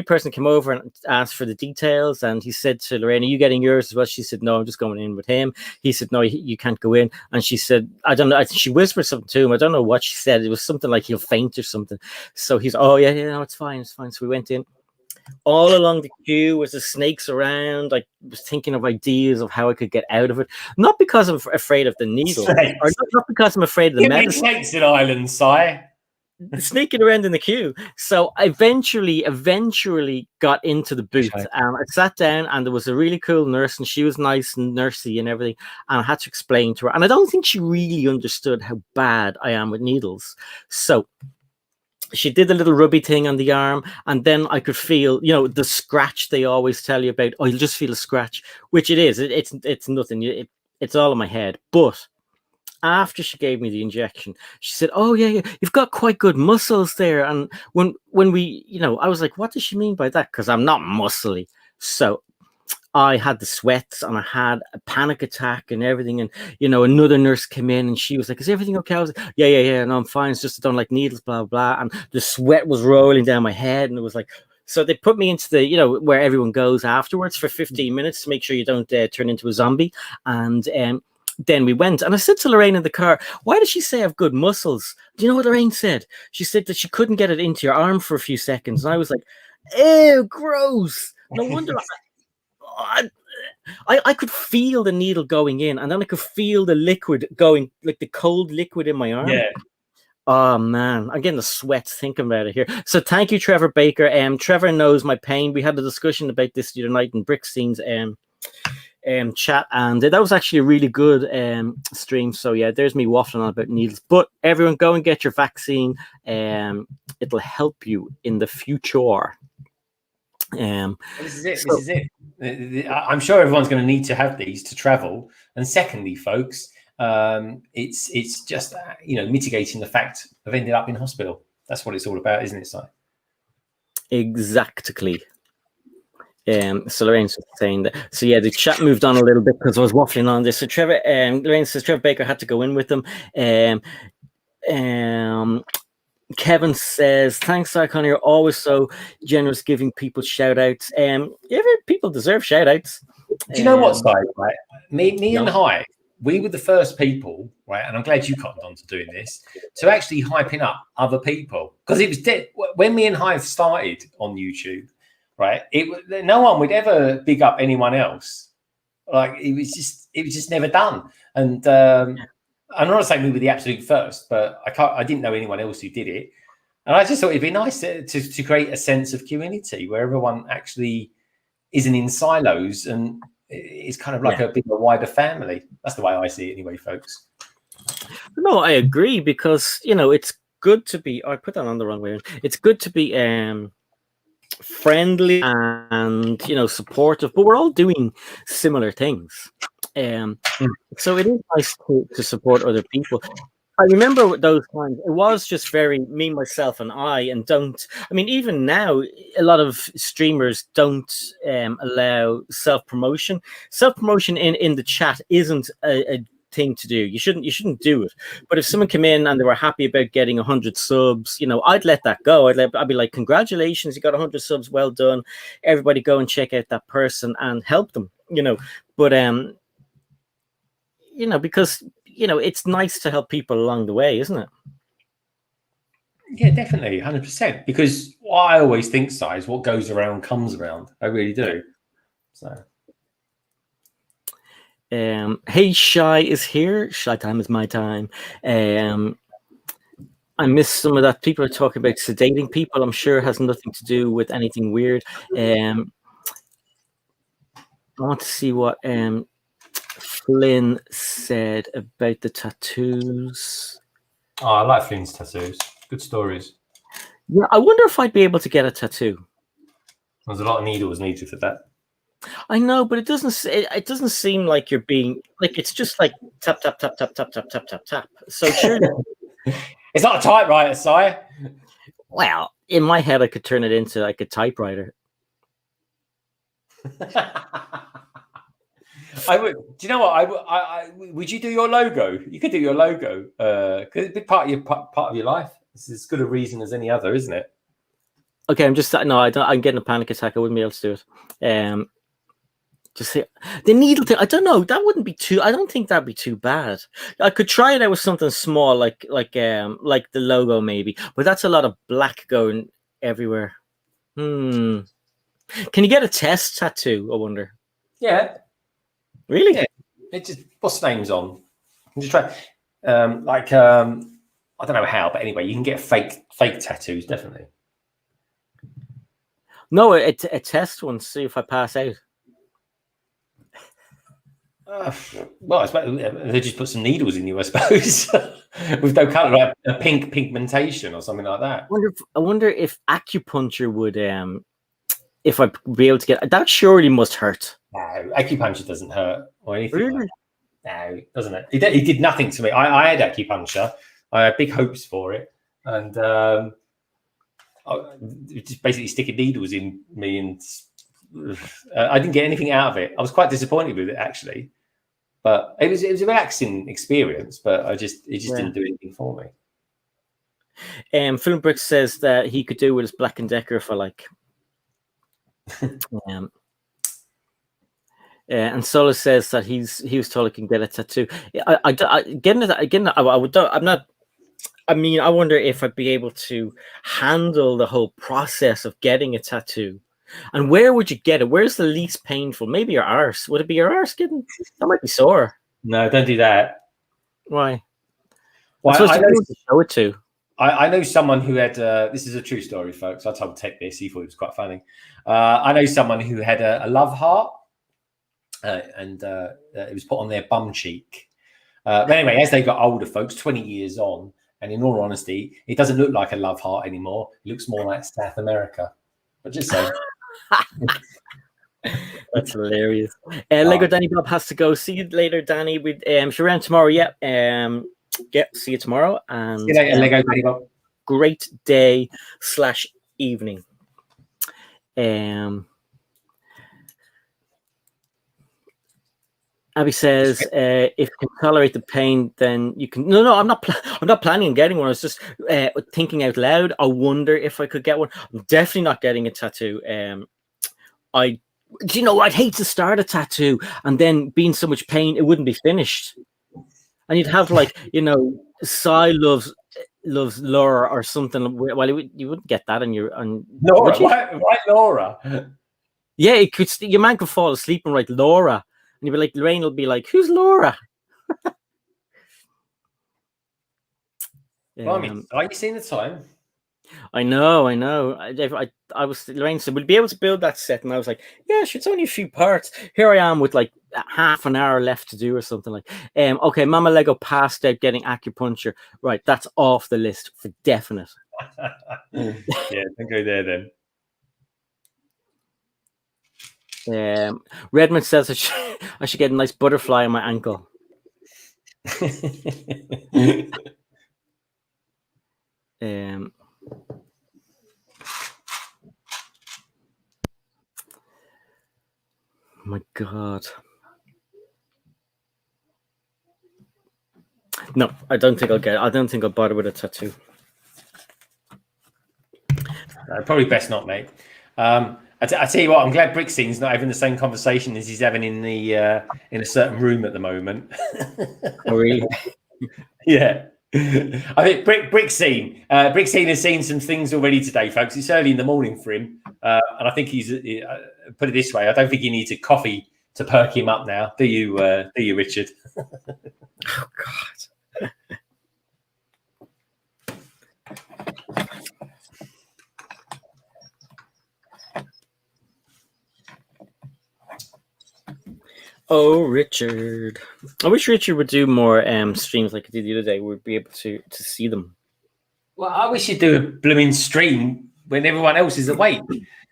person came over and asked for the details, and he said to Lorraine, are you getting yours as well? She said, no, I'm just going in with him. He said, no, you can't go in. And she said, I don't know, she whispered something to him. I don't know what she said. It was something like he'll faint or something. So he's, oh yeah, no, it's fine. So we went in. All along the queue was the snakes around. I was thinking of ideas of how I could get out of it. Not because I'm afraid of the needle, or not because I'm afraid of the medicine. Snakes in Ireland, Si. Sneaking around in the queue. So I eventually got into the booth, and I sat down, and there was a really cool nurse, and she was nice and nursey and everything. And I had to explain to her, and I don't think she really understood how bad I am with needles. So she did a little rubby thing on the arm, and then I could feel, you know, the scratch they always tell you about. Oh, you'll just feel a scratch, which it is. It's nothing. It's all in my head. But after she gave me the injection, she said, oh yeah, you've got quite good muscles there. And when we, you know, I was like, what does she mean by that? Because I'm not muscly. So I had the sweats, and I had a panic attack and everything. And, you know, another nurse came in, and she was like, is everything okay? I was like, yeah, no, I'm fine. It's just I don't like needles, blah, blah. And the sweat was rolling down my head, and it was like, so they put me into the, you know, where everyone goes afterwards for 15 minutes to make sure you don't turn into a zombie. And then we went, and I said to Lorraine in the car, why did she say I have good muscles? Do you know what Lorraine said? She said that she couldn't get it into your arm for a few seconds. And I was like, ew, gross. No wonder. I could feel the needle going in, and then I could feel the liquid going, like the cold liquid in my arm. Yeah. Oh man, I'm getting the sweats thinking about it here. So thank you, Trevor Baker. Trevor knows my pain. We had a discussion about this the other night in Brickstein's chat, and that was actually a really good stream. So yeah, there's me waffling on about needles. But everyone, go and get your vaccine. It'll help you in the future. This is it. I'm sure everyone's going to need to have these to travel. And secondly, folks, it's just you know, mitigating the fact of ending up in hospital. That's what it's all about, isn't it, Si? Exactly. So Lorraine's saying that. So yeah, the chat moved on a little bit because I was waffling on this. So Lorraine says Trevor Baker had to go in with them. Kevin says, thanks, Icon. You're always so generous giving people shout outs. People deserve shout outs. Do you know what, Si? Right? Me and Hi, we were the first people, right? And I'm glad you cottoned on to doing this, to actually hyping up other people. Because it was dead. When me and Hi started on YouTube, right? No one would ever big up anyone else. Like it was just never done. And I'm not saying we were the absolute first, but I didn't know anyone else who did it. And I just thought it'd be nice to create a sense of community where everyone actually isn't in silos and it's kind of like a bit of a wider family. That's the way I see it anyway, folks. No, I agree because it's good to be. I put that on the wrong way. It's good to be friendly and supportive, but we're all doing similar things. So it is nice to support other people. I remember those times. It was just very me, myself, and I. And don't. I mean, even now, a lot of streamers don't allow self promotion. Self promotion in the chat isn't a thing to do. You shouldn't do it. But if someone came in and they were happy about getting 100 subs, I'd let that go. I'd be like, congratulations, you got 100 subs, well done. Everybody go and check out that person and help them. But because it's nice to help people along the way, isn't it? Yeah, definitely, 100%. Because what I always think, Si, is what goes around comes around. I really do. So, hey, Shy is here. Shy time is my time. I missed some of that. People are talking about sedating people. I'm sure it has nothing to do with anything weird. I want to see what Flynn said about the tattoos. oh, I like Flynn's tattoos. Good stories. Yeah, I wonder if I'd be able to get a tattoo. There's a lot of needles needed for that. I know, but it doesn't seem like you're being like it's just like tap tap tap tap tap tap tap tap tap. So sure. It's not a typewriter, Si. Well, in my head, I could turn it into like a typewriter. I would. Do you know what? I would you do your logo? You could do your logo. Cause it's a big part of your life. It's as good a reason as any other, isn't it? Okay, I'm just no. I don't. I'm getting a panic attack. I wouldn't be able to do it. Just say the needle thing. I don't know. That wouldn't be too. I don't think that'd be too bad. I could try it out with something small, like the logo maybe. But that's a lot of black going everywhere. Can you get a test tattoo? I wonder. Yeah. Really? Yeah. It just what's names on. You just try. I don't know how, but anyway, you can get fake tattoos definitely. No, a test one. See if I pass out. Well, I suppose they just put some needles in you, I suppose, with no color, like a pink pigmentation or something like that. I wonder if acupuncture would if I'd be able to get that. Surely must hurt. No, acupuncture doesn't hurt or anything. Really? Like that. No, doesn't it? It did nothing to me. I had acupuncture. I had big hopes for it, and just basically sticking needles in me, and I didn't get anything out of it. I was quite disappointed with it actually, but it was a relaxing experience. But it just didn't do anything for me. Philip Brooks says that he could do with his Black and Decker for like. And Sola says that he was told he can get a tattoo. I mean, I wonder if I'd be able to handle the whole process of getting a tattoo. And where would you get it? Where's the least painful? Maybe your arse. Would it be your arse getting? That might be sore. No, don't do that. Why? Well, I know to show it to. I know someone who had. This is a true story, folks. I told Tech this. He thought it was quite funny. I know someone who had a love heart, and it was put on their bum cheek. But anyway, as they got older, folks, 20 years on, and in all honesty, it doesn't look like a love heart anymore. It looks more like South America. But just saying. That's hilarious. Lego Danny Bob has to go. See you later, Danny. We around tomorrow. Yeah. See you tomorrow. And see you later, Lego Danny Bob. Great day / evening. Abby says, if you can tolerate the pain, then you can. No, I'm not. I'm not planning on getting one. I was just thinking out loud. I wonder if I could get one. I'm definitely not getting a tattoo. I'd hate to start a tattoo and then be in so much pain it wouldn't be finished, and you'd have Sai loves Laura or something. Well, you wouldn't get that on your Laura. Why Laura? Yeah, it could. Your man could fall asleep and write Laura. And you'd be like, Lorraine will be like, who's Laura? Well, are you seeing the time? I know. I was Lorraine said, "We'll be able to build that set," and I was like, "Yeah, sure, it's only a few parts." Here I am with like half an hour left to do or something like. Okay, Mama Lego passed out getting acupuncture. Right, that's off the list for definite. Yeah, don't go there then. Redmond says I should get a nice butterfly on my ankle. My God. No, I don't think I'll get it. I don't think I'll bother with a tattoo. Probably best not, mate. I tell you what, I'm glad Brickstein's not having the same conversation as he's having in a certain room at the moment. Oh, really? Yeah. I think Brickstein has seen some things already today, folks. It's early in the morning for him, and I think he's put it this way. I don't think he needs a coffee to perk him up now, do you, Richard? Oh God. Oh, Richard. I wish Richard would do more streams like he did the other day. We'd be able to see them. Well, I wish he'd do a blooming stream when everyone else is awake.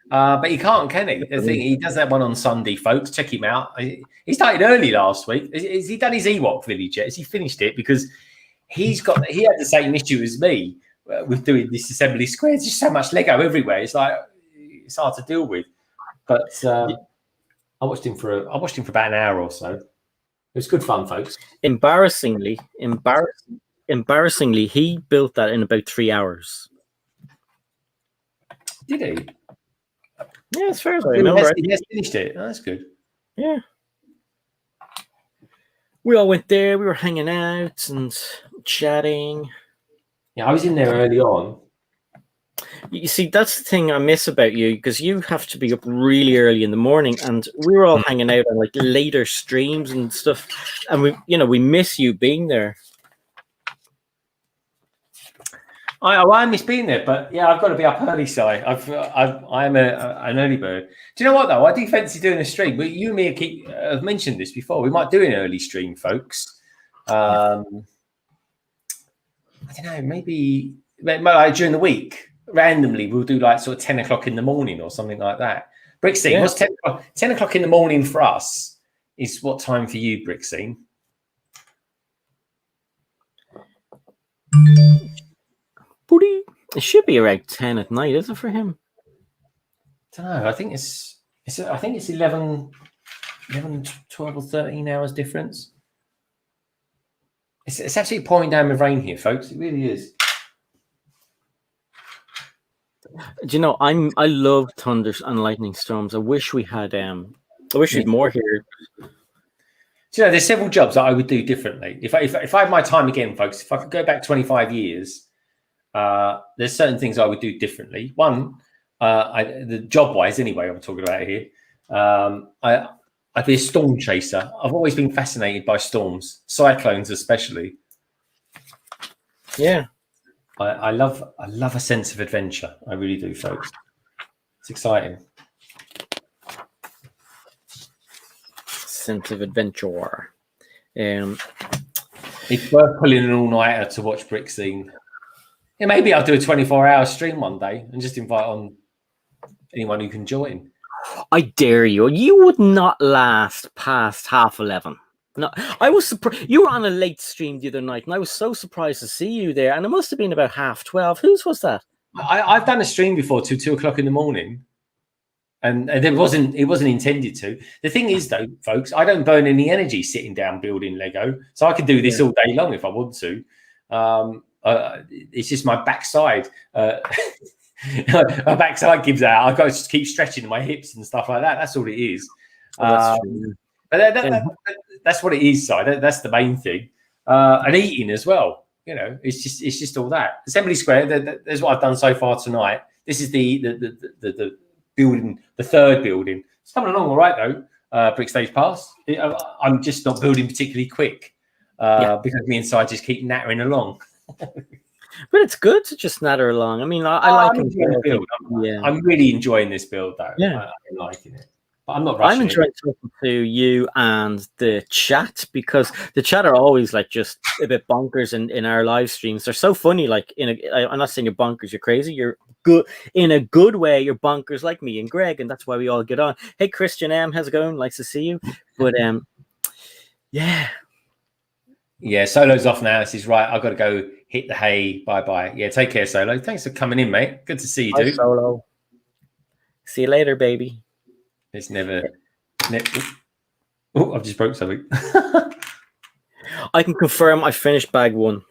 But he can't, can he? I think he does that one on Sunday, folks. Check him out. He started early last week. Has he done his Ewok village yet? Has he finished it? Because he had the same issue as me with doing this assembly square. There's just so much Lego everywhere. It's like it's hard to deal with. But I watched him for about an hour or so. It was good fun, folks. Embarrassingly, he built that in about 3 hours. Did he? Yeah, as far as I remember. He has finished it. Oh, that's good. Yeah. We all went there. We were hanging out and chatting. Yeah, I was in there early on. You see, that's the thing I miss about you, because you have to be up really early in the morning, and we were all hanging out on like later streams and stuff, and we miss you being there. I miss being there, but yeah, I've got to be up early, Si. I'm an early bird. Do you know what though? I do fancy doing a stream. But you and me have mentioned this before. We might do an early stream, folks. I don't know. Maybe during the week, randomly, we'll do like sort of 10 o'clock in the morning or something like that. Brickstein, what's 10 o'clock in the morning for us? Is what time for you, Brickstein? It should be around 10 at night, is it, for him? I don't know. I think it's 11, 12 or 13 hours difference. It's absolutely pouring down with rain here, folks. It really is. Do you know, I love thunder and lightning storms. I wish we had we had more here. Do you know, there's several jobs that I would do differently. If I had my time again, folks, if I could go back 25 years, there's certain things I would do differently. One, the job-wise anyway, I'm talking about here, I'd be a storm chaser. I've always been fascinated by storms, cyclones especially. Yeah. I love a sense of adventure. I really do, folks. It's exciting. Sense of adventure. It's worth pulling an all-nighter to watch Brickstein. Yeah, maybe I'll do a 24-hour stream one day and just invite on anyone who can join. I dare you. You would not last past 11:30. No, I was surprised. You were on a late stream the other night, and I was so surprised to see you there. And it must have been about 12:30. Whose was that? I've done a stream before till 2 o'clock in the morning, and it wasn't intended to. The thing is, though, folks, I don't burn any energy sitting down building Lego, so I could do this all day long if I want to. It's just my backside. My backside gives out. I've got to just keep stretching my hips and stuff like that. That's all it is. That's true. But that's what it is, Si. That's the main thing. And eating as well. You know, it's just all that. Assembly Square. There's what I've done so far tonight. This is the building, the third building. It's coming along all right though. Brick Stage Pass. I'm just not building particularly quick because me and Si just keep nattering along. But it's good to just natter along. I mean, I Oh, like I'm enjoying the build. yeah. I'm really enjoying this build, though. Yeah. I'm liking it. But I'm not rushing I'm enjoying talking to you and the chat, because the chat are always like just a bit bonkers in our live streams. They're so funny. Like I'm not saying you're bonkers, you're crazy. You're good in a good way. You're bonkers like me and Greg, and that's why we all get on. Hey, Christian M, how's it going? Nice to see you. But yeah. Yeah, Solo's off now. This is right. I've got to go hit the hay. Bye. Yeah, take care, Solo. Thanks for coming in, mate. Good to see you, Bye, dude. Solo. See you later, baby. It's never. Oh, I've just broke something. I can confirm I finished bag 1.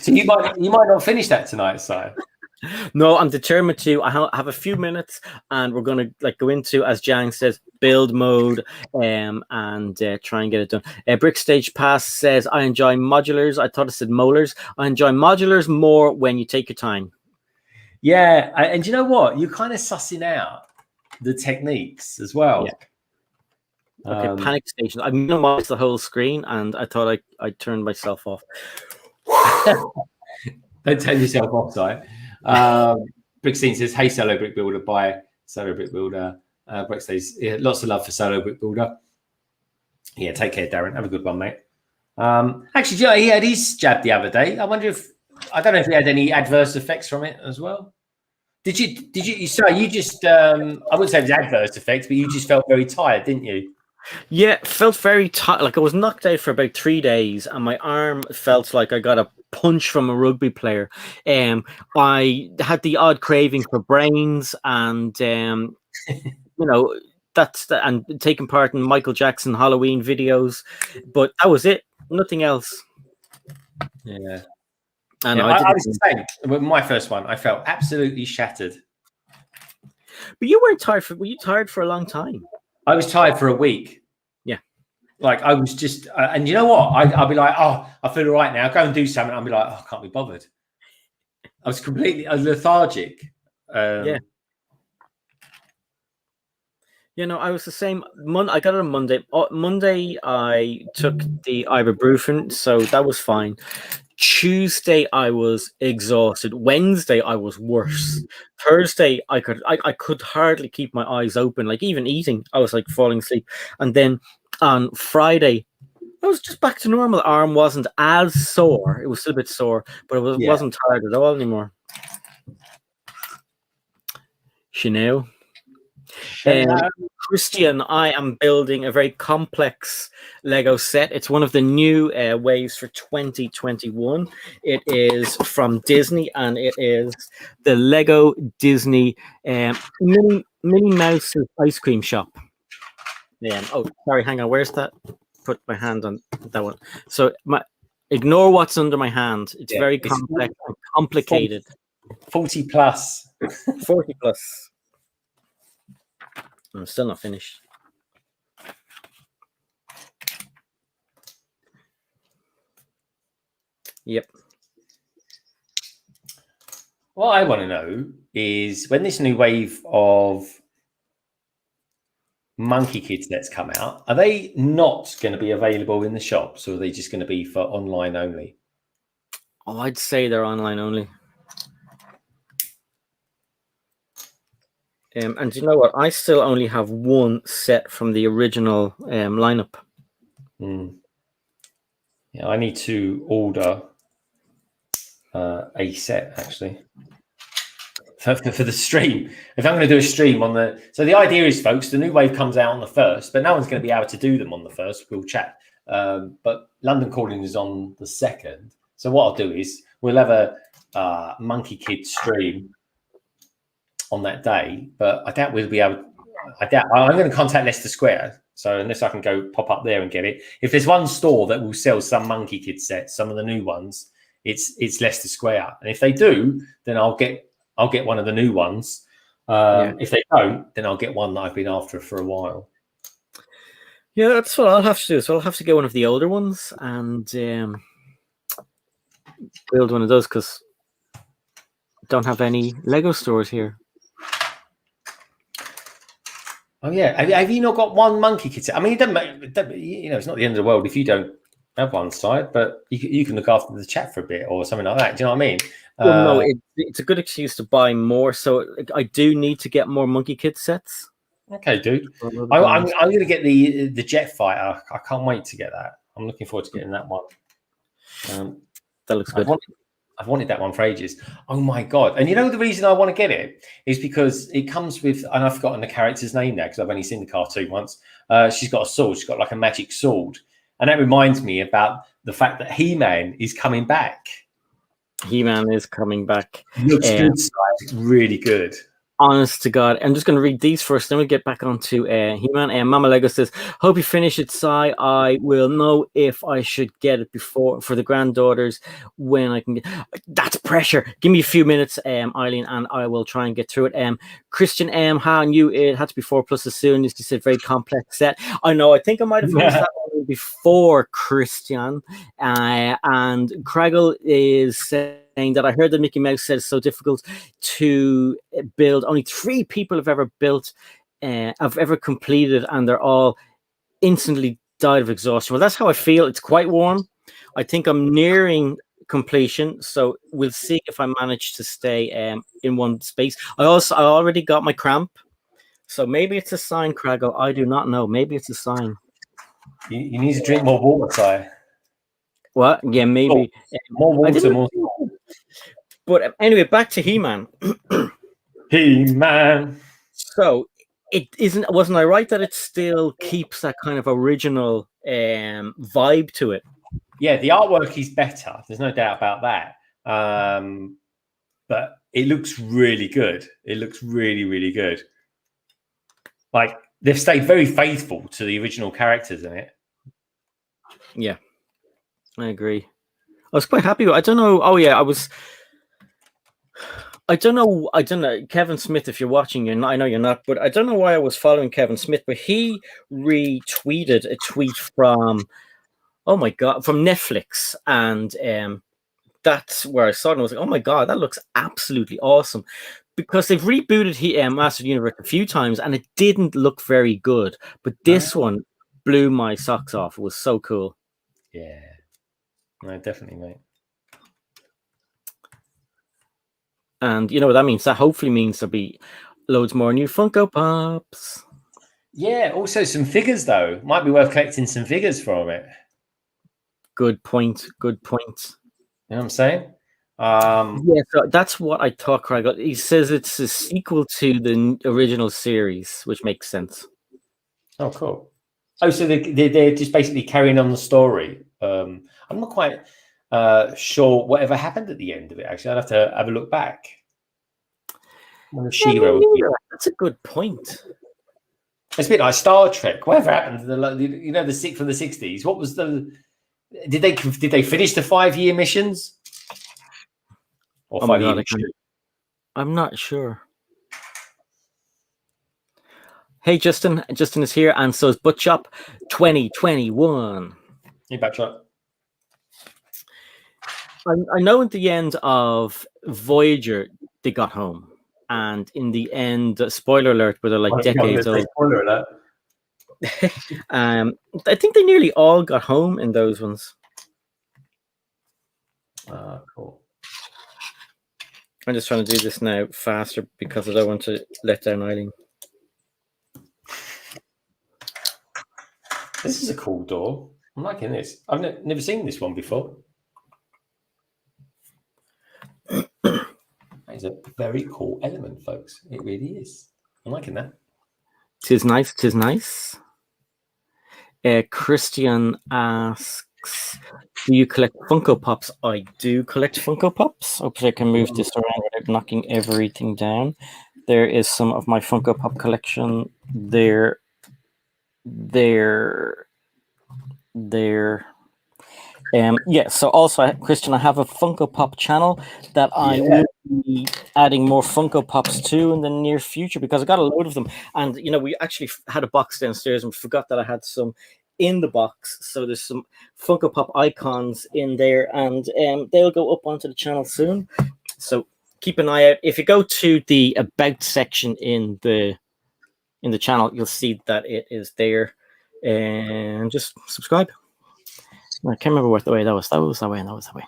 So you might not finish that tonight, Si. No, I'm determined to. I have a few minutes, and we're gonna go into, as Jang says, build mode, and try and get it done. Brick Stage Pass says, I enjoy modulars. I thought it said molars. I enjoy modulars more when you take your time. Yeah, and you know what? You're kind of sussing out the techniques as well. Yeah. Okay, panic station. I minimized the whole screen, and I thought I turned myself off. Don't turn yourself off, Si. Brickstein says, hey, Solo Brick Builder, bye, Solo Brick Builder. Brick says, yeah, lots of love for Solo Brick Builder. Yeah, take care, Darren. Have a good one, mate. Actually, you know, he had his jab the other day. I don't know if he had any adverse effects from it as well. Did you sorry, you just, I wouldn't say it was adverse effects, but you just felt very tired, didn't you? Yeah, felt very tired. Like I was knocked out for about 3 days, and my arm felt like I got a punch from a rugby player. I had the odd craving for brains, and you know, and taking part in Michael Jackson Halloween videos, but that was it. Nothing else. Yeah. And I was the same. With my first one, I felt absolutely shattered. But you weren't tired were you tired for a long time? I was tired for a week. Yeah. Like I was just, and you know what? I'll be like, oh, I feel all right now. Go and do something. I'll be like, oh, I can't be bothered. I was lethargic. Yeah. You know, I was the same. I got it on Monday. Monday, I took the ibuprofen, so that was fine. Tuesday, I was exhausted. Wednesday, I was worse. Thursday, I could hardly keep my eyes open. Like even eating, I was like falling asleep. And then on Friday, I was just back to normal. Arm wasn't as sore. It was still a bit sore, but it wasn't tired at all anymore. Chanel. Christian, I am building a very complex Lego set. It's one of the new waves for 2021. It is from Disney, and it is the Lego Disney Minnie Mouse ice cream shop. Oh, sorry, hang on. Where's that? Put my hand on that one. So ignore what's under my hand. It's very complex and complicated. 40 plus. 40 plus. I'm still not finished. Yep. What I want to know is when this new wave of Monkey Kids that's come out, are they not going to be available in the shops, or are they just going to be for online only? Oh, I'd say they're online only. And you know what? I still only have one set from the original lineup. Yeah, I need to order a set actually for the stream. If I'm going to do a stream on the, so the idea is, folks, the new wave comes out on the 1st, but no one's going to be able to do them on the 1st. We'll chat. But London Calling is on the 2nd. So what I'll do is we'll have a Monkey Kids stream on that day, but I doubt we'll be able. I'm going to contact Leicester Square. So unless I can go pop up there and get it, if there's one store that will sell some Monkey Kids sets, some of the new ones, it's Leicester Square. And if they do, then I'll get one of the new ones. If they don't, then I'll get one that I've been after for a while. Yeah, that's what I'll have to do. So I'll have to get one of the older ones and build one of those, because I don't have any Lego stores here. Oh yeah, have you not got one Monkey Kid set? I mean, it doesn't, you know, it's not the end of the world if you don't have one side, but you can look after the chat for a bit or something like that. Do you know what I mean? Well, no, it's a good excuse to buy more. So I do need to get more Monkey Kid sets. Okay, dude. I'm going to get the jet fighter. I can't wait to get that. I'm looking forward to getting that one. That looks good. I've wanted that one for ages. Oh my god! And you know the reason I want to get it is because it comes with, and I've forgotten the character's name now because I've only seen the cartoon once. She's got a sword. She's got like a magic sword, and that reminds me about the fact that He-Man is coming back. He-Man is coming back. Looks good, side. Really good. Honest to God, I'm just going to read these first, then we'll get back onto He-Man. Mama Lego says, hope you finish it, Si. I will know if I should get it before for the granddaughters when I can get. That's pressure. Give me a few minutes, Eileen, and I will try and get through it. Christian M. How knew it had to be 4+ as soon as you said very complex set. I know, I think I might have finished that one before Christian. And Craigle is saying that I heard that Mickey Mouse said it's so difficult to build. Only 3 people have ever built, have ever completed, and they're all instantly died of exhaustion. Well, that's how I feel. It's quite warm. I think I'm nearing completion, so we'll see if I manage to stay in one space. I already got my cramp, so maybe it's a sign, Craigle. I do not know. Maybe it's a sign. You need to drink more water, Si. What? Yeah, maybe more water. More. But anyway, back to He-Man. He-Man. So wasn't I right that it still keeps that kind of original vibe to it? Yeah, the artwork is better. There's no doubt about that. But it looks really good. It looks really, really good. Like they've stayed very faithful to the original characters in it. Yeah, I agree. I was quite happy. I don't know. Oh yeah, I don't know. Kevin Smith, if you're watching, I know you're not, but I don't know why I was following Kevin Smith, but he retweeted a tweet from, oh my God, from Netflix. And that's where I saw it. And I was like, oh my God, that looks absolutely awesome. Because they've rebooted Master of the Universe a few times and it didn't look very good. But this one blew my socks off. It was so cool. Yeah. No, definitely, mate. And you know what that means? That hopefully means there'll be loads more new Funko Pops. Yeah, also some figures, though. Might be worth collecting some figures from it. Good point. Good point. You know what I'm saying? Yeah, so that's what I thought, Craig. He says it's a sequel to the original series, which makes sense. Oh, cool. Oh, so they're just basically carrying on the story. I'm not quite sure whatever happened at the end of it. Actually, I'd have to have a look back. That's a good point. It's a bit like Star Trek. Whatever happened to the sick from the 60s? What was the? Did they finish the 5-year missions? Or 5-year missions? I'm not sure. Hey, Justin. Justin is here, and so is Butchop 2021. Hey, Butchop. I know at the end of Voyager, they got home. And in the end, spoiler alert, but they're like decades old. Spoiler alert. I think they nearly all got home in those ones. Cool. I'm just trying to do this now faster because I don't want to let down Eileen. This is a cool door. I'm liking this. I've never seen this one before. That is a very cool element, folks. It really is. I'm liking that. Tis nice. Tis nice. Christian asks, do you collect Funko Pops? I do collect Funko Pops. Hopefully I can move this around without knocking everything down. There is some of my Funko Pop collection there. Yeah, so also, Christian, I have a Funko Pop channel that I will be adding more Funko Pops to in the near future because I got a load of them. And, you know, we actually had a box downstairs and forgot that I had some in the box. So there's some Funko Pop icons in there and they'll go up onto the channel soon. So keep an eye out. If you go to the About section in the channel, you'll see that it is there. And just subscribe. I can't remember what the way that was. That was that way, and that was that way.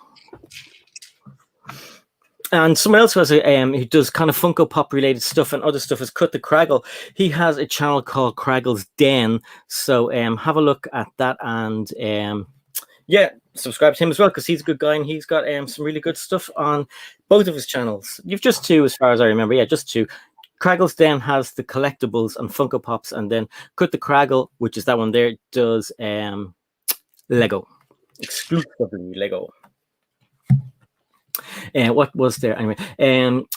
And someone else who does kind of Funko Pop related stuff and other stuff is Cut the Craggle. He has a channel called Craggle's Den. So have a look at that and subscribe to him as well because he's a good guy and he's got some really good stuff on both of his channels. You've just two as far as I remember. Yeah, just two. Craggle's Den has the collectibles and Funko Pops, and then Cut the Craggle, which is that one there, does Lego. Exclusively Lego. What was there anyway?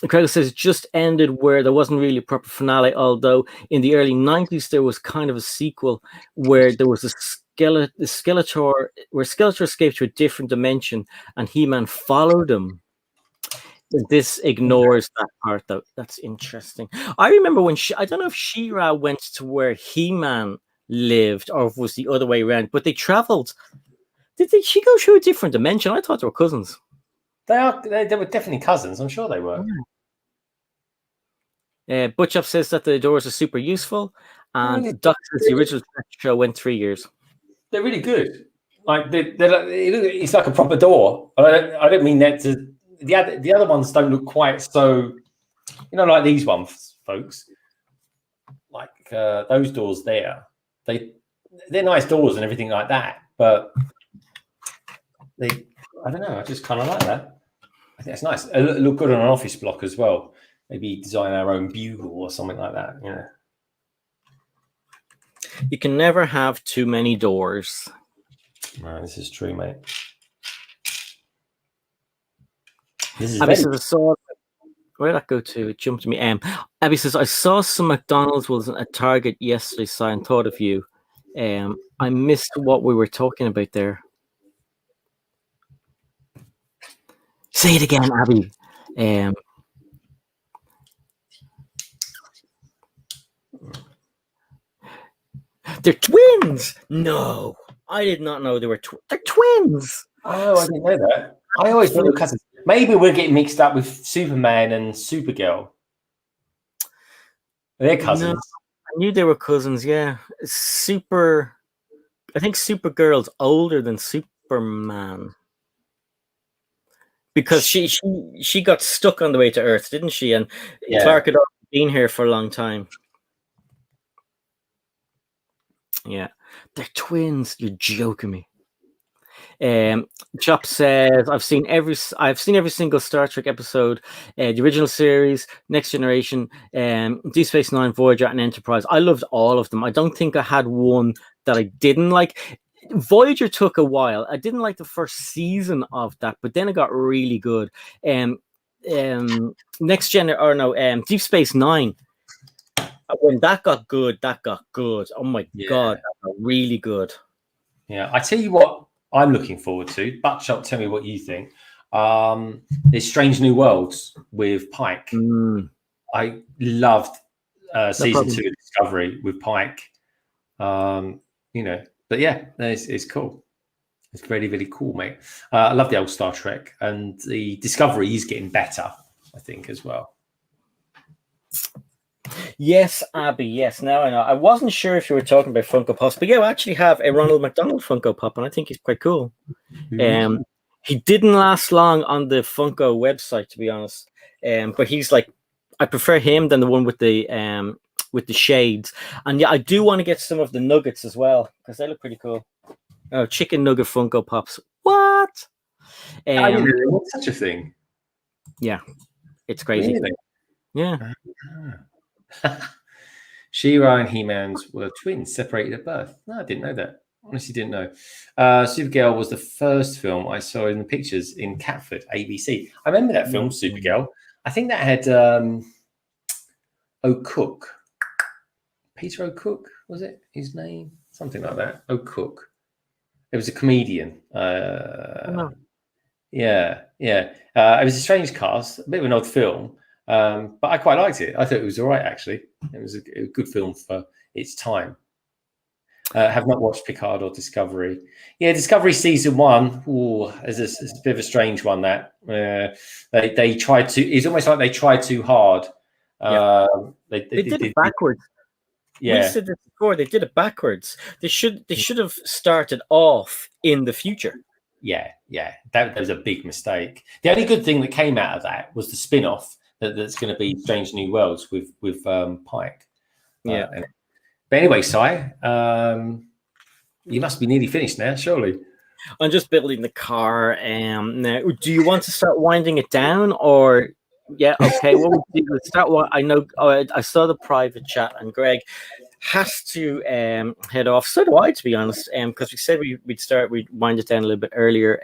Craig says it just ended where there wasn't really a proper finale, although in the early 90s there was kind of a sequel where there was a Skeletor where Skeletor escaped to a different dimension and He-Man followed him. This ignores that part though. That's interesting. I remember when I don't know if She-Ra went to where He-Man lived or if it was the other way around, but they traveled. Did she go through a different dimension? I thought they were cousins. They were definitely cousins. I'm sure they were. Butchup says that the doors are super useful, and Doc says the original show went 3 years. They're really good. Like it's like a proper door. I don't mean that to the other ones don't look quite so. Like these ones, folks. Like those doors there, they're nice doors and everything like that, but I don't know. I just kind of like that. I think it's nice. It look good on an office block as well. Maybe design our own bugle or something like that. You can never have too many doors. No, this is true, mate. Abby says, I saw. Where did that go to? It jumped to me. Abby says, I saw some McDonald's was at Target yesterday, so I thought of you. I missed what we were talking about there. Say it again, Abby. They're twins. No, I did not know they were. They're twins. Oh, I didn't know that. I always thought they were cousins. Maybe we're getting mixed up with Superman and Supergirl. They're cousins. No, I knew they were cousins. Yeah, I think Supergirl's older than Superman. Because she got stuck on the way to Earth, didn't she? And Clark had already been here for a long time. Yeah, they're twins. You're joking me. Chop says, I've seen every single Star Trek episode, the original series, Next Generation, Deep Space Nine, Voyager, and Enterprise. I loved all of them. I don't think I had one that I didn't like. Voyager took a while. I didn't like the first season of that, but then it got really good. Next Gen Deep Space Nine. When that got good. Oh my god, that got really good. Yeah, I tell you what, I'm looking forward to. Buckshot, tell me what you think. There's Strange New Worlds with Pike. I loved season 2 of Discovery with Pike. But yeah, it's cool. It's really, really cool, mate. I love the old Star Trek, and the Discovery is getting better, I think, as well. Yes, Abby. Yes, now I know. I wasn't sure if you were talking about Funko Pops, but yeah, we actually have a Ronald McDonald Funko Pop, and I think he's quite cool. He didn't last long on the Funko website, to be honest. But he's like, I prefer him than the one with the shades. And yeah, I do want to get some of the nuggets as well because they look pretty cool. Oh, chicken nugget Funko Pops. What? What's such a thing? Yeah, it's crazy. Really? Yeah. She-Ra and He-Man's were twins separated at birth. No, I didn't know that. Honestly, didn't know. Supergirl was the first film I saw in the pictures in Catford, ABC. I remember that film, Supergirl. I think that had O'Cook. Peter O'Cook, was it his name? Something like that. O'Cook. It was a comedian. Yeah. It was a strange cast, a bit of an odd film. But I quite liked it. I thought it was all right, actually. It was a good film for its time. Have not watched Picard or Discovery. Yeah, Discovery season 1 is a bit of a strange one. That they tried to. It's almost like they tried too hard. They did it backwards. Yeah. We said this before. They did it backwards. They should have started off in the future. Yeah. That was a big mistake. The only good thing that came out of that was the spin-off that's going to be Strange New Worlds with Pike. Yeah. But anyway, Si, you must be nearly finished now, surely. I'm just building the car. Now, do you want to start winding it down, or yeah? Okay, what we'll do is start. I know. I saw the private chat, and Greg has to head off. So do I, to be honest, because we said we'd wind it down a little bit earlier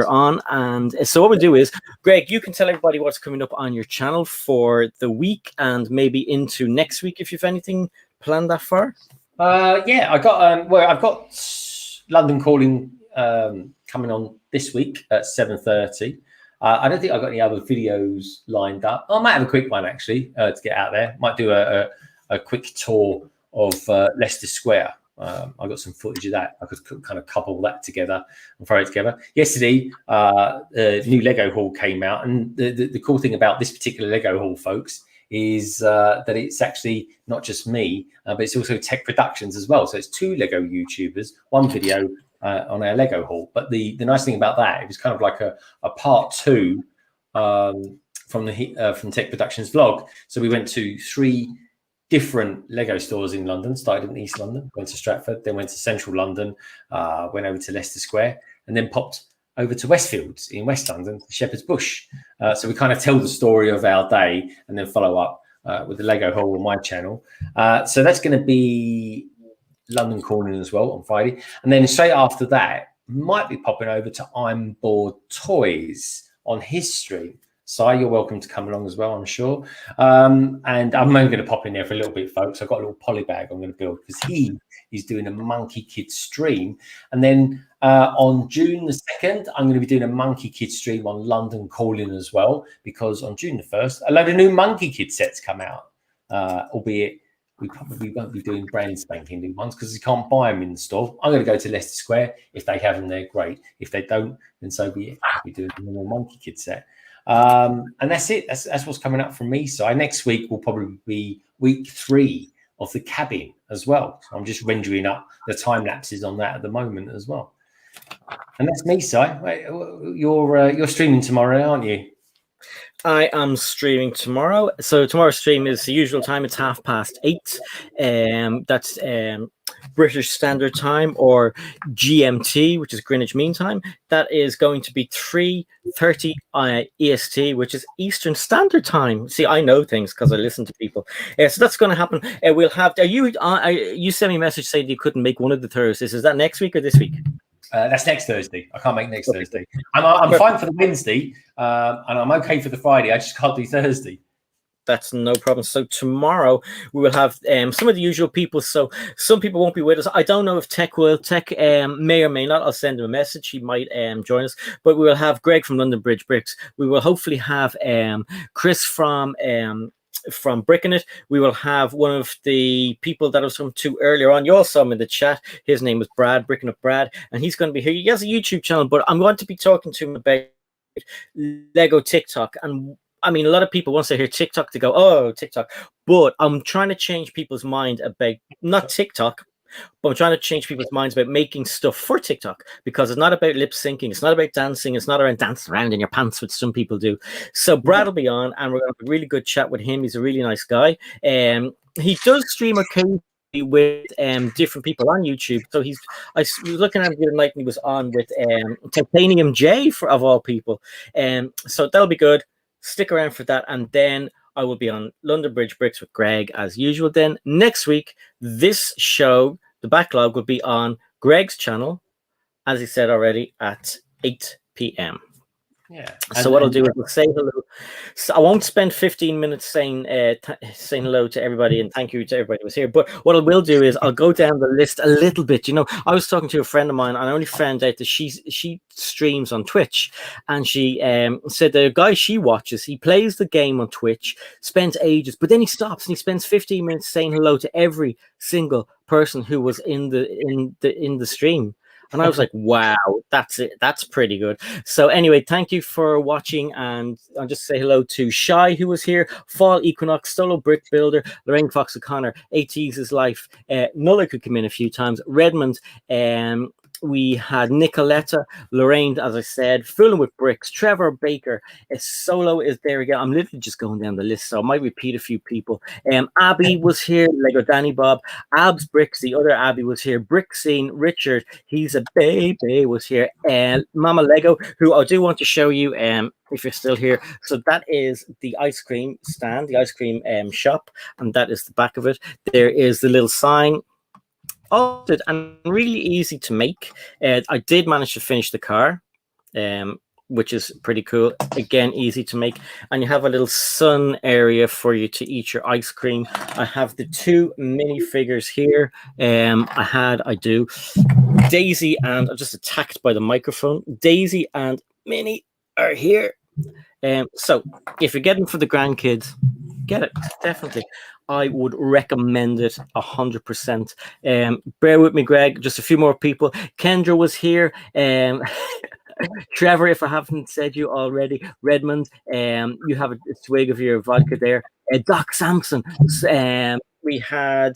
on. And so what we'll do is, Greg, you can tell everybody what's coming up on your channel for the week and maybe into next week if you've anything planned that far. Yeah, I've got London Calling coming on this week at 7:30. I don't think I've got any other videos lined up. I might have a quick one actually to get out there. Might do a quick tour of Leicester Square. I got some footage of that. I could kind of couple that together and throw it together. Yesterday, the new Lego haul came out, and the cool thing about this particular Lego haul, folks, is that it's actually not just me, but it's also Tech Productions as well. So it's 2 Lego YouTubers, 1 video on our Lego haul. But the nice thing about that, it was kind of like a part 2 from Tech Productions vlog. So we went to 3 different Lego stores in London. Started in East London, went to Stratford, then went to Central London, went over to Leicester Square, and then popped over to Westfields in West London, Shepherd's Bush. So we kind of tell the story of our day and then follow up with the Lego haul on my channel. So that's going to be London Calling as well on Friday. And then straight after that, might be popping over to I'm Bored Toys on his stream. Si, you're welcome to come along as well, I'm sure. And I'm only going to pop in there for a little bit, folks. I've got a little poly bag I'm going to build because he is doing a Monkey Kid stream. And then on June the 2nd, I'm going to be doing a Monkey Kid stream on London Calling as well, because on June the 1st, a load of new Monkey Kid sets come out, albeit we probably won't be doing brand spanking new ones because you can't buy them in the store. I'm going to go to Leicester Square. If they have them, they're great. If they don't, then so be it. I'll be doing a normal Monkey Kid set. And that's it. That's what's coming up from me. So next week will probably be week 3 of The Cabin as well. So I'm just rendering up the time lapses on that at the moment as well. And that's me, Si. You're streaming tomorrow, aren't you? I am streaming tomorrow. So tomorrow's stream is the usual time. It's 8:30. That's British Standard Time, or GMT, which is Greenwich Mean Time. That is going to be 3:30 EST, which is Eastern Standard Time. See, I know things because I listen to people. So that's going to happen. We'll have. You sent me a message saying you couldn't make one of the Thursdays. Is that next week or this week? That's next Thursday. I can't make next Thursday. I'm fine for the Wednesday, and I'm okay for the Friday. I just can't do Thursday. That's no problem. So tomorrow we will have some of the usual people. So some people won't be with us. I don't know if Tech will. Tech may or may not. I'll send him a message. He might join us. But we will have Greg from London Bridge Bricks. We will hopefully have Chris from Bricking It. We will have one of the people that I was talking to earlier on. You all saw him in the chat. His name was Brad, Bricking Up Brad, and he's going to be here. He has a YouTube channel, but I'm going to be talking to him about Lego TikTok. And I mean, a lot of people, once they hear TikTok, they go, oh, TikTok. But I'm trying to change people's mind about not TikTok, but I'm trying to change people's minds about making stuff for TikTok, because it's not about lip syncing. It's not about dancing. It's not around dancing around in your pants, which some people do. So Brad will be on, and we're going to have a really good chat with him. He's a really nice guy. He does stream occasionally with different people on YouTube. So I was looking at him the other night, and he was on with Titanium J, of all people. So that'll be good. Stick around for that, and then I will be on London Bridge Bricks with Greg as usual. Then next week, this show, The Backlog, will be on Greg's channel, as he said already, at 8 p.m. Yeah. So what I'll do is we'll say hello. So I won't spend 15 minutes saying hello to everybody and thank you to everybody who was here. But what I will do is I'll go down the list a little bit. You know, I was talking to a friend of mine, and I only found out that she streams on Twitch, and she said the guy she watches, he plays the game on Twitch, spends ages, but then he stops and he spends 15 minutes saying hello to every single person who was in the stream. And I was like, wow, that's it. That's pretty good. So anyway, thank you for watching. And I'll just say hello to Shy, who was here, Fall Equinox, Solo Brick Builder, Lorraine Fox O'Connor, AT's Life, Nulla could come in a few times, Redmond, we had Nicoletta, Lorraine, as I said, Fooling with Bricks, Trevor Baker, Solo is there again. I'm literally just going down the list, so I might repeat a few people. Abby was here, Lego Danny Bob, Abs Bricks, the other Abby was here, Brick Scene, Richard, he's a baby, was here, and Mama Lego, who I do want to show you if you're still here. So that is the ice cream stand, the ice cream shop, and that is the back of it. There is the little sign. And really easy to make. I did manage to finish the car, which is pretty cool. Again, easy to make. And you have a little sun area for you to eat your ice cream. I have the 2 mini figures here. I do. Daisy and I'm just attacked by the microphone. Daisy and Minnie are here. So if you're getting for the grandkids, get it, definitely. I would recommend it 100%. Bear with me, Greg. Just a few more people. Kendra was here. Trevor, if I haven't said you already, Redmond, you have a swig of your vodka there. Doc Sampson. We had.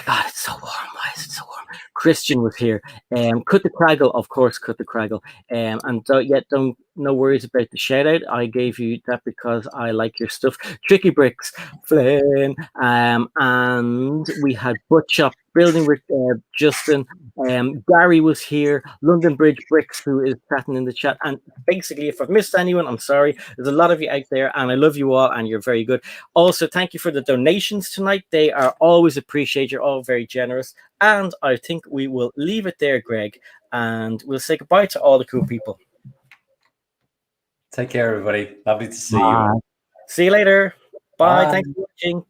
God, it's so warm. Why is it so warm? Christian was here. Cut the Craggle, of course, Cut the Craggle. And no worries about the shout out. I gave you that because I like your stuff. Tricky Bricks, Flynn, and we had Butt Shop Building with Justin. Gary was here. London Bridge Bricks, who is chatting in the chat. And basically, if I've missed anyone, I'm sorry. There's a lot of you out there, and I love you all, and you're very good. Also, thank you for the donations tonight. They are always appreciated. You're all very generous. And I think we will leave it there, Greg, and we'll say goodbye to all the cool people. Take care, everybody. Lovely to see you. See you later. Bye. Bye. Thanks for watching.